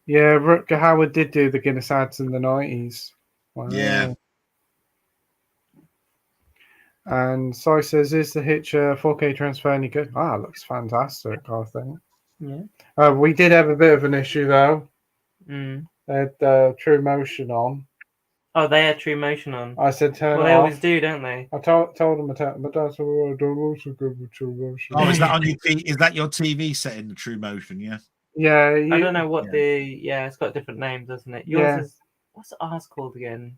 Yeah, Rutger Hauer did do the Guinness ads in the 90s. Wow. Yeah. And Sai says, is the Hitcher 4K transfer any good? Ah, it looks fantastic, I think. Yeah. We did have a bit of an issue, though. They had True Motion on. Oh, they had True Motion on. I said turn it off. They always do, don't they? I told them, but that's what I don't also good with True Motion. Oh, is that on your is that your TV set in the True Motion? Yeah. Yeah. I don't know what it's got different names, doesn't it? Yours is, what's ours called again?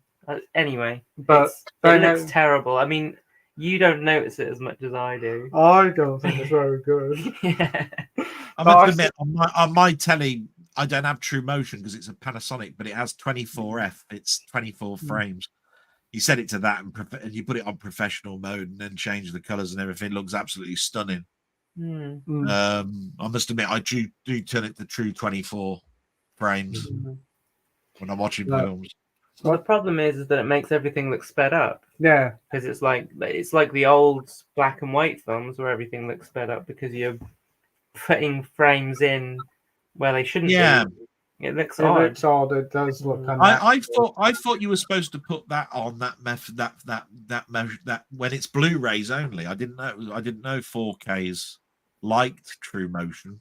Anyway, but it looks terrible. I mean, you don't notice it as much as I do. I don't think it's very good. Yeah. I must admit, on my telly, I don't have True Motion because it's a Panasonic, but it has 24F. It's 24 frames. You set it to that and you put it on professional mode and then change the colors and everything. It looks absolutely stunning. I must admit, I do turn it to true 24 frames when I'm watching films. Well, the problem is that it makes everything look sped up. Yeah, because it's like the old black and white films where everything looks sped up because you're putting frames in where they shouldn't be. It looks odd. It looks odd. It does look. I thought you were supposed to put that on that method that when it's Blu-rays only. I didn't know 4Ks liked True Motion.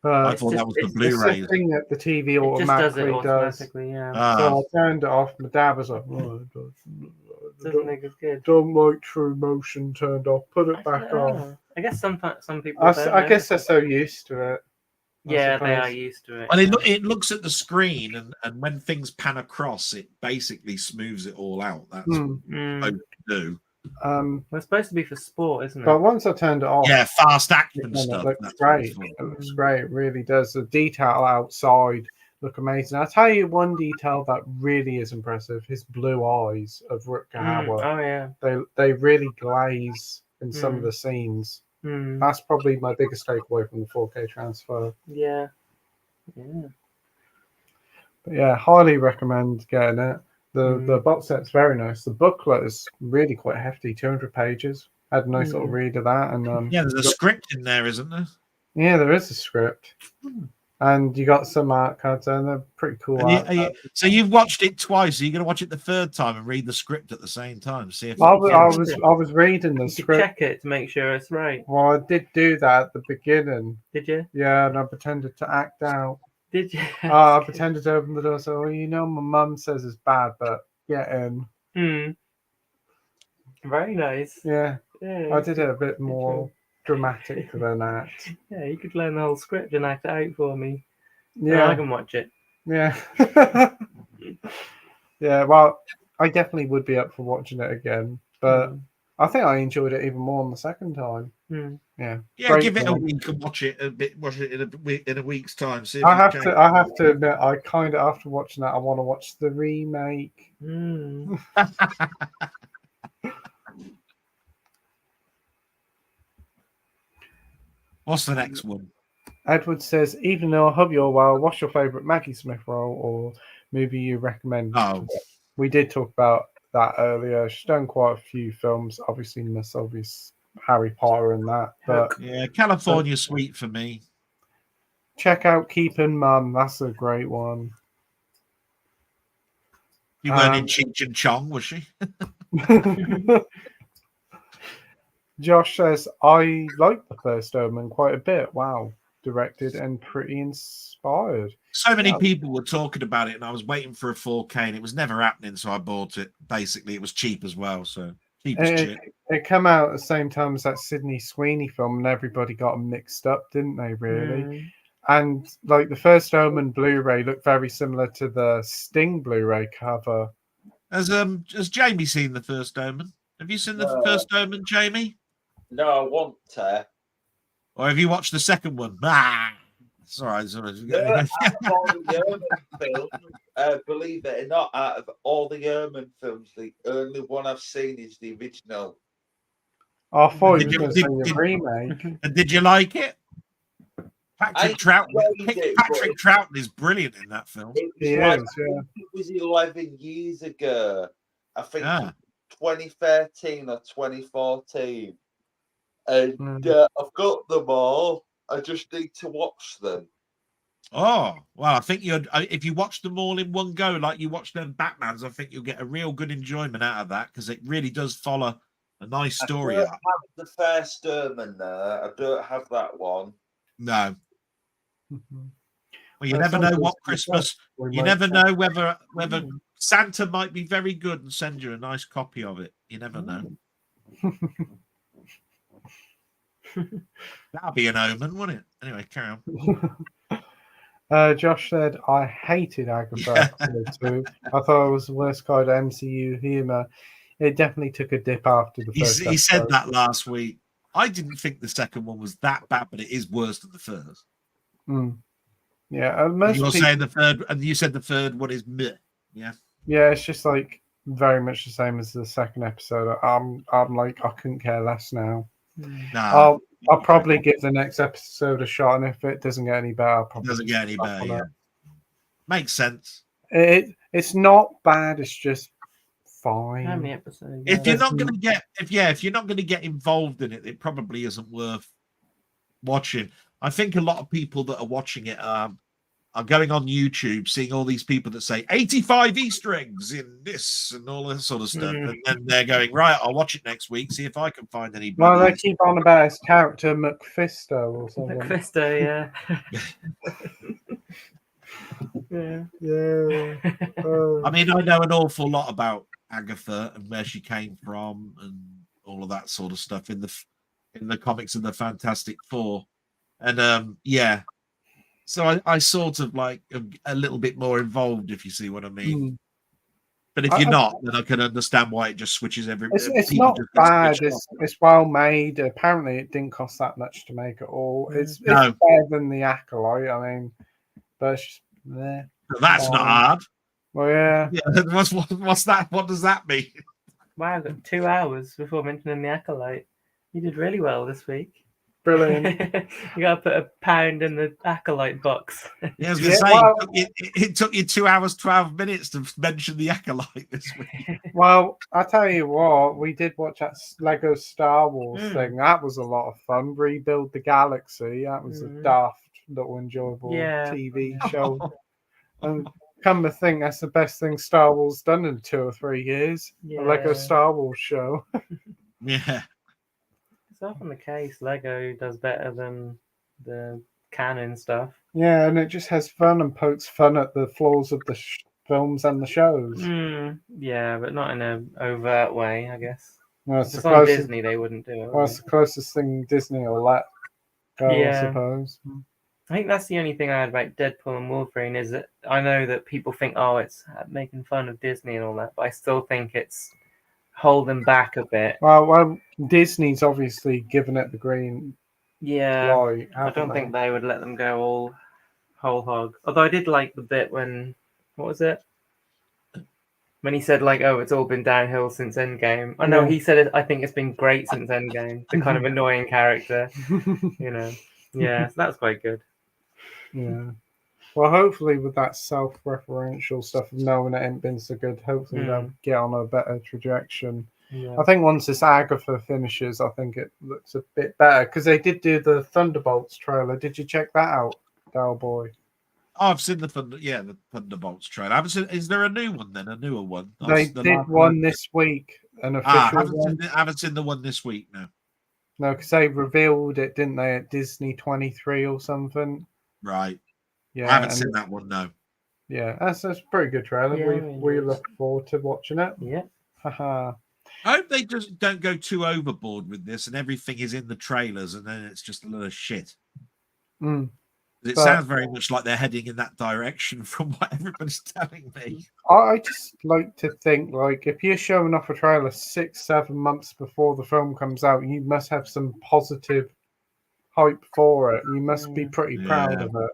I thought that was the Blu-ray. It's the thing that the TV automatically does. Yeah. So I turned it off. My dad was like, "Oh, doesn't make it good. Don't like True Motion turned off. Put it back on." I guess some people. I guess they're so used to it. Yeah, they are used to it. Well, it looks at the screen, and when things pan across, it basically smooths it all out. That's what it's supposed to do. It's supposed to be for sport, isn't it? But once I turned it off, fast action stuff. It looks great. It looks great. It really does. The detail outside look amazing. I'll tell you one detail that really is impressive: his blue eyes of Rutger Hauer. Oh yeah, they really glaze in some of the scenes. That's probably my biggest takeaway from the 4K transfer. Yeah. But yeah, highly recommend getting it. The box set's very nice. The booklet is really quite hefty, 200 pages. I had a nice little read of that, and there's a script in there, isn't there? Yeah, there is a script, and you got some art cards, and they're pretty cool. So you've watched it twice. Are you going to watch it the third time and read the script at the same time? See if I was reading the script. Check it to make sure it's right. Well, I did do that at the beginning. Did you? Yeah, and I pretended to act out. Did you? I pretended to open the door. So, my mum says it's bad, but get in. Very nice. Yeah, I did it a bit more dramatic than that. Yeah, you could learn the whole script and act it out for me. Yeah, I can watch it. Yeah. Yeah, well, I definitely would be up for watching it again, but I think I enjoyed it even more on the second time. Yeah, give it a week and watch it in a week's time. See if I have to admit, I kind of, after watching that, I want to watch the remake. What's the next one? Edward says, even though I hope you're well, what's your favourite Maggie Smith role or movie you recommend? Oh, we did talk about that earlier. She's done quite a few films, obviously Miss Obvious, Harry Potter and that. But yeah, California Suite for me. Check out Keeping Mum. That's a great one. You weren't in Cheech and Chong, was she? Josh says, I like the first Omen quite a bit. Wow. Directed and pretty inspired. So many Yeah. people were talking about it, and I was waiting for a 4K, and it was never happening, so I bought it. Basically, it was cheap as well, so cheap as chip. It came out at the same time as that Sydney Sweeney film, and everybody got them mixed up, didn't they, really? And like the first Omen Blu-ray looked very similar to the Sting Blu-ray cover. Has Jamie seen the first Omen? Have you seen the first Omen, Jamie? No, I want to. Or have you watched the second one? Sorry. No, out of all the Omen films, believe it or not, out of all the Omen films, the only one I've seen is the original. I thought you Did were you- going to say did- a remake. And did you like it? Patrick Troughton. enjoyed it, Patrick Troughton is brilliant in that film. It was He like, is, yeah. it was 11 years ago. I think Ah. 2013 or 2014. And Mm. I've got them all. I just need to watch them. Oh, well, I think if you watch them all in one go, like you watch them Batmans, I think you'll get a real good enjoyment out of that because it really does follow a nice story. I don't have the first Omen there. I don't have that one. No. Mhm. Well, you That's never know something what to Christmas. We You might never say. know whether Santa might be very good and send you a nice copy of it. You never know. That'll be an omen, wouldn't it? Anyway, carry on. Josh said, I hated Agatha too. I thought it was the worst kind of MCU humor. It definitely took a dip after the first He said episode. that last week. I didn't think the second one was that bad, but it is worse than the first. Mm. Yeah, You're saying the third, and you said the third one is meh. Yeah. Yeah, it's just like very much the same as the second episode. I'm like, I couldn't care less now. Nah, I'll probably give the next episode a shot, and if it doesn't get any better, I'll it probably doesn't get any stop better. on Yeah. it. Makes sense. It's not bad. It's just fine. How many episodes? If you're not going to get, if you're not going to get involved in it, it probably isn't worth watching. I think a lot of people that are watching it are going on YouTube, seeing all these people that say 85 Easter eggs in this and all that sort of stuff, and then they're going, right, I'll watch it next week, see if I can find any. Well, they keep on about his character McFisto or something. McFisto, yeah. Yeah. I mean, I know an awful lot about Agatha and where she came from and all of that sort of stuff in the comics of the Fantastic Four, and yeah. So I sort of like a little bit more involved, if you see what I mean. But if you're not, then I can understand why it just switches every. It's not bad. It's well made. Apparently, it didn't cost that much to make at all. It's better than the Acolyte. I mean, but it's just, that's not hard. Well, yeah. What's that? What does that mean? Wow, got 2 hours before mentioning the Acolyte. You did really well this week. Brilliant. You got to put a pound in the Acolyte box. Yeah, I was going to say, it took you 2 hours, 12 minutes to mention the Acolyte this week. Well, I tell you what, we did watch that Lego Star Wars thing. That was a lot of fun. Rebuild the Galaxy. That was a daft, little enjoyable TV show. And come to think, that's the best thing Star Wars done in 2 or 3 years. A Lego Star Wars show. Yeah. It's often the case. Lego does better than the canon stuff. Yeah, and it just has fun and pokes fun at the flaws of the films and the shows. Yeah, but not in an overt way, I guess. Well, if it's on Disney, they wouldn't do it. Well, it's the closest thing Disney will let go, I suppose. I think that's the only thing I had about Deadpool and Wolverine is that I know that people think, oh, it's making fun of Disney and all that, but I still think it's holding back a bit. Well, Disney's obviously given it the green light. I don't think they would let them go all whole hog. Although I did like the bit when, what was it? When he said like, oh, it's all been downhill since Endgame. I know he said it, I think it's been great since Endgame. The kind of annoying character, you know. Yeah, so that's quite good. Yeah. Well, hopefully with that self-referential stuff of knowing it ain't been so good, hopefully they'll get on a better trajectory. Yeah. I think once this Agatha finishes, I think it looks a bit better because they did do the Thunderbolts trailer. Did you check that out, Delboy? Oh, I've seen the Thunderbolts trailer. I haven't seen. Is there a new one then? A newer one? They did one this week. An official one. I haven't seen the one this week. No. No, because they revealed it, didn't they, at Disney 23 or something? Right. Yeah, I haven't and seen that one, no. yeah, that's a pretty good trailer. Yeah, We it is. look forward to watching it. Yeah. Haha. I hope they just don't go too overboard with this and everything is in the trailers and then it's just a little shit. Mm. It But- sounds very much like they're heading in that direction from what everybody's telling me. I just like to think, like, if you're showing off a trailer 6-7 months before the film comes out, you must have some positive hype for it. You must be pretty proud Yeah. of it.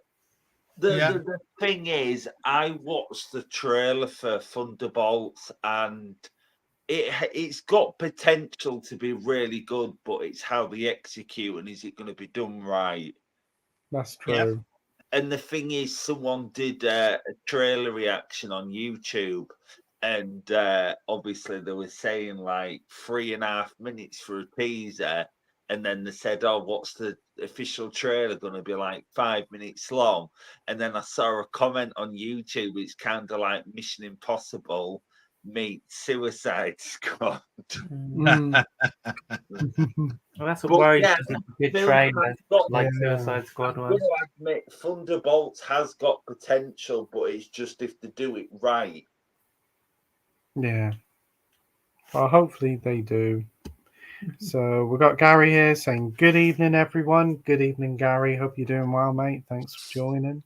The thing is, I watched the trailer for Thunderbolts, and it's got potential to be really good, but it's how they execute and is it going to be done right? That's true. And the thing is, someone did a trailer reaction on YouTube, and obviously they were saying like 3.5 minutes for a teaser, and then they said, "Oh, what's the official trailer going to be like? 5 minutes long?" And then I saw a comment on YouTube. It's kind of like Mission Impossible meets Suicide Squad. Mm. Well, that's what But worries yeah, me. Good film trailer, has got- like Yeah. Suicide Squad I'm was. going to admit, Thunderbolts has got potential, but it's just if they do it right. Yeah. Well, hopefully they do. So we've got Gary here saying, "Good evening, everyone." Good evening, Gary. Hope you're doing well, mate. Thanks for joining.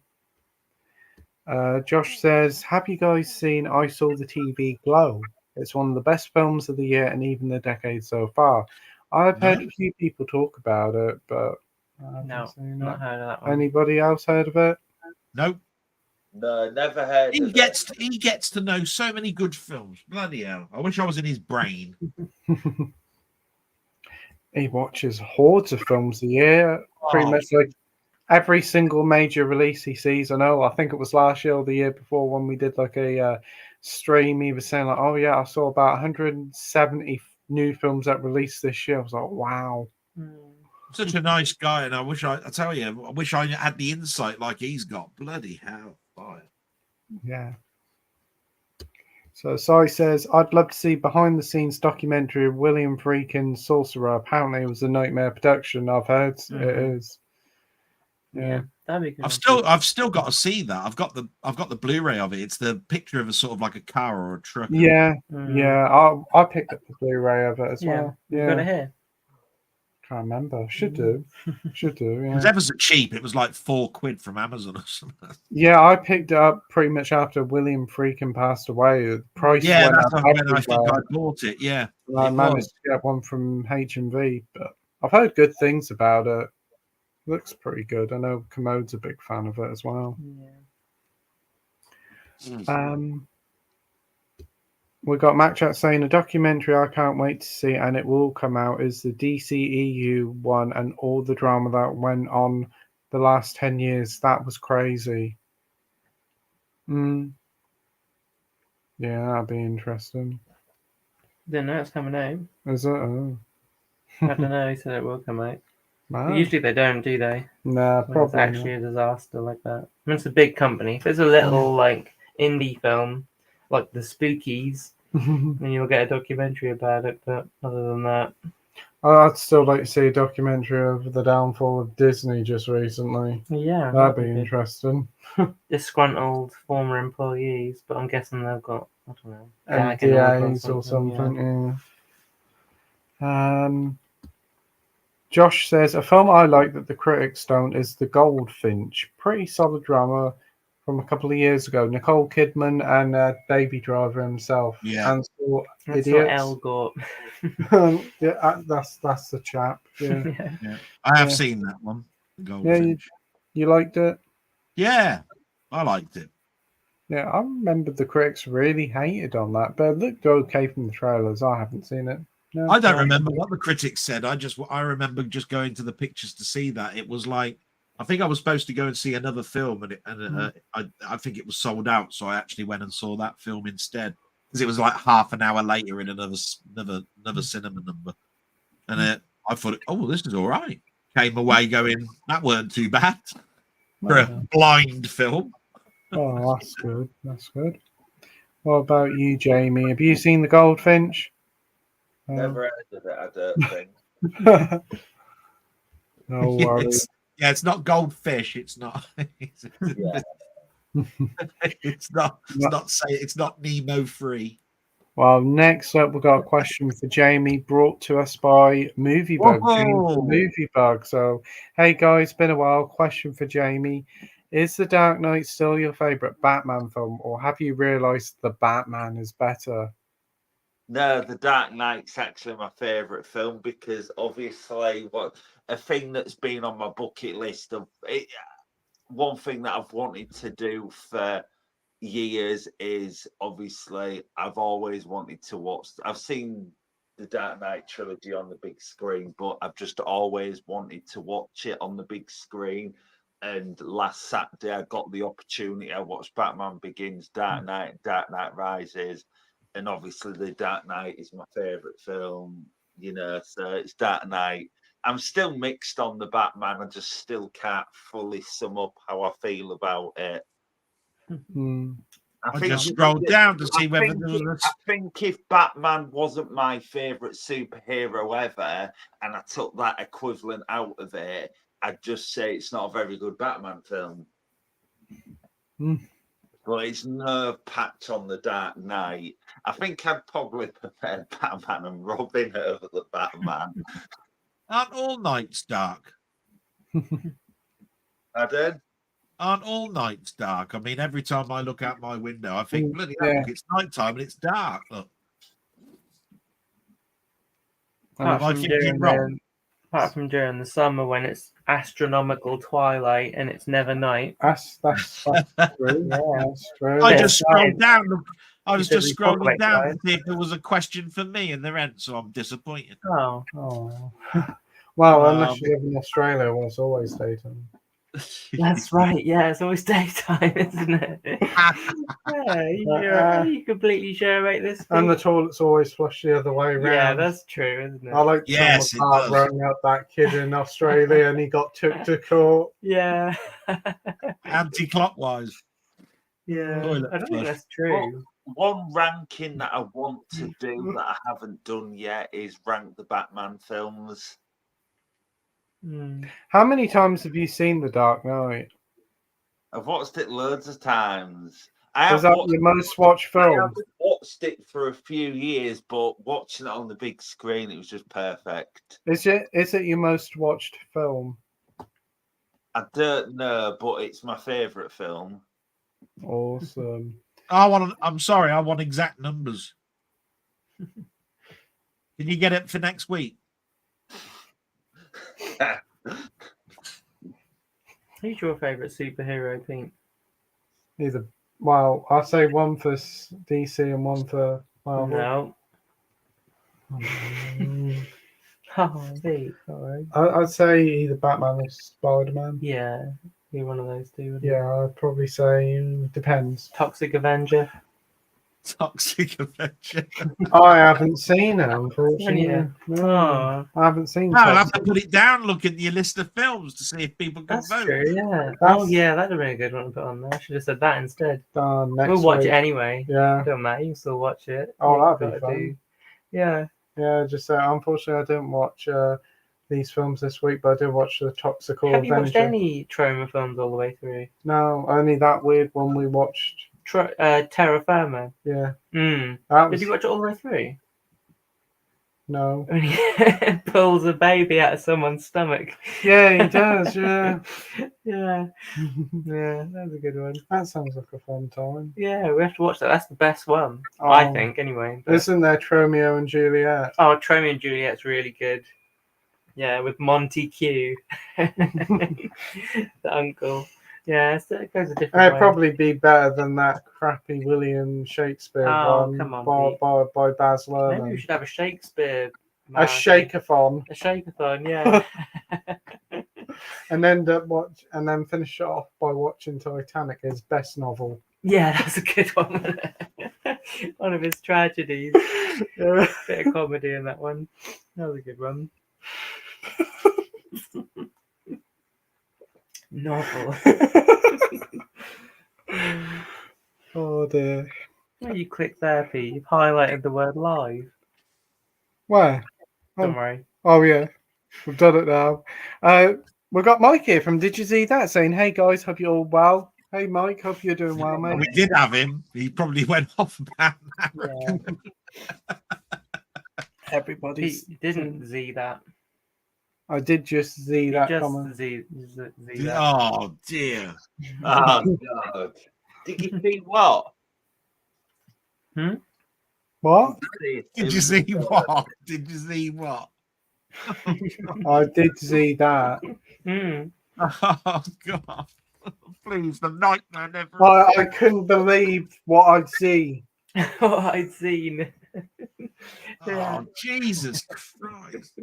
Josh says, "Have you guys seen I Saw the TV Glow? It's one of the best films of the year and even the decade so far." I've heard No. a few people talk about it, but I haven't No, seen not it. heard of that one. Anybody else heard of it? No. No, never heard He of gets to know so many good films. Bloody hell. I wish I was in his brain. He watches hordes of films a year, pretty Oh. much like every single major release he sees. I know, I think it was last year or the year before when we did like a stream. He was saying like, "Oh yeah, I saw about 170 new films that released this year." I was like, "Wow." Such a nice guy, and I tell you, I wish I had the insight like he's got. Bloody hell. Fire. Yeah. So Sai says, "I'd love to see behind the scenes documentary of William Friedkin's Sorcerer. Apparently it was a nightmare production. I've heard it is." Yeah, that'd be good. I've still got to see that. I've got the Blu-ray of it. It's the picture of a sort of like a car or a truck. Yeah, yeah. I picked up the Blu-ray of it as well. You've Yeah, got it here. can't remember. Should do. Should do. It was Yeah. ever so cheap. It was like £4 from Amazon or something. Yeah, I picked it up pretty much after William Friedkin passed away. The price Yeah, went that's up when I think everywhere. I bought it. Yeah, And I it managed was. to get one from H&V, but I've heard good things about it. Looks pretty good. I know Commode's a big fan of it as well. We got Mac Chat saying a documentary I can't wait to see, and it will come out, is the DCEU one and all the drama that went on the last 10 years. That was crazy. Yeah, that'd be interesting. Didn't know it's coming out. Is it? Oh. I don't know. He said it will come out. Wow. Usually they don't, do they? Nah, When probably it's actually a disaster like that. I mean, it's a big company. If it's a little like indie film, like the Spookies, not. then you'll get a documentary about it. But other than that, I'd still like to see a documentary of the downfall of Disney just recently. yeah, That'd be good. interesting. Disgruntled former employees, but I'm guessing they've got, I don't know, NDAs or something. Yeah. Josh says, a film I like that the critics don't is The Goldfinch. Pretty solid drama from a couple of years ago. Nicole Kidman and Baby Driver himself. Yeah. And That's idiots. what El got. Yeah, that's the chap. Yeah. Yeah. I have seen that one. The Goldfinch. You liked it? Yeah, I liked it. Yeah, I remember the critics really hated on that, but it looked okay from the trailers. I haven't seen it. No, I don't remember what the critics said. I remember just going to the pictures to see that. It was like, I think I was supposed to go and see another film, and I think it was sold out. So I actually went and saw that film instead because it was like half an hour later in another cinema number, and I thought, oh, this is all right. Came away going, that weren't too bad for a blind film. Oh, that's good. That's good. What about you, Jamie? Have you seen The Goldfinch? Never heard of it, I don't think. No worries. It's not goldfish. It's not. Yeah. It's not. It's not Nemo free. Well, next up, we've got a question for Jamie brought to us by Moviebug. Whoa. Moviebug. So, hey guys, been a while. Question for Jamie. Is The Dark Knight still your favourite Batman film, or have you realised The Batman is better? No, The Dark Knight's actually my favourite film because obviously a thing that's been on my bucket list of it, one thing that I've wanted to do for years is obviously I've always wanted to watch. I've seen the Dark Knight trilogy on the big screen, but I've just always wanted to watch it on the big screen. And last Saturday, I got the opportunity. I watched Batman Begins, Dark Knight Rises, and obviously the Dark Knight is my favourite film. So it's Dark Knight. I'm still mixed on the Batman. I just still can't fully sum up how I feel about it. I just scrolled down to see whether there was. I think if Batman wasn't my favourite superhero ever, and I took that equivalent out of it, I'd just say it's not a very good Batman film. But it's no patch on the Dark Knight. I think I'd probably prefer Batman and Robin over the Batman. Aren't all nights dark? Pardon? Aren't all nights dark? I mean, every time I look out my window, I think, bloody Yeah. hell, it's night time and it's dark. Look. Apart Am I from thinking wrong? apart from during the summer when it's astronomical twilight and it's never night. That's true. Yeah. That's true. I Yeah. just scrolled down. I was said just we talk scrolling about down that. to see if there was a question for me, and there ain't, so I'm disappointed. Oh. Oh. Well, unless you live in Australia, well, it's always daytime. That's right. Yeah, it's always daytime, isn't it? You completely share rate this. And the Thing. toilet's always flushed the other way around. Yeah, that's true, isn't it? I like Yes, some it of the does. part running out that kid in Australia and he got took to court. Yeah. Anti-clockwise. Yeah. Toilet I don't flush. think that's true. One ranking that I want to do that I haven't done yet is rank the Batman films. How many times have you seen The Dark Knight? I've watched it loads of times. Is that your most watched I film? haven't watched it for a few years, but watching it on the big screen, it was just perfect. Is it your most watched film? I don't know, but it's my favourite film. Awesome. I'm sorry, I want exact numbers. Can you get it for next week? Who's your favourite superhero, Pete? I'll say one for DC and one for Marvel. No. Oh, Pete, sorry. I'd say either Batman or Spider-Man. Yeah, you're one of those two. Yeah, I'd probably say depends. Toxic Avenger. Toxic Avenger. I haven't seen it, unfortunately. Yeah. No, I haven't seen it. I'll have to put it down, look at your list of films to see if people can That's vote. true, yeah. That's- Yeah, that'd have been a good one to put on there. I should have said that instead. Next We'll watch week. it anyway. Yeah. Don't matter, you can still watch it. Oh, Yeah, that'd be gotta fun. Yeah. Yeah, just unfortunately, I didn't watch these films this week, but I did watch the Toxic Have you watched Avenger. any Troma films all the way through? No, only that weird one we watched. Terra Firma. Yeah. Did you watch it all the way through? No. When he pulls a baby out of someone's stomach. Yeah, he does. Yeah. Yeah. Yeah, that's a good one. That sounds like a fun time. Yeah, we have to watch that. That's the best one, Oh. I think, anyway. But... Isn't there Romeo and Juliet? Oh, Romeo and Juliet's really good. Yeah, with Monty Q, the uncle. Yeah, it goes a different way. It'd probably be better than that crappy William Shakespeare one come on, by Baz Maybe Luhrmann. we should have a Shakespeare. A shakeathon. A shakeathon, yeah. and then finish it off by watching Titanic, his best novel. Yeah, that's a good one. One of his tragedies. Yeah. Bit of comedy in that one. That was a good one. Novel. Oh dear. Well, you click there, Pete. You've highlighted the word live. Where? Don't worry. Oh yeah, we've done it now. We've got Mike here from Did You See That saying, "Hey guys, hope you're all well." Hey Mike, hope you're doing well, mate. We did have him. He probably went off about Yeah. Everybody's. He didn't Z that. I did just see He that just comment. Z that. Oh dear. Oh God! Did you see what? What? Did you see what? Did you see what? I did see that. Hmm. Oh God. Please, the nightmare never. I couldn't believe what I'd see. What I'd seen. Oh Jesus Christ.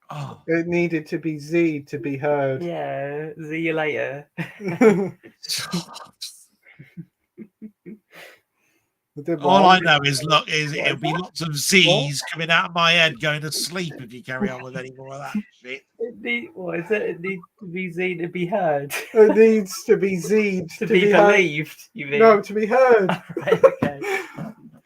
Oh. It needed to be Z to be heard. Yeah. See you later. All I know is it'll be lots of Z's coming out of my head going to sleep if you carry on with any more of that shit. What is it? It needs to be seen to be heard. It needs to be Z'd to be heard. believed, you mean? No, to be heard. Right, okay.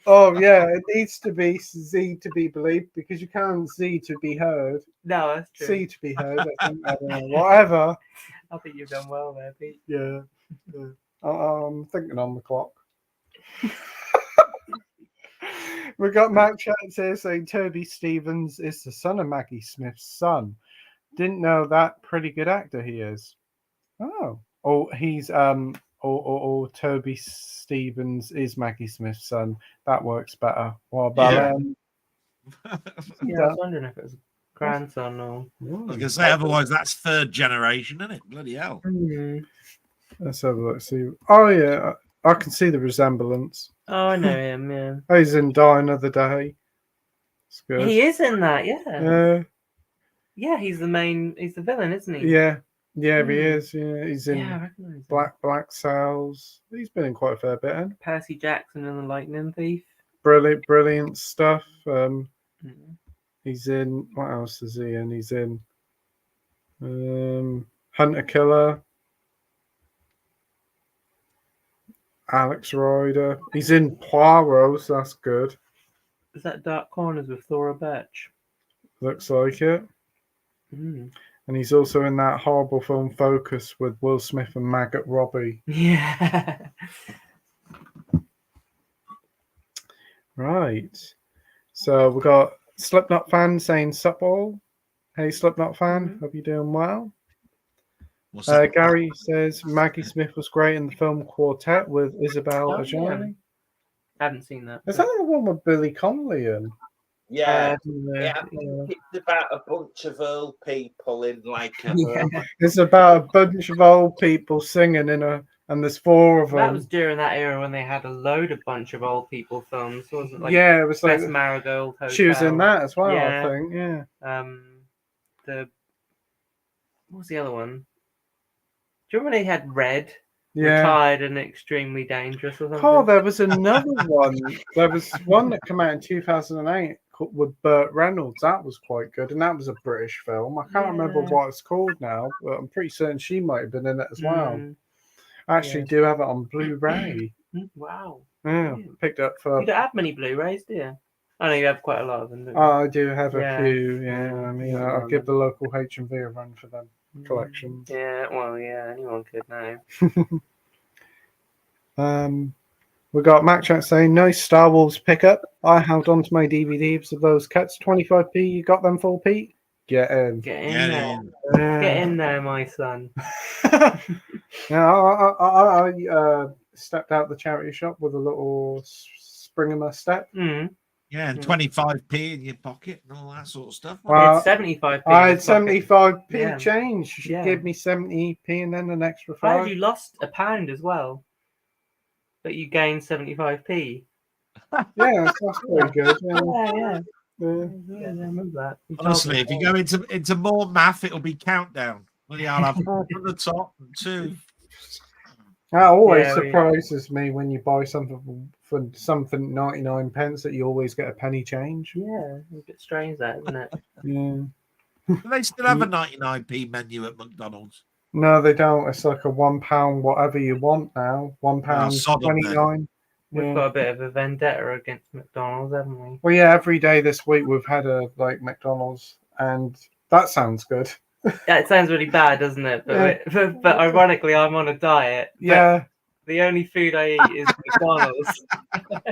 Oh yeah, it needs to be Z to be believed because you can't Z to be heard. No, that's true. C to be heard. I think. I don't know. Whatever. I think you've done well there, Pete. Yeah. I'm thinking on the clock. We got Matt Chats here saying Toby Stevens is the son of Maggie Smith's son. Didn't know that. Pretty good actor he is. Oh, he's or Toby Stevens is Maggie Smith's son. That works better. What about Yeah. Yeah, I was wondering if it was grandson or. I was going to say, otherwise that's third generation, isn't it? Bloody hell. Let's have a look. See. Oh yeah, I can see the resemblance. Oh, I know him. Yeah. Oh, he's in Die Another Day. It's good. He is in that. Yeah. Yeah, He's the main. He's the villain, isn't he? yeah, he is. Yeah, he's in Yeah, I recognise him. Black Sails. He's been in quite a fair bit. And Percy Jackson and the Lightning Thief. brilliant stuff. Mhm. He's in. What else is he in? He's in Hunter Killer. Alex Rider. He's in Poirot, so that's good. Is that Dark Corners with Thora Birch? Looks like it. Mm. And he's also in that horrible film Focus with Will Smith and Maggot Robbie. Yeah. Right. So we've got Slipknot fan saying sup all. Hey Slipknot fan, hope you're doing well. What's that? Gary says Maggie Smith was great in the film Quartet with Isabel Oh, Adjani. I haven't seen that. Is that the one with Billy Connolly in? Yeah. Yeah. I think it's about a bunch of old people in like a. It's about a bunch of old people singing and there's four of them. That was during that era when they had a bunch of old people films, wasn't it? Like yeah, it was like Best Marigold Hotel. she was in that as well, Yeah. I think. Yeah. What was the other one? Do you remember they had Red? Yeah. Retired and Extremely Dangerous or something? Oh, there was another one. There was one that came out in 2008 with Burt Reynolds. That was quite good, and that was a British film. I can't remember what it's called now, but I'm pretty certain she might have been in it as well. I actually do have it on Blu-ray. Wow. Yeah, picked up for. You don't have many Blu-rays, do you? I know you have quite a lot of them. Oh, I do have a Yeah. few. Yeah, I mean, I'll give the local H&V a run for them collections. Yeah, well, yeah, anyone could now. We got Matt Chat saying, nice Star Wars pickup. I held on to my DVDs of those cuts. 25p, you got them full, Pete? Get in. Get in Get there. in. Get in there, my son. Yeah, I stepped out the charity shop with a little spring in my step. Mm. Yeah, and 25p in your pocket and all that sort of stuff. Well, It's 75p. I had in the pocket. 75p Yeah. change. She Yeah. gave me 70p and then an extra I heard 5. you lost £1 as well, but you gained 75p. Yeah, that's pretty good. Yeah. Yeah. Yeah. Yeah, I remember that. You told Honestly, me. if you go into more math, it'll be countdown. Well, yeah, I'll have 4 from the top and 2. That always Yeah, surprises me when you buy something for something 99 pence that you always get a penny change. Yeah, a bit strange that, isn't it? Yeah. Do they still have a 99p menu at McDonald's? No, they don't. It's like a £1 whatever you want now. £1 sod 'em then. 29. We've got a bit of a vendetta against McDonald's, haven't we? Well, yeah, every day this week we've had a McDonald's, and that sounds good. Yeah, it sounds really bad, doesn't it? But ironically, I'm on a diet. Yeah. The only food I eat is McDonald's.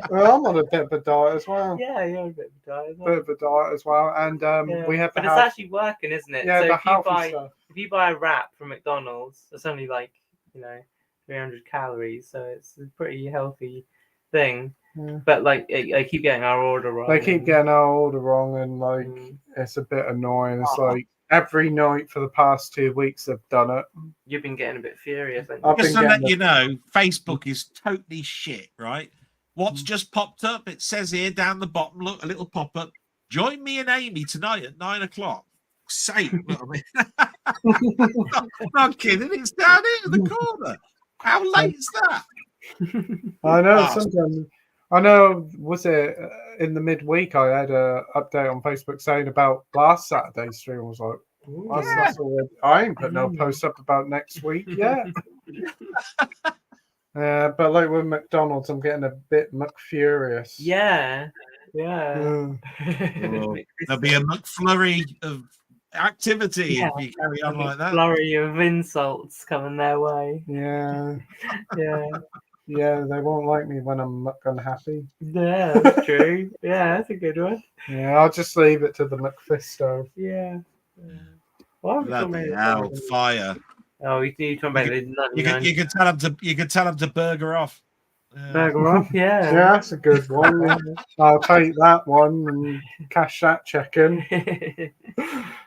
Well, I'm on a bit of a diet as well. Yeah, you're on a bit of a diet. Bit of a diet as well, and we have. But it's actually working, isn't it? Yeah, so the if you buy a wrap from McDonald's, it's only 300 calories, so it's a pretty healthy thing. Yeah. But I keep getting our order wrong. They keep getting our order wrong, and it's a bit annoying. It's like every night for the past 2 weeks they've done it. You've been getting a bit furious. Just to let you know, Facebook is totally shit, right? What's just popped up? It says here down the bottom, look, a little pop up. Join me and Amy tonight at 9 o'clock. Sake, not kidding. It's down here in the corner. How late is that? I know. Sometimes I know. Was it in the midweek? I had a update on Facebook saying about last Saturday's stream. I was like, that's already, I ain't put no post up about next week yet. But like with McDonald's, I'm getting a bit furious. Yeah. There'll be a McFlurry of activity if you carry on like that. Flurry of insults coming their way. Yeah. Yeah, they won't like me when I'm unhappy. Yeah, that's true. Yeah, that's a good one. Yeah, I'll just leave it to the McFisto. Yeah. Well, bloody hell, fire. Oh, you talking about you can tell him to burger off. Burger off, yeah. Yeah, that's a good one. I'll take that one and cash that check in.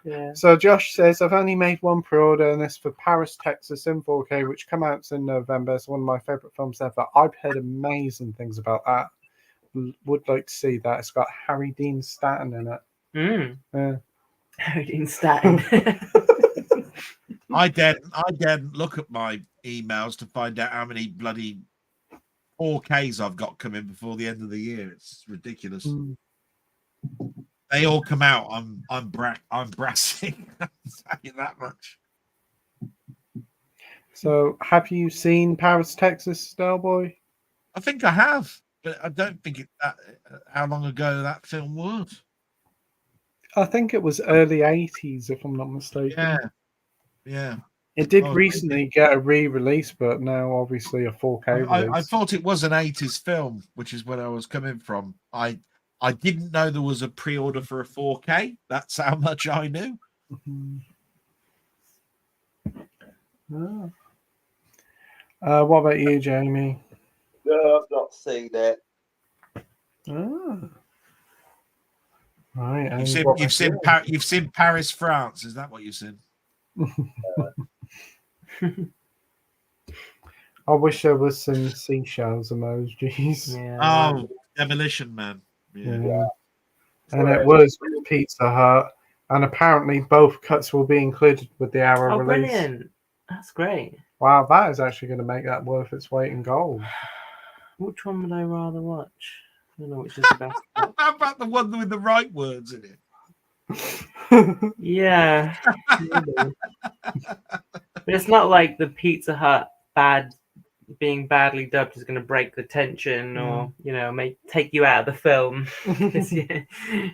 Yeah. So Josh says, I've only made one pre-order, and this for Paris, Texas in 4K, which come out in November. It's one of my favourite films ever. I've heard amazing things about that. Would like to see that. It's got Harry Dean Stanton in it. Yeah. Harry Dean Stanton. I daren't look at my emails to find out how many bloody 4Ks I've got coming before the end of the year. It's ridiculous. They all come out. I'm brassing. I'll tell you that much. So, have you seen Paris, Texas, Delboy? I think I have, but I don't think how long ago that film was. I think it was early 80s, if I'm not mistaken. Yeah. It did recently get a re-release, but now obviously a 4K release. I thought it was an 80s film, which is where I was coming from. I didn't know there was a pre-order for a 4K. That's how much I knew. What about you, Jamie? No, I've not seen it. Right. You've seen Paris, France. Is that what you've seen? I wish there was some seashells emojis. Yeah. Oh, Demolition Man. Yeah. And it was Pizza Hut, and apparently both cuts will be included with the Arrow release. Brilliant! That's great. Wow, that is actually going to make that worth its weight in gold. Which one would I rather watch? I don't know which is the best. How about the one with the right words in it? Yeah. But it's not like the Pizza Hut being badly dubbed is going to break the tension or take you out of the film.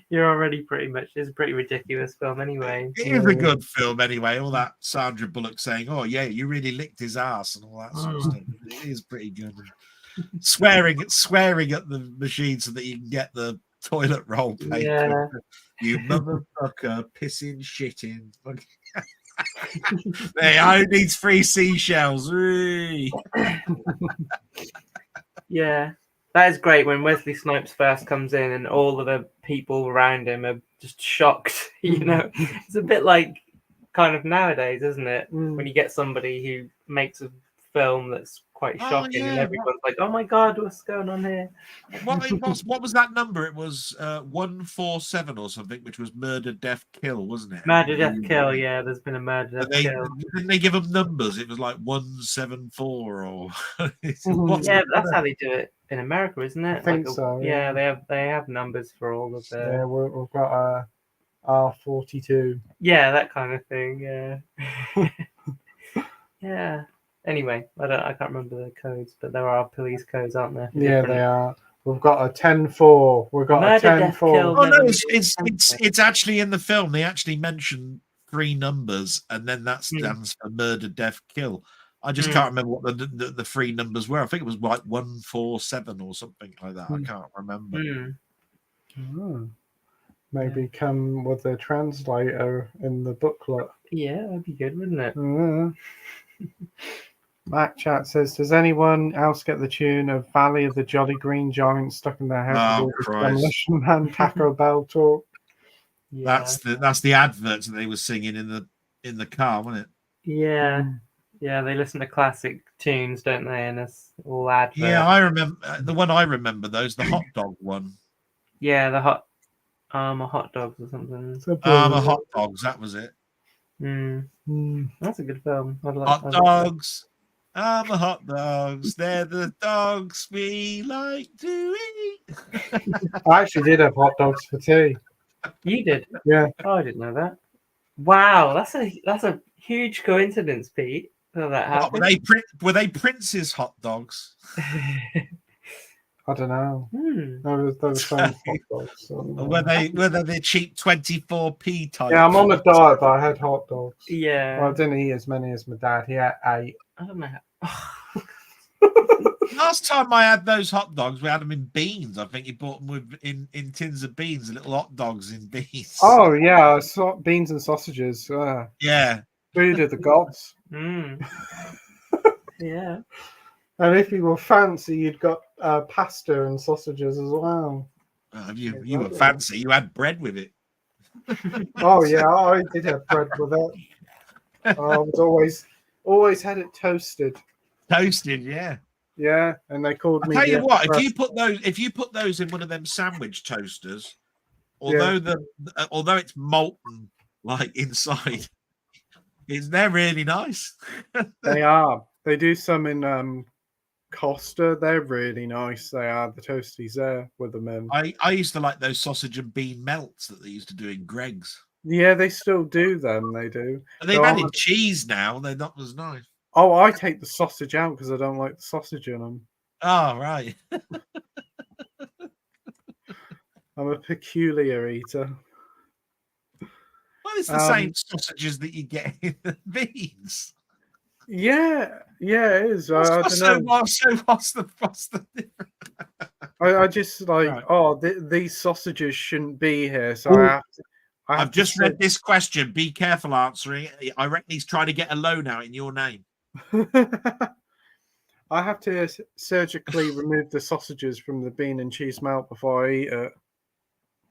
You're already it's a pretty ridiculous film anyway. It is a good film anyway. All that Sandra Bullock saying, "Oh yeah, you really licked his ass" and all that sort of stuff. It is pretty good. Swearing at the machine so that you can get the toilet roll paper. Yeah. You motherfucker, pissing, shitting. Hey, I needs 3 seashells. Yeah, that is great when Wesley Snipes first comes in and all of the people around him are just shocked. It's a bit like kind of nowadays, isn't it? When you get somebody who makes a film that's quite shocking and everyone's like, "Oh my god, what's going on here?" What was that number? It was 147 or something, which was murder, death, kill, wasn't it? Murder, death, kill. Yeah, there's been a murder, death, kill. Didn't they give them numbers? It was like 174 or. Yeah, but that's how they do it in America, isn't it? I think so. Yeah, they have numbers for all of the. Yeah, we've got a R42. Yeah, that kind of thing. Yeah. Yeah. Anyway, I can't remember the codes, but there are police codes, aren't there? for Yeah, different- they are. We've got a 10-4. We've got Murder, a death, 10-4. kill. Oh no, Never it's actually in the film. They actually mention 3 numbers, and then that stands for murder, death, kill. I just can't remember what the 3 numbers were. I think it was like 147 or something like that. I can't remember. Oh. Maybe come with a translator in the booklet. Yeah, that'd be good, wouldn't it? Matt Chat says, does anyone else get the tune of Valley of the Jolly Green Giants stuck in their head with all this Demolition Man Taco Bell talk? Yeah. That's the adverts that they were singing in the car, wasn't it? Yeah. Yeah, they listen to classic tunes, don't they? And it's all adverts. Yeah, I remember the one. I remember those, the hot dog one. Yeah, the hot dogs or something. Hot dogs. That was it. That's a good film. Hot dogs. Hot dogs. They're the dogs we like to eat. I actually did have hot dogs for tea. You did? Yeah. Oh, I didn't know that. Wow, that's a huge coincidence, Pete. That happened. Were they Prince's hot dogs? I don't know. There was some hot dogs. So, were they the cheap 24p type? Yeah, I'm on a diet, but I had hot dogs. Yeah. Well, I didn't eat as many as my dad. He had 8. I don't know. Last time I had those hot dogs, we had them in beans. I think he bought them in tins of beans, little hot dogs in beans. Oh yeah, beans and sausages. Yeah. Food of the gods. Yeah. And if you were fancy, you'd got pasta and sausages as well. You were fancy. You had bread with it. Oh yeah, I did have bread with it. I was always had it toasted. Toasted, yeah. Yeah, and they called me. Tell you what, if you put those in one of them sandwich toasters, although it's molten like inside, they're really nice. They are. They do some in Costa. They're really nice. They are the toasties there with them in. I used to like those sausage and bean melts that they used to do in Greg's. Yeah, they still do them. They do. And they've added cheese now. They're not as nice. Oh, I take the sausage out because I don't like the sausage in them. Oh, right. I'm a peculiar eater. Well, it's the same sausages that you get in the beans. Yeah, it is. I don't know. What's the difference? I just like, these sausages shouldn't be here. So I've just read this question. Be careful answering it. I reckon he's trying to get a loan out in your name. I have to surgically remove the sausages from the bean and cheese melt before I eat it.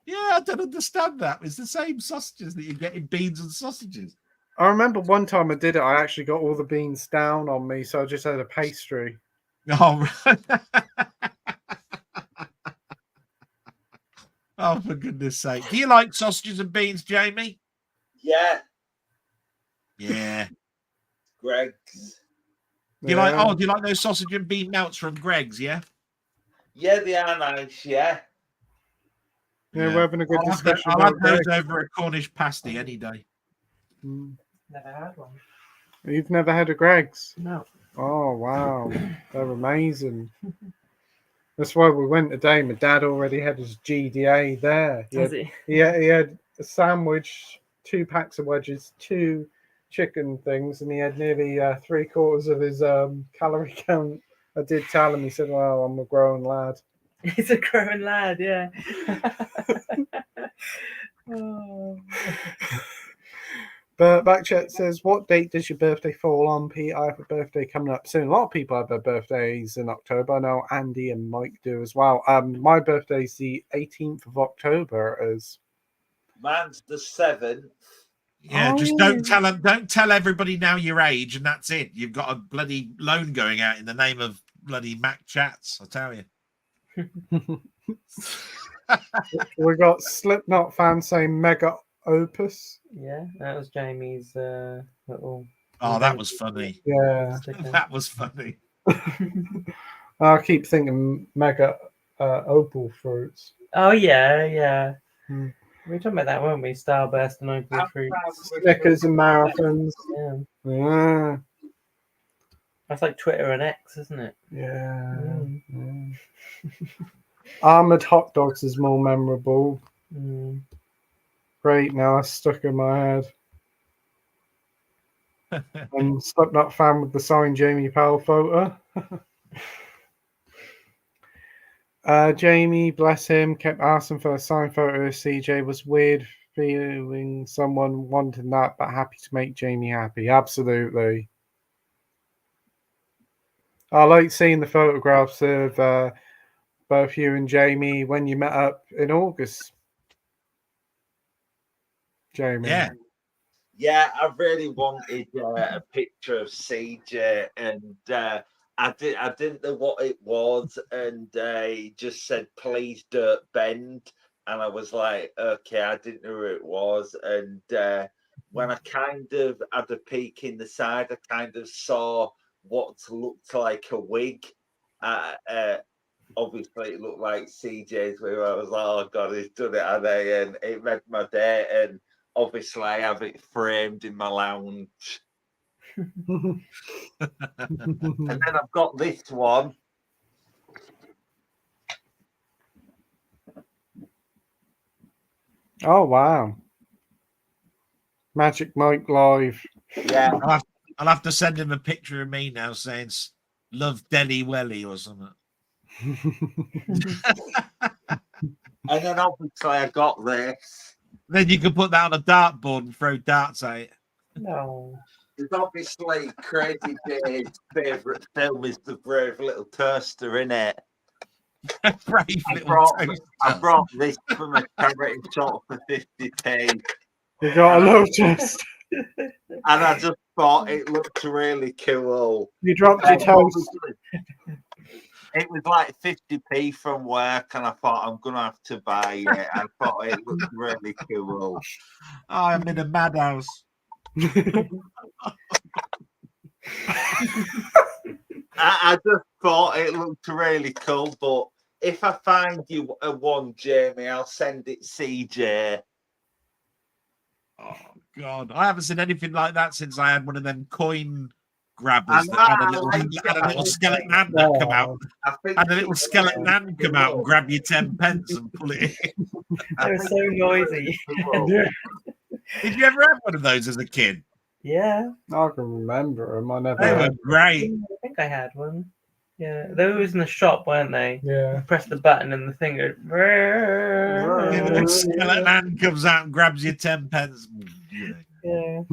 Yeah, I don't understand that. It's the same sausages that you get in beans and sausages. I remember one time I did it. I actually got all the beans down on me, so I just had a pastry. Oh, right. Oh, for goodness sake. Do you like sausages and beans, Jamie? Yeah. Yeah. Greg's. Do you like those sausage and bean melts from Greg's, yeah? Yeah, they are nice, yeah. Yeah, we're having a good discussion. I'll have those over a Cornish pasty any day. Never had one. You've never had a Greg's? No. Oh, wow. They're amazing. That's why we went today. My dad already had his GDA there. He had a sandwich, 2 packs of wedges, 2 chicken things, and he had nearly 3/4 of his calorie count. I did tell him. He said, well, I'm a grown lad. He's a grown lad, yeah. Oh. But Backchat says, what date does your birthday fall on, Pete? I have a birthday coming up soon. A lot of people have their birthdays in October. I know Andy and Mike do as well. My birthday's the 18th of October. Mine's the 7th. Yeah, don't tell everybody now your age, and that's it. You've got a bloody loan going out in the name of bloody Mac Chats, I tell you. We got Slipknot fans saying Mega Opus. Yeah, that was Jamie's little. Oh, that was funny. Yeah, that was funny. I keep thinking Mega Opal Fruits. Oh yeah. We were talking about that, weren't we? Starburst and Opal Fruits. Snickers and marathons. Yeah. That's like Twitter and X, isn't it? Yeah. Mm. Armored hot dogs is more memorable. Mm. Great, now that's stuck in my head. And Slipknot fan with the signed Jamie Powell photo. Jamie, bless him, kept asking for a signed photo of CJ. Was weird feeling someone wanting that, but happy to make Jamie happy. Absolutely. I like seeing the photographs of both you and Jamie when you met up in August. Jamie. Yeah, I really wanted a picture of CJ, and I didn't know what it was, and he just said, "Please don't bend," and I was like, "Okay," I didn't know who it was, and when I kind of had a peek in the side, I kind of saw what looked like a wig. Obviously, it looked like CJ's wig. I was like, "Oh God, he's done it," and it made my day, and obviously, I have it framed in my lounge. And then I've got this one. Oh, wow. Magic Mike Live. Yeah. I'll have to send him a picture of me now saying "Love Delly Welly" or something. And then obviously I got this. Then you can put that on a dartboard and throw darts at it. No. It's obviously Crazy Dave's favourite film is The Brave Little Toaster, innit? Brave I little brought this from a charity shop for 50p. You got a notice. And I just thought it looked really cool. You dropped your toast. It was like 50p from work, and I thought I'm gonna have to buy it. I thought it looked really cool. I'm in a madhouse. I just thought it looked really cool, but if I find you a one, Jamie, I'll send it CJ. Oh God, I haven't seen anything like that since I had one of them coin grabbers that had a little skeleton hand that come out. Had a little skeleton hand come out and grab your 10 pence and pull it in. They were so noisy. Yeah. Did you ever have one of those as a kid? Yeah. I can remember them. I never They were had. great. I think I had one. Yeah. They were always in the shop, weren't they? Yeah. Press the button and the thing goes. Yeah, the skeleton hand comes out and grabs your 10 pence. Yeah.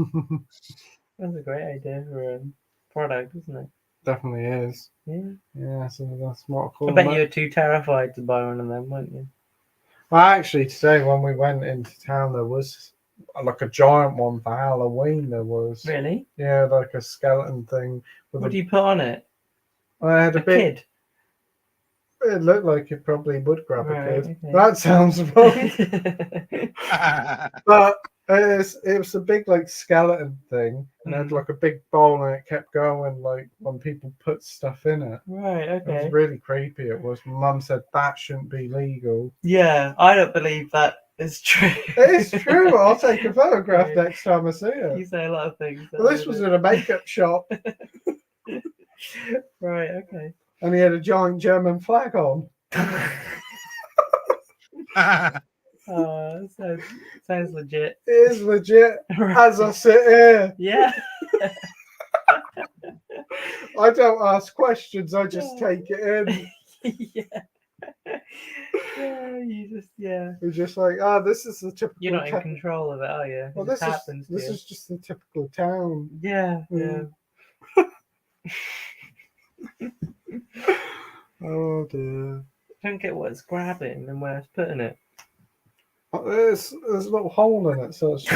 That's a great idea for a product, isn't it? Definitely is. Yeah. Yeah, so that's what I call I bet them. you were too terrified to buy one of them, weren't you? Well, actually, today when we went into town, there was like a giant one for Halloween. There was. Really? Yeah, like a skeleton thing. With What do you put on it? I had a bit. Kid. It looked like it probably would grab a Right, kid. okay. That sounds wrong. But it was a big like skeleton thing, and it had like a big bowl, and it kept going like when people put stuff in it. Right, It was okay. really creepy. It was. My mum said that shouldn't be legal. Yeah, I don't believe that is true. It is true. I'll take a photograph next time I see You it. say a lot of things. Well, this was in a makeup shop, Right, okay. and he had a giant German flag on. Oh, sounds legit. It is legit. Right. As I sit here, Yeah. I don't ask questions. I just take it in. Yeah. Yeah, We're just like, this is the typical. You're not in control of it, are you? Well, It just this happens to is you. just the typical town. Yeah, yeah. Oh dear. I don't get what it's grabbing and where it's putting it. There's a little hole in it, so it's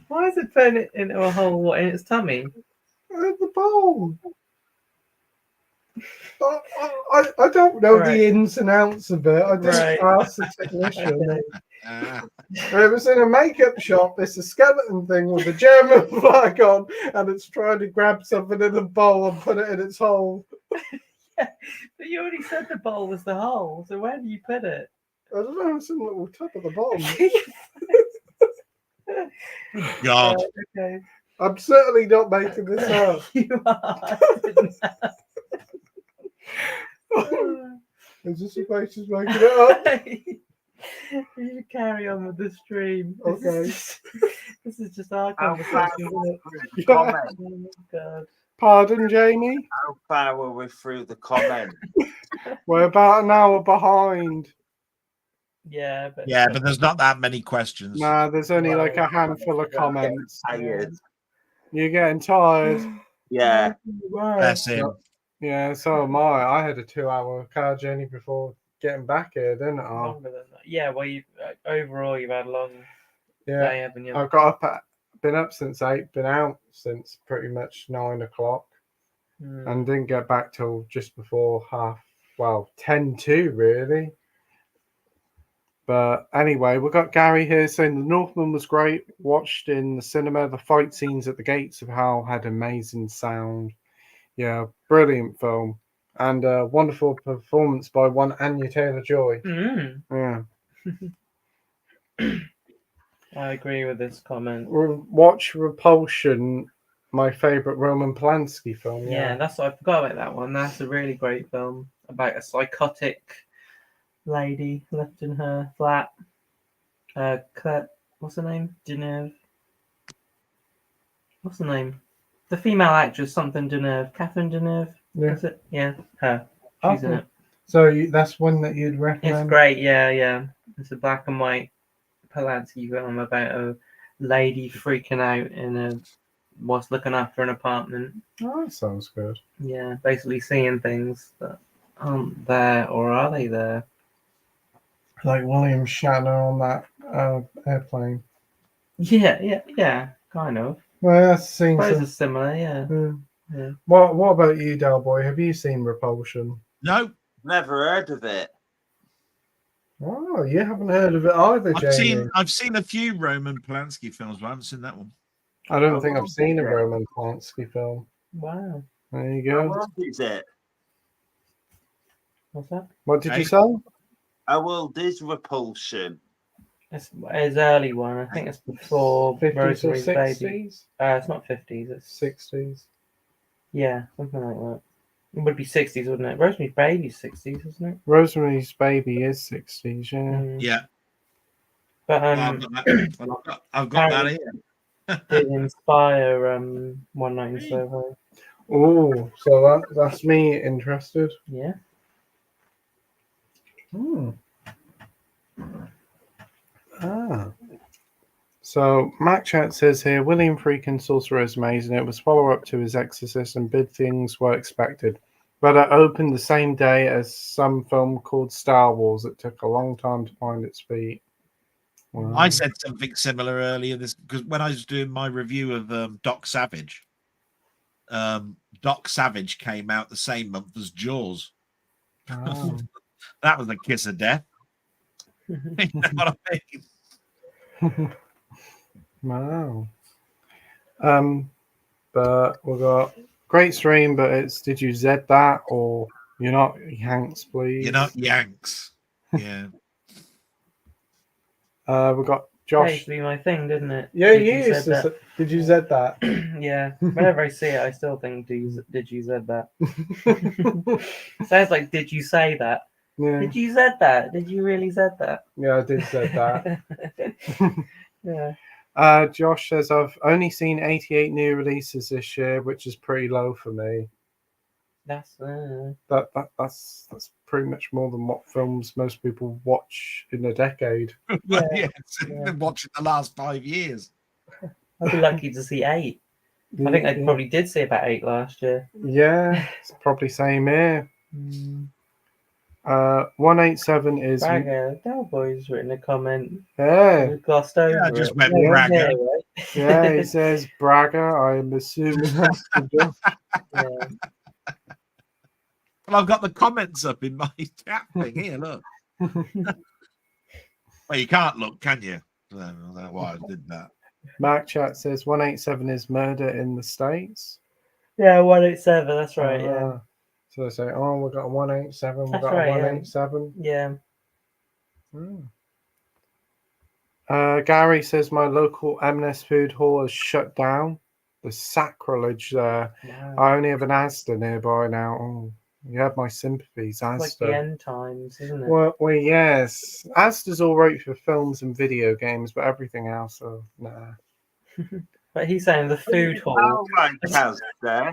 Why is it putting it into a hole in its tummy? the bowl. I don't know Right. the ins and outs of it. I didn't Right. ask the technician. It was in a makeup shop. It's a skeleton thing with a German flag on, and it's trying to grab something in the bowl and put it in its hole. Yeah, but you already said the bowl was the hole, so where do you put it? I don't know. It's in the little top of the bottom. God. Okay. I'm certainly not making this up. You are. Is this a place just making it up? You should carry on with the stream. Okay. This is just our How far conversation. were Isn't we it? through the comment? Oh my god. Pardon, Jamie? How far were we through the comment? We're about an hour behind. Yeah, but Yeah, but there's not that many questions. Nah, there's only like a handful of comments. Tired. You're getting tired. Yeah. Bless him. Yeah, so am I. I had a 2-hour car journey before getting back here, didn't I? longer than that. Yeah, well, you overall you've had a long Yeah. day, haven't you? I've got up been up since 8, been out since pretty much 9 o'clock, and didn't get back till just before 10 to really. But anyway, we've got Gary here saying The Northman was great. Watched in the cinema. The fight scenes at the gates of Hell had amazing sound. Yeah, brilliant film. And a wonderful performance by one Anya Taylor-Joy. Yeah. I agree with this comment. Watch Repulsion, my favourite Roman Polanski film. Yeah, that's what I forgot about that one. That's a really great film about a psychotic lady left in her flat. What's her name? Deneuve. What's her name? The female actress, something Deneuve. Catherine Deneuve. Yeah. Is it? Yeah, her. She's in Okay. it. So that's one that you'd recommend? It's great. Yeah. It's a black and white Polanski film about a lady freaking out in whilst looking after an apartment. Oh, that sounds good. Yeah, basically seeing things that aren't there, or are they there? Like William Shatner on that airplane. Yeah, kind of. Well, that's seen Suppose some. it's similar, yeah. Yeah. What about you, Delboy? Have you seen Repulsion? No, Never heard of it. Oh, you haven't heard of it either, Jamie. I've seen a few Roman Polanski films, but I haven't seen that one. I don't think I've seen a Roman Polanski film. Wow. There you How go. old is it? What's that? What did you Hey. say? How old is Repulsion? It's his early one. I think it's before 50s or Rosemary's Baby. 60s? It's not 50s. It's 60s. yeah, something like that. It would be 60s, wouldn't it? Rosemary's Baby's 60s, isn't it? Rosemary's Baby is 60s, yeah. Yeah. But I've got that here. did inspire One Night in Soho. Oh, so that's me interested. Yeah. So Mac Chat says here, William Friedkin Sorcerer is amazing. It was follow-up to his Exorcist and big things were expected. But it opened the same day as some film called Star Wars. It took a long time to find its feet. Wow. I said something similar earlier because when I was doing my review of Doc Savage, Doc Savage came out the same month as Jaws. Wow. That was a kiss of death. You know what I mean? Wow. But we've got great stream, but it's did you Z that or you're not Yanks, please? You're not Yanks. Yeah. We've got That used Josh. to be my thing, didn't it? Yeah, Did you you used said to that? did you Z that? Yeah. Whenever I see it, I still think, did you said that? Sounds like, did you say that? Yeah, Did you said that? Did you really said that? yeah, I did Z that. Yeah. Josh says I've only seen 88 new releases this year, which is pretty low for me. That's That's pretty much more than what films most people watch in a decade. Yeah. Yes, been watching the last 5 years. I'd be lucky to see 8. I think I probably did see about 8 last year. Yeah, it's probably same here. 187 is Bragger, Delboy's written a comment. yeah, We glossed over I just it. went Yeah. bragger. Yeah, right? yeah. It says bragger. I'm assuming that's the job. Yeah. Well, I've got the comments up in my chat thing here. Look. Well, you can't look, can you? I don't know why I did that. Mark Chat says 187 is murder in the States. Yeah, 187. That's right. Yeah. So they say, oh, we've got a 187. We've That's got right, a yeah. 187. Yeah. Gary says my local M&S food hall has shut down. The sacrilege there. No. I only have an Asda nearby now. Oh, you have my sympathies, Asda. It's like the end times, isn't it? Well, yes. Asda's all right for films and video games, but everything else, nah. But he's saying the food hall. How right, Kaz, there.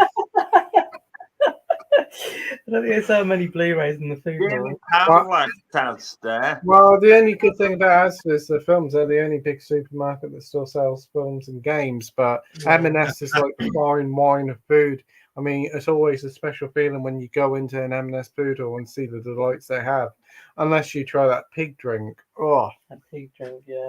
I don't think there's so many Blu-rays in the food hall. How right, Kaz, there. Well, the only good thing about Asda is the films. They're the only big supermarket that still sells films and games. But M&S is like the fine wine of food. I mean, it's always a special feeling when you go into an M&S food hall and see the delights they have. Unless you try that pig drink. Oh, That pig drink, yeah.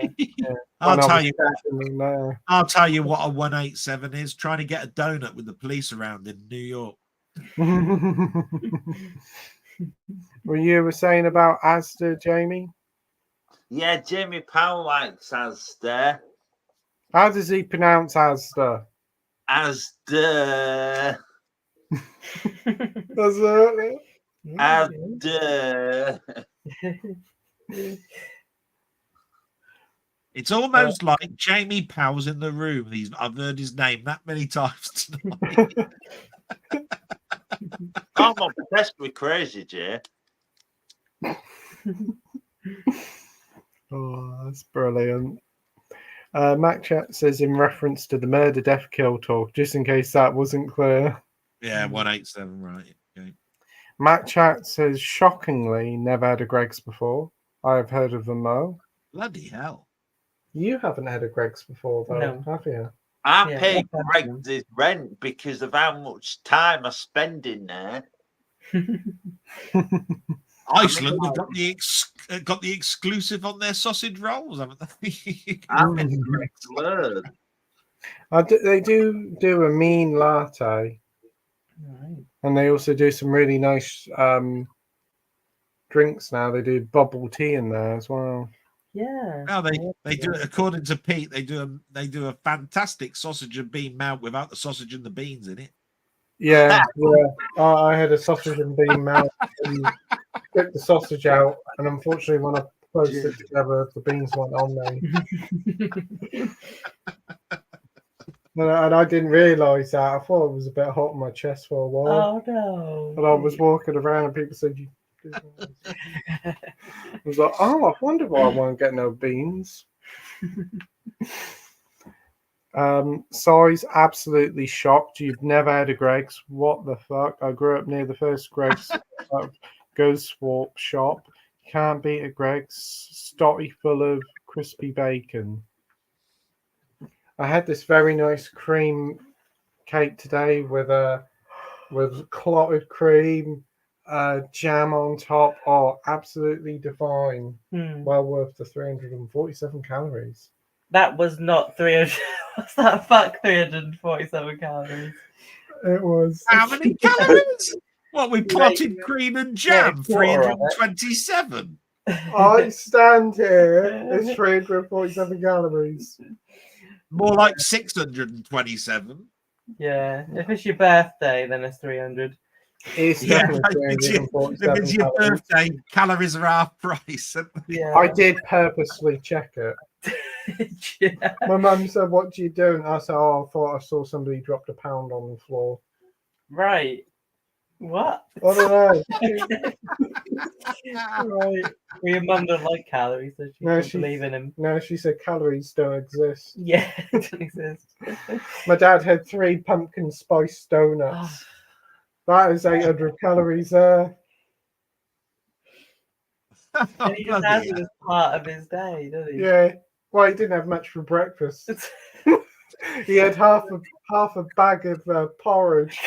I'll When I tell was you. stationed there. I'll tell you what a 187 is. Trying to get a donut with the police around in New York. Well, you were saying about Asda, Jamie? Yeah, Jamie Powell likes Asda. How does he pronounce Asda? Asda. That's it. Asda. It's almost like Jamie Powell's in the room. I've heard his name that many times tonight. I'm obsessed with Crazy Jay. Oh, that's brilliant. Mac Chat says in reference to the murder, death, kill talk, just in case that wasn't clear. Yeah, 187, right. Okay. Mac Chat says, shockingly, never had a Greg's before. I have heard of them though. Bloody hell. You haven't had a Greg's before though, No. have you? I pay Greg his rent because of how much time I spend in there. Iceland have got the exclusive on their sausage rolls, haven't they? I'm in Greg's Learn. They do a mean latte. Right. And they also do some really nice drinks now. They do bubble tea in there as well. Yeah. No, they do it according to Pete. They do a fantastic sausage and bean melt without the sausage and the beans in it. Yeah, yeah. I had a sausage and bean melt and took the sausage out, and unfortunately, when I closed it together, the beans went on there. And I didn't realise that. I thought it was a bit hot on my chest for a while. Oh no! And I was walking around, and people said, "You." I was like, "Oh, I wonder why I won't get no beans." Size absolutely shocked. You've never had a Greg's. What the fuck? I grew up near the first Greg's Ghost Swap shop. You can't beat a Greg's. Stotty full of crispy bacon. I had this very nice cream cake today with clotted cream, jam on top. Oh, absolutely divine. Well worth the 347 calories. That was not 300. What's that? Fuck 347 calories. It was. How many calories? What, with clotted cream and jam? 327. I stand here. It's 347 calories. More like 627. Yeah. If it's your birthday, then it's 300. It's definitely 347 if it's your calories. birthday, calories are half price. Yeah. I did purposely check it. Yeah. My mum said, "What do you do?" And I said, "Oh, I thought I saw somebody dropped a pound on the floor." Right. What? I don't know. Right. Well, your mum don't like calories, so she doesn't believe in him. No, she said calories don't exist. Yeah, it doesn't exist. My dad had 3 pumpkin spice donuts. That is 800 calories there. And he just has it as part of his day, doesn't he? Yeah. Well, he didn't have much for breakfast. He had half a bag of porridge.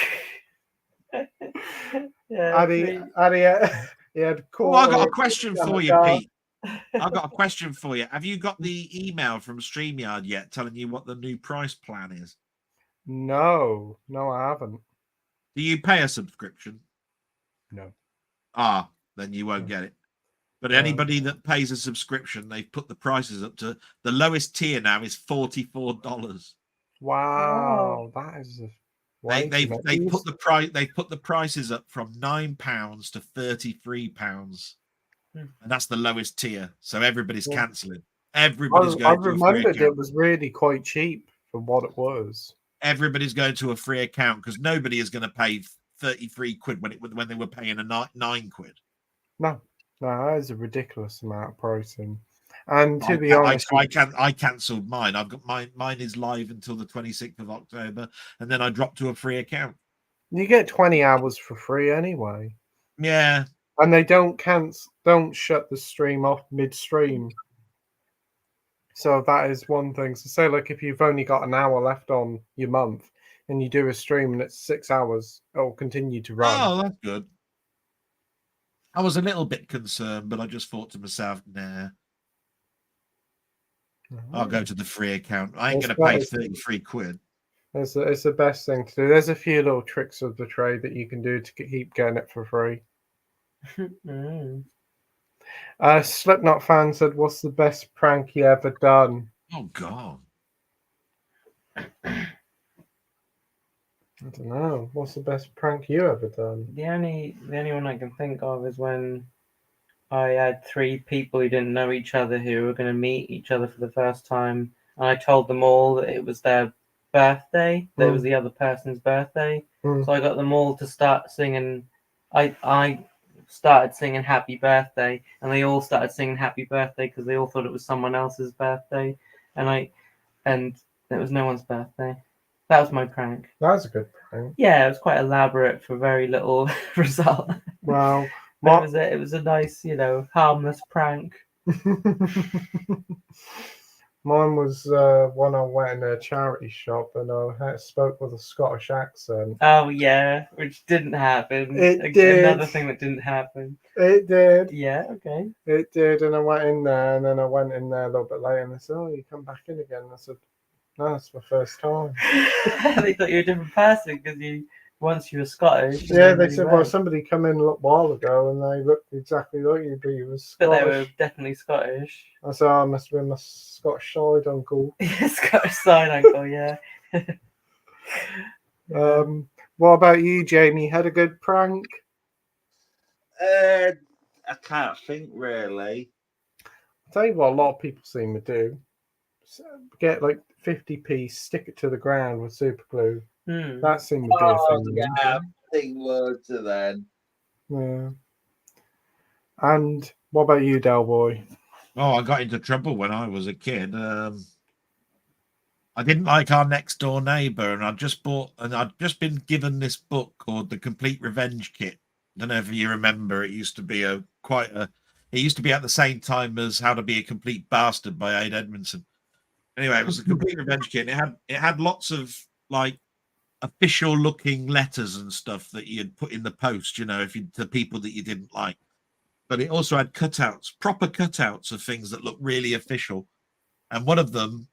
Yeah. And he had Oh, I got a question for you, Pete. I've got a question for you. Have you got the email from StreamYard yet telling you what the new price plan is? No, I haven't. Do you pay a subscription? No. Ah, then you won't get it. But anybody that pays a subscription, they've put the prices up to the lowest tier now is $44. Wow, that is They put the prices up from £9 to £33, and that's the lowest tier. So everybody's cancelling. Everybody's going. I remembered it was really quite cheap for what it was. everybody's going to a free account because nobody is going to pay 33 quid when they were paying a 9 quid. No, that is a ridiculous amount of pricing. And to be honest, I cancelled mine. I've got mine is live until the 26th of October, and then I dropped to a free account. you get 20 hours for free anyway. Yeah. And they don't shut the stream off midstream. So that is one thing. So say like if you've only got an hour left on your month and you do a stream and it's 6 hours, it'll continue to run. Oh, that's good. I was a little bit concerned, but I just thought to myself, nah. I'll go to the free account. I ain't going to pay 33 quid. It's the best thing to do. There's a few little tricks of the trade that you can do to keep getting it for free. Slipknot fan said, "What's the best prank you ever done?" Oh God, I don't know. What's the best prank you ever done? The only one I can think of is when I had 3 people who didn't know each other who were going to meet each other for the first time, and I told them all that it was their birthday. That it was the other person's birthday. So I got them all to start singing. I started singing Happy Birthday, and they all started singing Happy Birthday because they all thought it was someone else's birthday, and it was no one's birthday. That was my prank. That was a good prank. Yeah, it was quite elaborate for very little result. Wow. It was a nice, harmless prank. Mine was when I went in a charity shop and I spoke with a Scottish accent. Oh yeah, which didn't happen. It did. Another thing that didn't happen. It did. Yeah, okay. It did, and I went in there, and then I went in there a little bit later, and they said, "Oh, you come back in again?" And I said, "No, it's my first time." They thought you were a different person because once you were Scottish. Yeah, they said, "Well, somebody come in a little while ago, and they looked exactly like you, but you were Scottish." But they were definitely Scottish. I said, "I must have been my Scottish side uncle." Scottish side uncle, yeah. What about you, Jamie? Had a good prank? I can't think really. I'll tell you what a lot of people seem to do. Get like 50p, stick it to the ground with super glue. That seemed to be a thing. Yeah, big words to then. Yeah. And what about you, Delboy? Oh, I got into trouble when I was a kid. I didn't like our next door neighbour, and I'd just been given this book called The Complete Revenge Kit. I don't know if you remember. It used to be it used to be at the same time as How to Be a Complete Bastard by Ade Edmondson. Anyway, it was a complete revenge kit. It had lots of like official looking letters and stuff that you'd put in the post, to people that you didn't like. But it also had proper cutouts of things that looked really official. And one of them,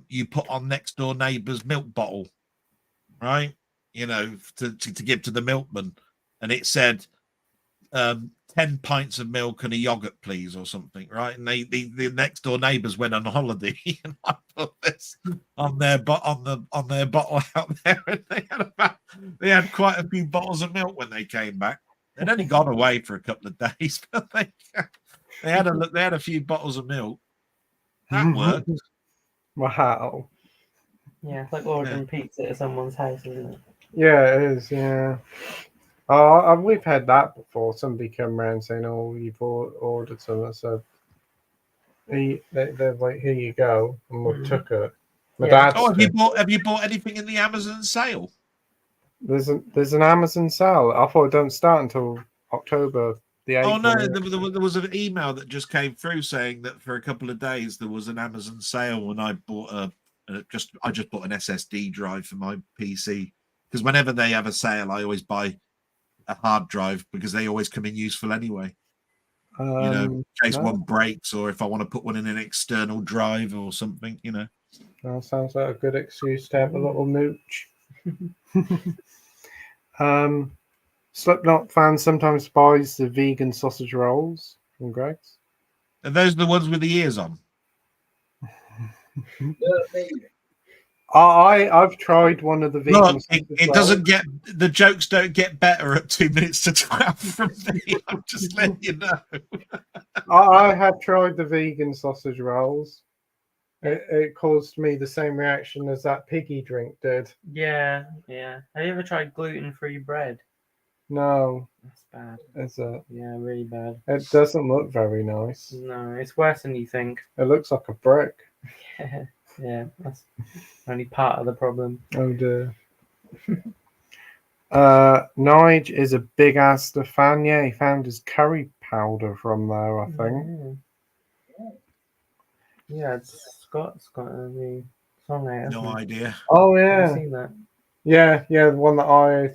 you put on next door neighbour's milk bottle, right? To give to the milkman, and it said 10 pints of milk and a yogurt, please, or something, right? And the next door neighbours went on holiday, and I put this on their bottle out there, and they had quite a few bottles of milk when they came back. They'd only gone away for a couple of days, but they had a few bottles of milk. That worked. Wow. Yeah, it's like ordering pizza at someone's house, isn't it? Yeah, it is. Yeah. Oh, we've had that before. Somebody come around saying, "Oh, you've ordered something." So they're like, "Here you go," and we took it. My dad. Oh, have you bought anything in the Amazon sale? There's an Amazon sale. I thought it don't start until October the 8th. Oh no, there was an email that just came through saying that for a couple of days there was an Amazon sale, and I bought I just bought an SSD drive for my PC, because whenever they have a sale, I always buy a hard drive because they always come in useful anyway. In case one breaks, or if I want to put one in an external drive or something, That sounds like a good excuse to have a little mooch. Slipknot fan sometimes buys the vegan sausage rolls from Greg's. Are those the ones with the ears on? I've tried one of the vegan. Look, it doesn't get, the jokes don't get better at 2 minutes to 12 from me. I'm just letting you know. I have tried the vegan sausage rolls. It caused me the same reaction as that piggy drink did. Yeah. Have you ever tried gluten-free bread? No, That's bad. is it? Yeah, really bad. It doesn't look very nice. No, it's worse than you think. It looks like a brick. Yeah, that's only part of the problem. Oh dear. Nige is a big Asda fan. Yeah, he found his curry powder from there, I think. Yeah, Scott's got a new song out. No idea. Oh Have you yeah. seen that? Yeah, the one that I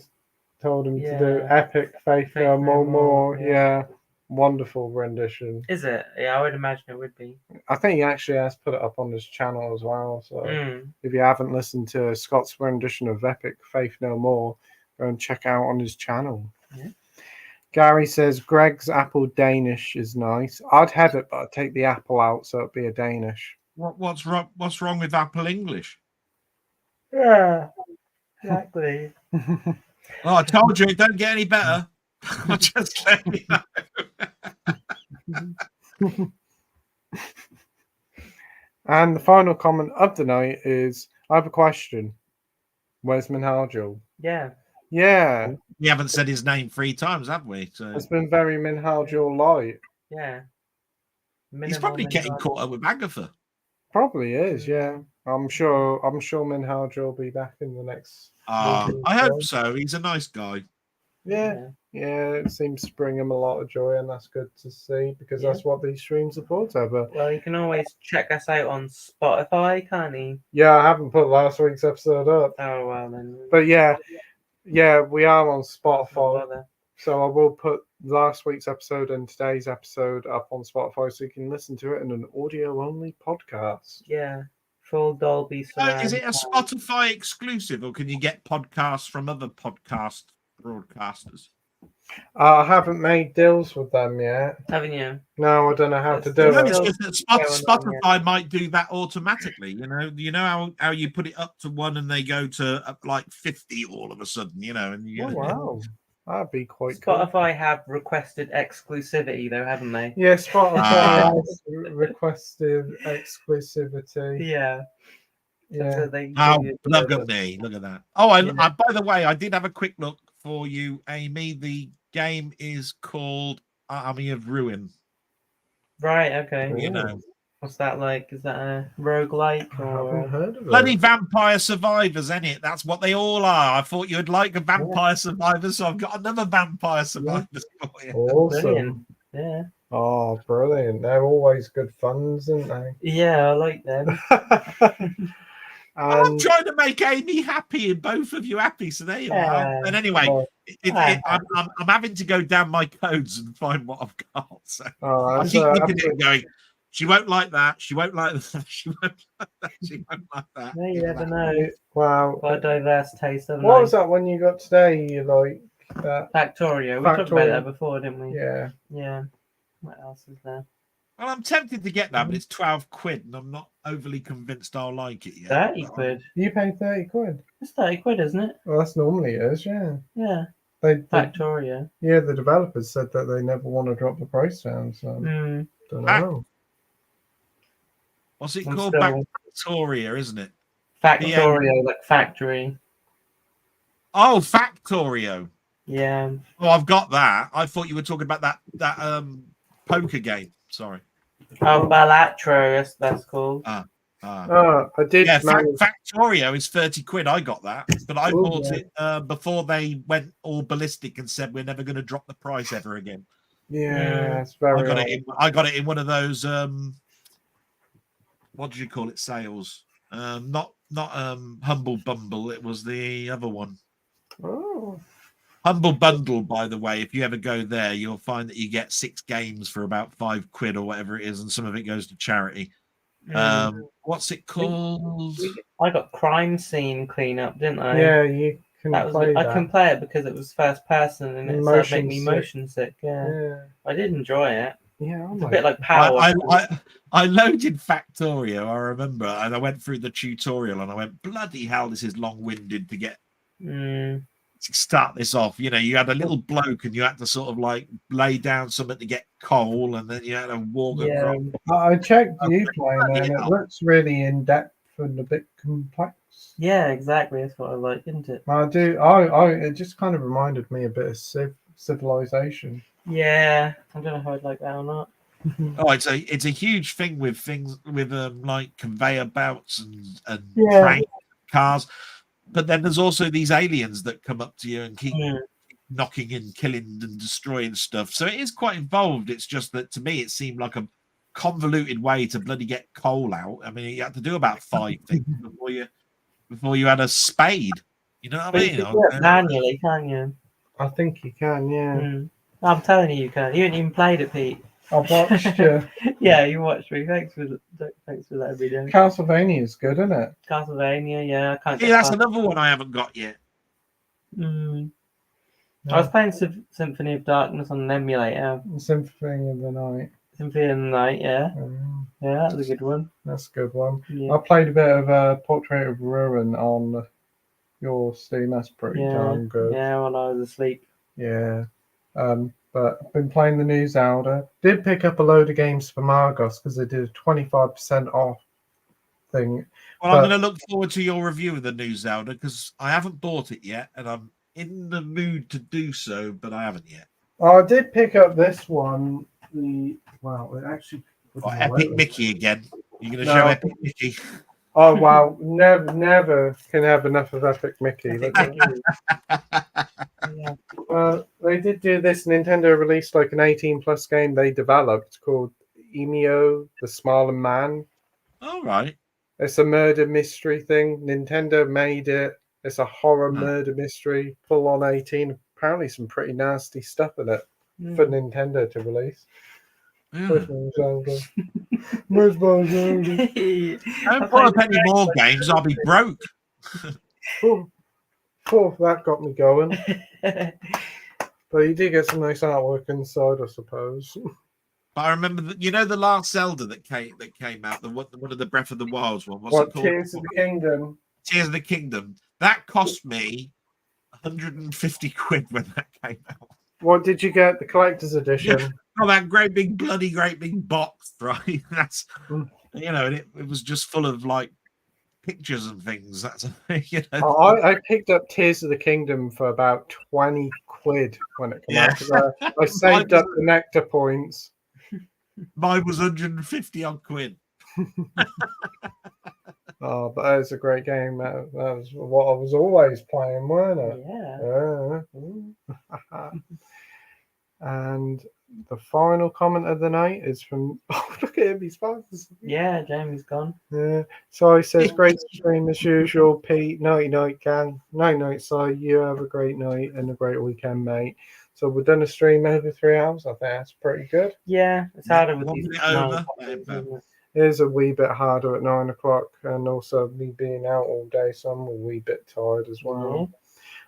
told him to do. Yeah. Epic Faith Faith No No More. More, yeah. Yeah. Wonderful rendition. Is it? Yeah, I would imagine it would be. I think he actually has put it up on his channel as well. So Mm. if you haven't listened to Scott's rendition of Epic Faith No More, go and check out on his channel. Yeah. Gary says Greg's apple Danish is nice. I'd have it, but I'd take the apple out, so it'd be a Danish. What's wrong? What's wrong with Apple English? Yeah, exactly. Oh, I told you it don't get any better. I'll just let you know. And the final comment of the night is, I have a question. Where's Minhajul? Yeah. Yeah, We haven't said his name 3 times, have we? So it's been very Minhajul light. Yeah. he's probably getting caught up with Agatha. Probably is, yeah. I'm sure Minhajul will be back in the next. I hope so. He's a nice guy. Yeah, it seems to bring him a lot of joy, and that's good to see because Yeah. that's what these streams are for. But Well, you can always check us out on Spotify, can't you? yeah, I haven't put last week's episode up, Oh, well then. but yeah, we are on No Spotify. bother. So I will put last week's episode and today's episode up on Spotify, so you can listen to it in an audio-only podcast. Yeah. Full Dolby surround. Is it a sound. Spotify exclusive, or can you get podcasts from other podcast broadcasters? I haven't made deals with them yet. Haven't you? No, I don't know how to That's do No, it. it's just that going on, Spotify might do that automatically. You know how you put it up to 1 and they go to like 50 all of a sudden. And you Oh wow, that'd be quite cool. Spotify have requested exclusivity, though, haven't they? Yeah, Spotify has requested exclusivity. Yeah. Yeah. So they Oh, do look it. at me! Look at that. Oh, I, Yeah. by the way, I did have a quick look for you, Amy. The game is called Army of Ruin. Right, okay. You know, What's that like? Is that a roguelike I haven't or heard of bloody it. vampire survivors, ain't it? That's what they all are. I thought you'd like a vampire survivor, so I've got another vampire survivors for you. Awesome. Brilliant. Yeah. Oh, brilliant. They're always good funs, aren't they? Yeah, I like them. I'm And trying to make Amy happy and both of you happy, so there you are. Yeah. And anyway, well, I'm having to go down my codes and find what I've got. So I that's keep a- looking at it and going, she won't like that. She won't like that. She won't like that. She won't like that. Yeah, you never know. wow. Quite a diverse taste, haven't What I? was that one you got today? You like that? Factorio. We talked about Factorio. that before, didn't we? Yeah. Yeah. What else is there? Well, I'm tempted to get that, but it's 12 quid, and I'm not overly convinced I'll like it yet. 30 quid. You paid 30 quid. It's 30 quid, isn't it? Well, that's normally it is, yeah. Yeah. They Factorio. yeah, the developers said that they never want to drop the price down, so Mm. don't Ah. know. What's it I'm called? still- Victoria, isn't it? Factorio, like factory. Oh, Factorio. Yeah. Oh, I've got that. I thought you were talking about that poker game. Sorry. Oh, Balatro, that's called. Ah. I did Yeah, manage. Factorio is 30 quid. I got that, but I Oh, bought yeah. it before they went all ballistic and said we're never going to drop the price ever again. Yeah, it's very. I got it in one of those. What did you call it? Sales. Not Humble Bumble. It was the other one. Oh, Humble Bundle, by the way. If you ever go there, you'll find that you get 6 games for about 5 quid or whatever it is, and some of it goes to charity. What's it called? I got Crime Scene cleanup, didn't I? yeah, you can That was play I that. can play it because it was first person and it started making me Motion sick. motion sick. Yeah. Yeah, I did enjoy it. yeah. It's a bit like Power. I loaded Factorio, I remember, and I went through the tutorial and I went, bloody hell, this is long-winded to get. Mm. start this off. You know, you had a little bloke and you had to sort of like lay down something to get coal, and then you had to walk Yeah. across. I checked you playing bloody and it hell. looks really in depth and a bit complex. Yeah, exactly. That's what I like, isn't it? It just kind of reminded me a bit of Civilization. Yeah. I don't know if I'd like that or not. Oh, it's a huge thing with things with like conveyor belts and Yeah. train cars. But then there's also these aliens that come up to you and keep knocking and killing and destroying stuff. So it is quite involved. It's just that to me, it seemed like a convoluted way to bloody get coal out. I mean, you had to do about 5 things before you had a spade. You know what I But you mean? can do it manually, can't you? I think you can, yeah. I'm telling you, you can. You haven't even played it, Pete. I've watched you. Yeah, you watched me. Thanks for that video. Castlevania is good, isn't it? Castlevania, yeah. I can't Yeah, that's another one I haven't got yet. I was playing Symphony of Darkness on an emulator. Symphony of the Night. Symphony of the Night, yeah. Yeah, that was a good one. That's a good one. Yeah. I played a bit of Portrait of Ruin on your Steam. That's pretty darn good. Yeah, when I was asleep. Yeah. But I've been playing the new Zelda. Did pick up a load of games for Margos because they did a 25% off thing. Well, I'm going to look forward to your review of the new Zelda because I haven't bought it yet, and I'm in the mood to do so, but I haven't yet. I did pick up this one. It actually. Epic Mickey again. You're going to show Epic Mickey. Oh wow! Never can have enough of Epic Mickey. They did do this. Nintendo released like an 18+ game they developed called IMO, the Smiling Man. All right. It's a murder mystery thing. Nintendo made it. It's a horror murder mystery, full on 18. Apparently, some pretty nasty stuff in it for Nintendo to release. Where's my Zelda? Where's my Zelda? Don't buy up any more games, I'll be broke. That got me going. But you did get some nice artwork inside, I suppose. But I remember that the last Zelda that came out, one of the Breath of the Wilds one. What's it called? Tears of the Kingdom. Tears of the Kingdom. That cost me 150 quid when that came out. What did you get? The collector's edition. Oh, that great big box, right? That's and it was just full of like pictures and things. That's I picked up Tears of the Kingdom for about 20 quid when it came out. I saved up the nectar points. Mine was 150 odd quid. Oh, but that was a great game. That was what I was always playing, weren't it? Yeah. And the final comment of the night is from look at him, he's fast. Yeah, Jamie's gone. Yeah. So he says, great stream as usual, Pete. Night, gang. Night, so you have a great night and a great weekend, mate. So we've done a stream over 3 hours. I think that's pretty good. Yeah, it's harder with 1 these. minute over. It is a wee bit harder at 9 o'clock, and also me being out all day, so I'm a wee bit tired as well.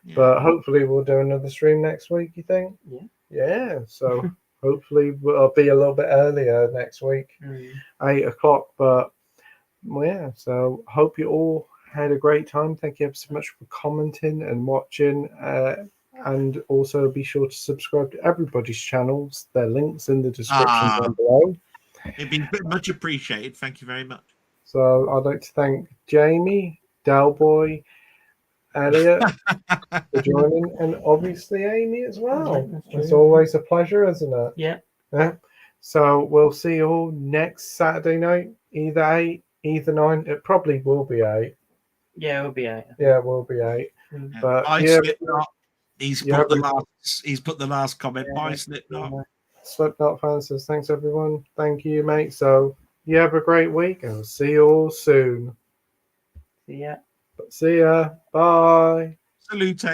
Yeah. But hopefully we'll do another stream next week, you think? Yeah. Yeah, so hopefully I'll be a little bit earlier next week, 8 o'clock. But yeah, so hope you all had a great time. Thank you ever so much for commenting and watching. And also be sure to subscribe to everybody's channels. Their links in the description down below. It'd be much appreciated. Thank you very much. So I'd like to thank Jamie, Delboy, Elliot for joining, and obviously Amy as well. It's always a pleasure, isn't it? Yeah. So we'll see you all next Saturday night, either 8, either 9. It probably will be 8. Yeah, it will be 8. Yeah, it will be 8. But Slipknot. He's put the last comment. Bye, Slipknot. Slipknot fan says, thanks everyone. Thank you, mate. So you have a great week, and we'll see you all soon. See ya. Bye. Salute.